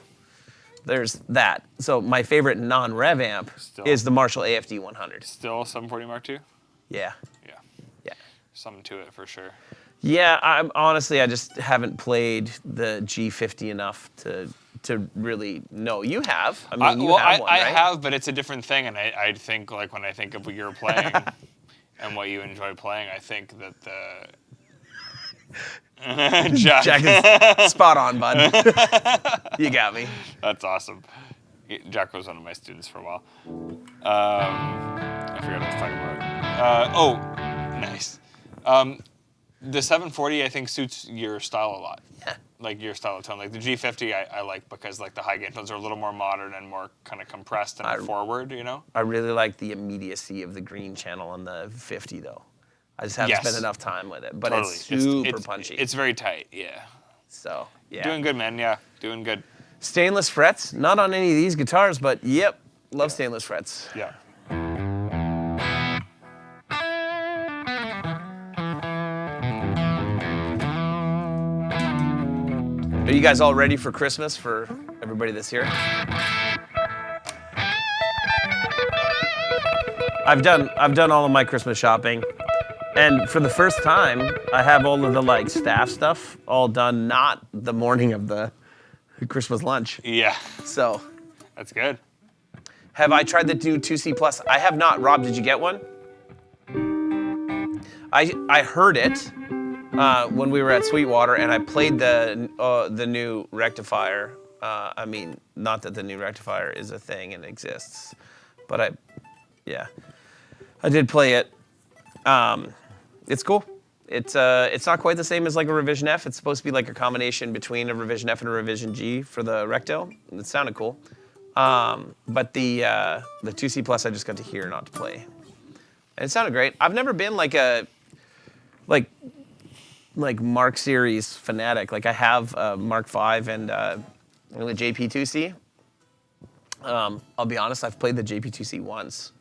there's that. So my favorite non-rev amp is the Marshall AFD 100. Still 740 Mark II? Yeah. Yeah. Something to it for sure. Yeah, I just haven't played the G50 enough to really know. You have. I mean, you have one, right? I have, but it's a different thing. And I think, like, when I think of what you're playing and what you enjoy playing, I think that the... Jack is spot on, bud. You got me. That's awesome. Jack was one of my students for a while. I forgot what I was talking about. Nice. The 740, I think, suits your style a lot. Yeah. Like your style of tone. Like the G50, I like because like the high gain tones are a little more modern and more kind of compressed and forward, you know? I really like the immediacy of the green channel on the 50, though. I just haven't spent enough time with it, but totally. It's super punchy. It's very tight, yeah. So, yeah. Doing good, man, yeah. Doing good. Stainless frets, not on any of these guitars, but yep, love stainless frets. Yeah. Are you guys all ready for Christmas for everybody that's here? I've done all of my Christmas shopping, and for the first time, I have all of the like staff stuff all done, not the morning of the Christmas lunch. Yeah. So. That's good. Have I tried the new 2C Plus? I have not. Rob, did you get one? I heard it when we were at Sweetwater, and I played the new rectifier. I mean, not that the new rectifier is a thing and exists, but I did play it. It's cool. It's not quite the same as like a Revision F. It's supposed to be like a combination between a Revision F and a Revision G for the Recto. It sounded cool. But the 2C Plus I just got to hear, not to play. And it sounded great. I've never been like a Mark Series fanatic. Like I have a Mark V and the JP2C. I'll be honest, I've played the JP2C once.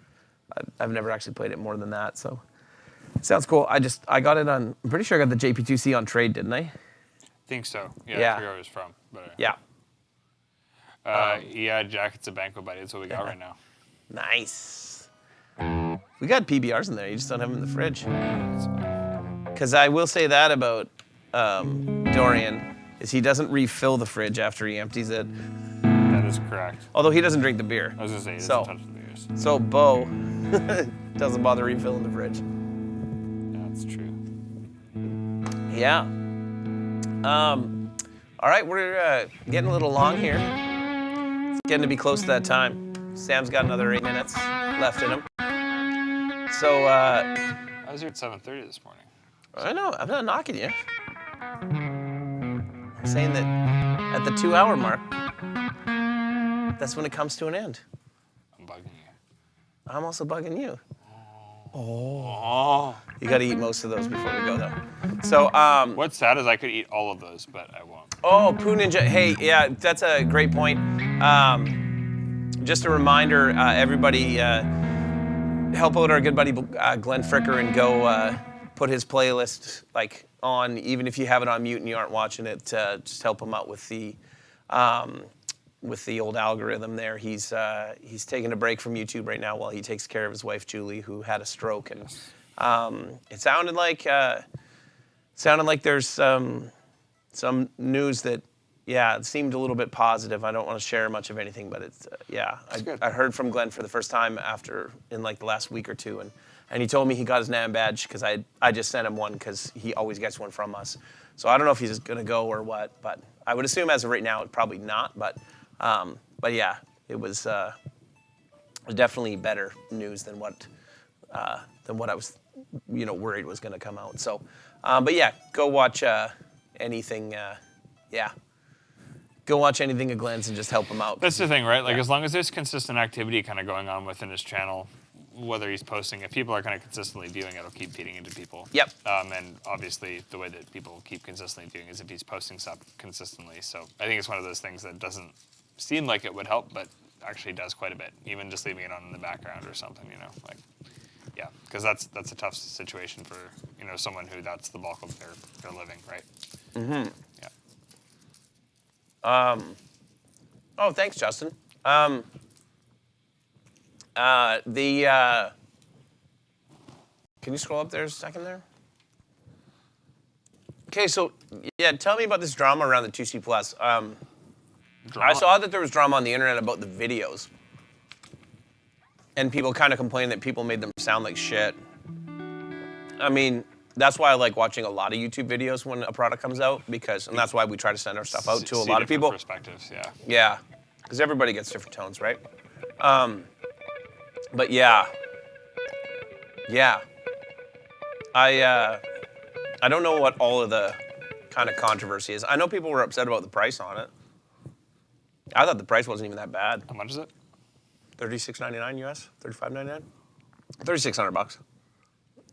I've never actually played it more than that, so it sounds cool. I got it on, I'm pretty sure I got the JP2C on trade, didn't I? Think so. Yeah, I Yeah. forget where it was from. But, Yeah. yeah, Jacket's a banquet buddy. That's what we got right now. Nice. We got PBRs in there, you just don't have them in the fridge. Because I will say that about Dorian, is he doesn't refill the fridge after he empties it. That is correct. Although he doesn't drink the beer. I was going to say, he So- doesn't touch the beers. So Bo doesn't bother refilling the fridge. That's true. Yeah. All right, we're getting a little long here. It's getting to be close to that time. Sam's got another 8 minutes left in him. So, I was here at 7:30 this morning. I know, I'm not knocking you. I'm saying that at the 2-hour mark, that's when it comes to an end. I'm bugging you. I'm also bugging you. Oh. You got to eat most of those before we go, though. So, What's sad is I could eat all of those, but I won't. oh, Poo Ninja. Hey, yeah, that's a great point. Just a reminder, everybody, help out our good buddy Glen Fricker and go put his playlist like on, even if you have it on mute and you aren't watching it. Just help him out with the old algorithm there. He's taking a break from YouTube right now while he takes care of his wife Julie, who had a stroke, and it sounded like there's some news that, yeah, it seemed a little bit positive. I don't want to share much of anything, but it's I heard from Glenn for the first time in like the last week or two, and he told me he got his NAM badge because I just sent him one because he always gets one from us. So I don't know if he's gonna go or what, but I would assume as of right now, probably not. But yeah, it was definitely better news than what I was, worried was gonna come out. So, but yeah, go watch anything. Go watch anything of Glenn's and just help him out. That's the thing, right? Like, as long as there's consistent activity kind of going on within his channel, whether he's posting, if people are kind of consistently viewing it, it'll keep feeding into people. Yep. And obviously, the way that people keep consistently viewing is if he's posting stuff consistently. So I think it's one of those things that doesn't seem like it would help, but actually does quite a bit. Even just leaving it on in the background or something, like, yeah, because that's a tough situation for someone who that's the bulk of their living, right? Mm-hmm. Yeah. Oh, thanks, Justin. Can you scroll up there a second there? Okay, so yeah, tell me about this drama around the 2C Plus. I saw that there was drama on the internet about the videos, and people kind of complained that people made them sound like shit. I mean, that's why I like watching a lot of YouTube videos when a product comes out, and that's why we try to send our stuff out to a lot of people. Perspectives, yeah. Yeah, because everybody gets different tones, right? But yeah. I don't know what all of the kind of controversy is. I know people were upset about the price on it. I thought the price wasn't even that bad. How much is it? $36.99 US, $35.99, $3,600.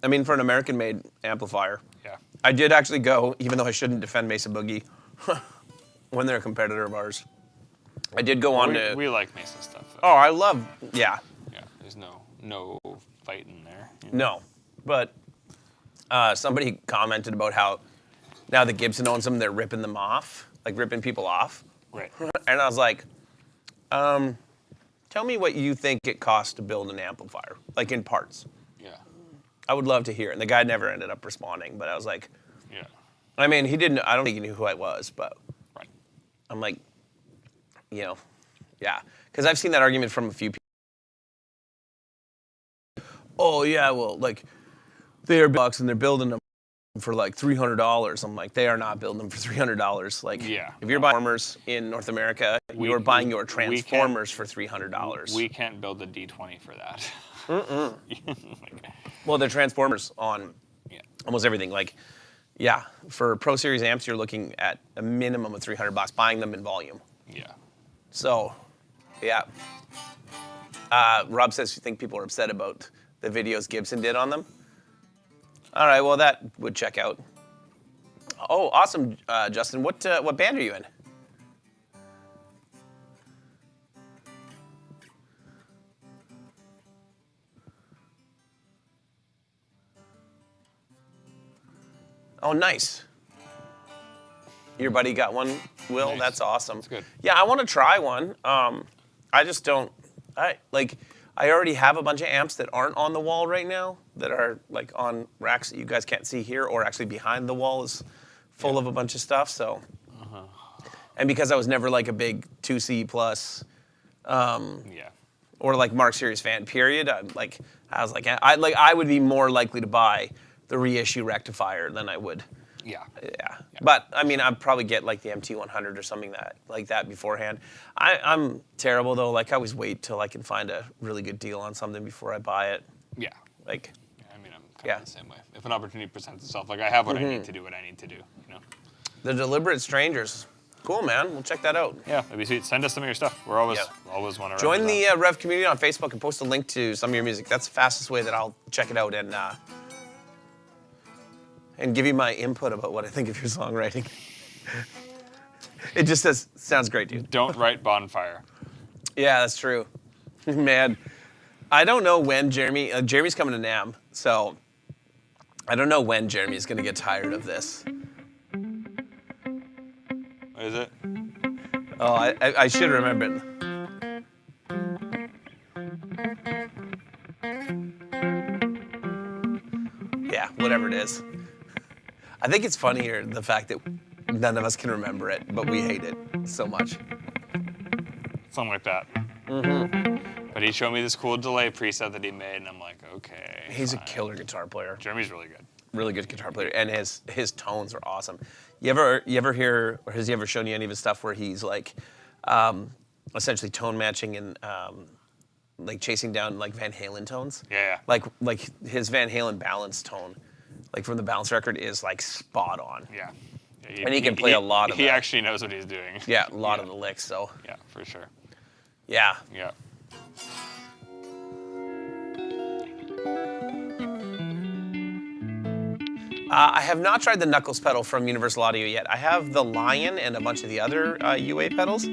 I mean, for an American-made amplifier. Yeah. I did actually go, even though I shouldn't defend Mesa Boogie, when they're a competitor of ours. I did go on to. We like Mesa stuff, though. Oh, I love. Yeah. Yeah. There's no fight in there. No, but somebody commented about how now that Gibson owns them, they're ripping them off, like ripping people off. Right. And I was like, tell Tell me what you think it costs to build an amplifier, like in parts. Yeah. I would love to hear. And the guy never ended up responding, but I was like, Yeah. I mean, he didn't. I don't think he knew who I was, but Right. I'm like, yeah, because I've seen that argument from a few people. Oh yeah, well, like they're bucks and they're building them for like $300. I'm like, they are not building them for $300. Like, if you're buying transformers in North America, you're buying your transformers for $300. We can't build a D20 for that. Well, they're transformers on almost everything. Like, for Pro Series amps, you're looking at a minimum of $300 buying them in volume. Yeah. So, Rob says you think people are upset about the videos Gibson did on them. All right, well, that would check out. Oh, awesome, Justin. What band are you in? Oh, nice. Your buddy got one, Will? Nice. That's awesome. That's good. Yeah, I want to try one. I just don't. I already have a bunch of amps that aren't on the wall right now that are like on racks that you guys can't see here, or actually behind the wall is full of a bunch of stuff. So, and because I was never like a big 2C plus, or like Mark Series fan, period. I was like, I would be more likely to buy the reissue rectifier than I would. Yeah. But I mean, I'd probably get like the MT100 or something like that beforehand. I'm terrible though. Like I always wait till I can find a really good deal on something before I buy it. Yeah. Like. Yeah, I mean, I'm kind of the same way. If an opportunity presents itself, like I have what I need to do, you know. The Deliberate Strangers. Cool, man. We'll check that out. Yeah, that'd be sweet. Send us some of your stuff. We're always want to join the Rev community on Facebook and post a link to some of your music. That's the fastest way that I'll check it out and give you my input about what I think of your songwriting. It just sounds great, dude. Don't write Bonfire. Yeah, that's true. Man, I don't know when Jeremy's coming to NAMM, so I don't know when Jeremy's going to get tired of this. What is it? Oh, I should remember it. Yeah, whatever it is. I think it's funnier the fact that none of us can remember it, but we hate it so much. Something like that. But he showed me this cool delay preset that he made, and I'm like, okay. He's a killer guitar player. Jeremy's really good. Really good guitar player, and his tones are awesome. You ever hear, or has he ever shown you any of his stuff where he's like, essentially tone matching and like chasing down like Van Halen tones? Yeah. Like his Van Halen balance tone, like from the balance record, is like spot on. Yeah. And he can play a lot of. He actually knows what he's doing. Yeah, a lot of the licks. So. Yeah, for sure. Yeah. Yeah. I have not tried the Knuckles pedal from Universal Audio yet. I have the Lion and a bunch of the other UA pedals.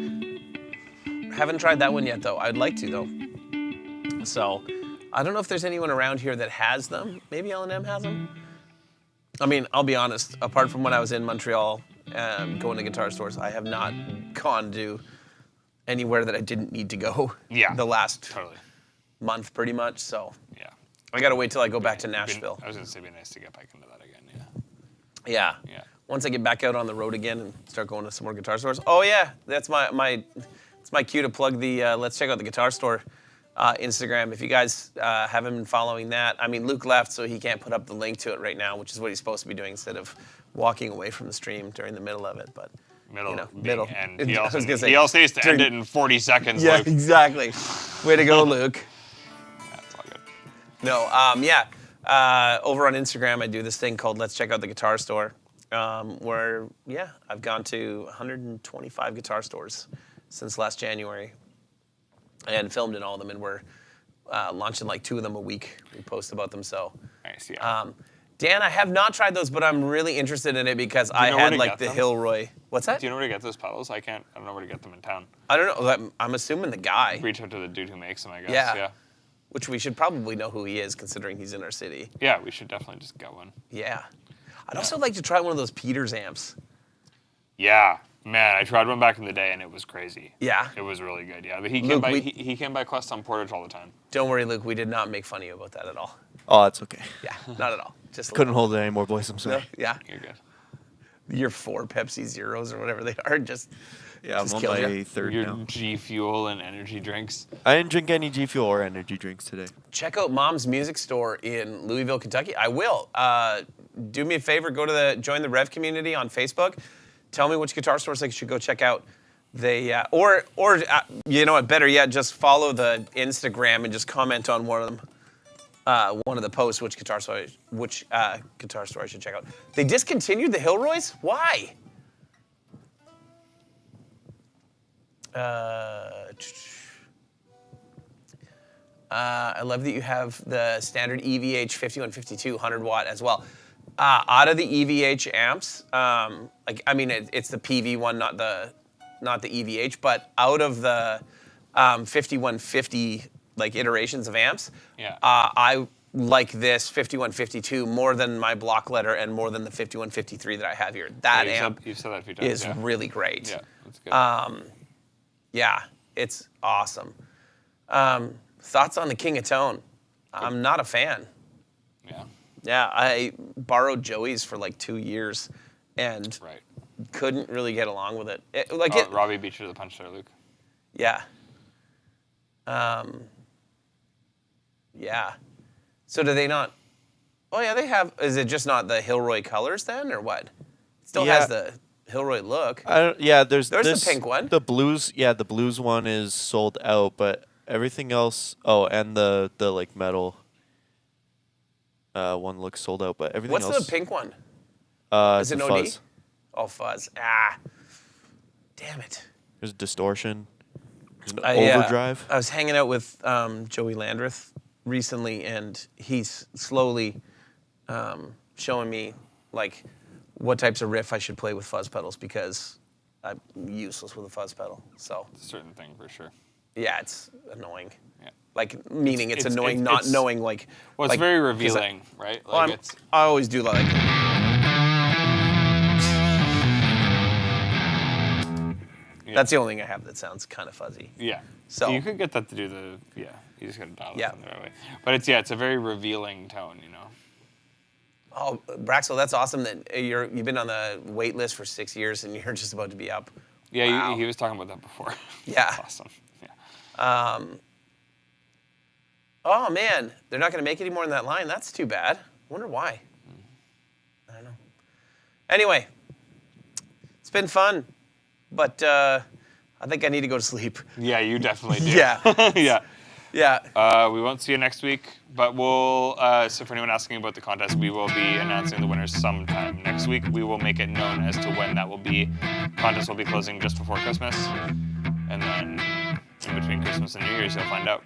Haven't tried that one yet, though. I'd like to, though. So, I don't know if there's anyone around here that has them. Maybe L&M has them? I mean, I'll be honest. Apart from when I was in Montreal going to guitar stores, I have not gone to anywhere that I didn't need to go the last month, pretty much. So, I got to wait till I go back to Nashville. I was going to say it'd be nice to get back into that again, Yeah. Once I get back out on the road again and start going to some more guitar stores. Oh yeah, that's my cue to plug the Let's Check Out the Guitar Store Instagram. If you guys haven't been following that, I mean, Luke left, so he can't put up the link to it right now, which is what he's supposed to be doing instead of walking away from the stream during the middle of it. But middle. And he also needs to end it in 40 seconds. Yeah, Luke. Exactly. Way to go, Luke. That's all good. No, over on Instagram, I do this thing called Let's Check Out the Guitar Store, where, I've gone to 125 guitar stores since last January and filmed in all of them, and we're launching like 2 of them a week. We post about them, so. Nice, yeah. Dan, I have not tried those, but I'm really interested in it because I had like the Hilroy. What's that? Do you know where to get those pedals? I don't know where to get them in town. I don't know. I'm assuming the guy. Reach out to the dude who makes them, I guess. Yeah. Which we should probably know who he is, considering he's in our city. Yeah, we should definitely just get one. Yeah. I'd also like to try one of those Peters amps. Yeah. Man, I tried one back in the day, and it was crazy. Yeah? It was really good, yeah. He came by Quest on Portage all the time. Don't worry, Luke. We did not make fun of you about that at all. Oh, that's okay. Yeah, not at all. Just Couldn't hold it anymore, boys. I'm sorry. No? Yeah. You're good. Your 4 Pepsi Zeros or whatever they are just Yeah, I'm on killed my you. third Your now. G Fuel and energy drinks. I didn't drink any G Fuel or energy drinks today. Check out Mom's Music Store in Louisville, Kentucky. I will. Do me a favor, join the Rev community on Facebook. Tell me which guitar stores I should go check out. They or you know what? Better yet, just follow the Instagram and just comment on one of them. One of the posts, which guitar store I should check out. They discontinued the Hilroys? Why? I love that you have the standard EVH 5152 100 watt as well. Out of the EVH amps, it's the PV one, not the EVH, but out of the 5150 iterations of amps, Yeah. I like this 5152 more than my block letter and more than the 5153 that I have here. That You've said that a few times. is really great. Yeah, that's good. Yeah, it's awesome. Thoughts on the King of Tone? I'm not a fan. Yeah. Yeah, I borrowed Joey's for 2 years and Right. couldn't really get along with it. Robbie beat you to the punch there, Luke. Yeah. Yeah. So do they not? Oh yeah, they have. Is it just not the Hilroy colors then, or what? It still has the Hilroy look. There's the pink one. The blues, the blues one is sold out, but everything else. Oh, and the metal one looks sold out, but everything else. What's the pink one? Is it it an OD? Fuzz? Oh, Fuzz. Damn it. There's distortion. There's an overdrive. I was hanging out with Joey Landreth recently, and he's slowly showing me what types of riff I should play with fuzz pedals because I'm useless with a fuzz pedal. So It's a certain thing for sure. yeah, it's annoying. Yeah. Meaning it's annoying not knowing Well, it's very revealing, right? I always do That's the only thing I have that sounds kind of fuzzy. Yeah. So you could get that to do you just gotta dial it from the right way. But it's a very revealing tone, you know. Oh, Braxel, that's awesome that you've been on the wait list for 6 years and you're just about to be up. Yeah, wow. he was talking about that before. Yeah. That's awesome. Yeah. Oh man, they're not going to make any more in that line. That's too bad. Wonder why. I don't know. Anyway, it's been fun, but I think I need to go to sleep. Yeah, you definitely do. Yeah. Yeah. Yeah. We won't see you next week, but we'll, so for anyone asking about the contest, we will be announcing the winners sometime next week. We will make it known as to when that will be. Contest will be closing just before Christmas, and then in between Christmas and New Year's, you'll find out.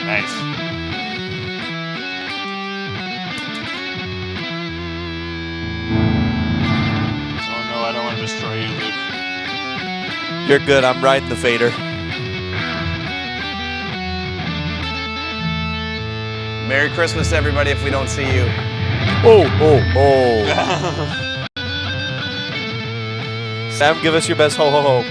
Nice. Oh no, I don't want to destroy you, Luke. You're good. I'm riding the fader. Merry Christmas, everybody, if we don't see you. Oh. Sam, give us your best ho ho ho.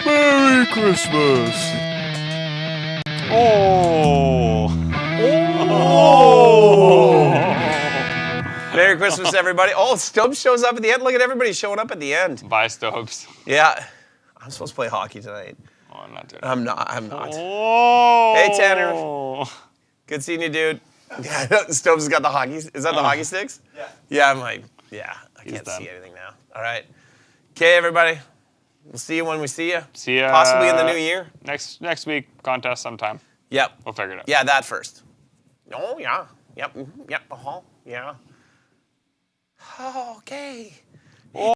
Merry Christmas. Oh. Merry Christmas, everybody. Oh, Stubbs shows up at the end. Look at everybody showing up at the end. Bye, Stopes. Yeah. I'm supposed to play hockey tonight. Oh, I'm not doing it. I'm not. Oh. Hey, Tanner. Good seeing you, dude. Yeah, Stubbs has got the hockey. Is that the hockey sticks? Yeah. Yeah, I'm like, I can't done. see anything now. All right. Okay, everybody. We'll see you when we see you. See ya. Possibly in the new year. Next week, contest sometime. Yep. We'll figure it out. Yeah, that first. Oh, yeah. Yep. Yep. Yeah. Okay.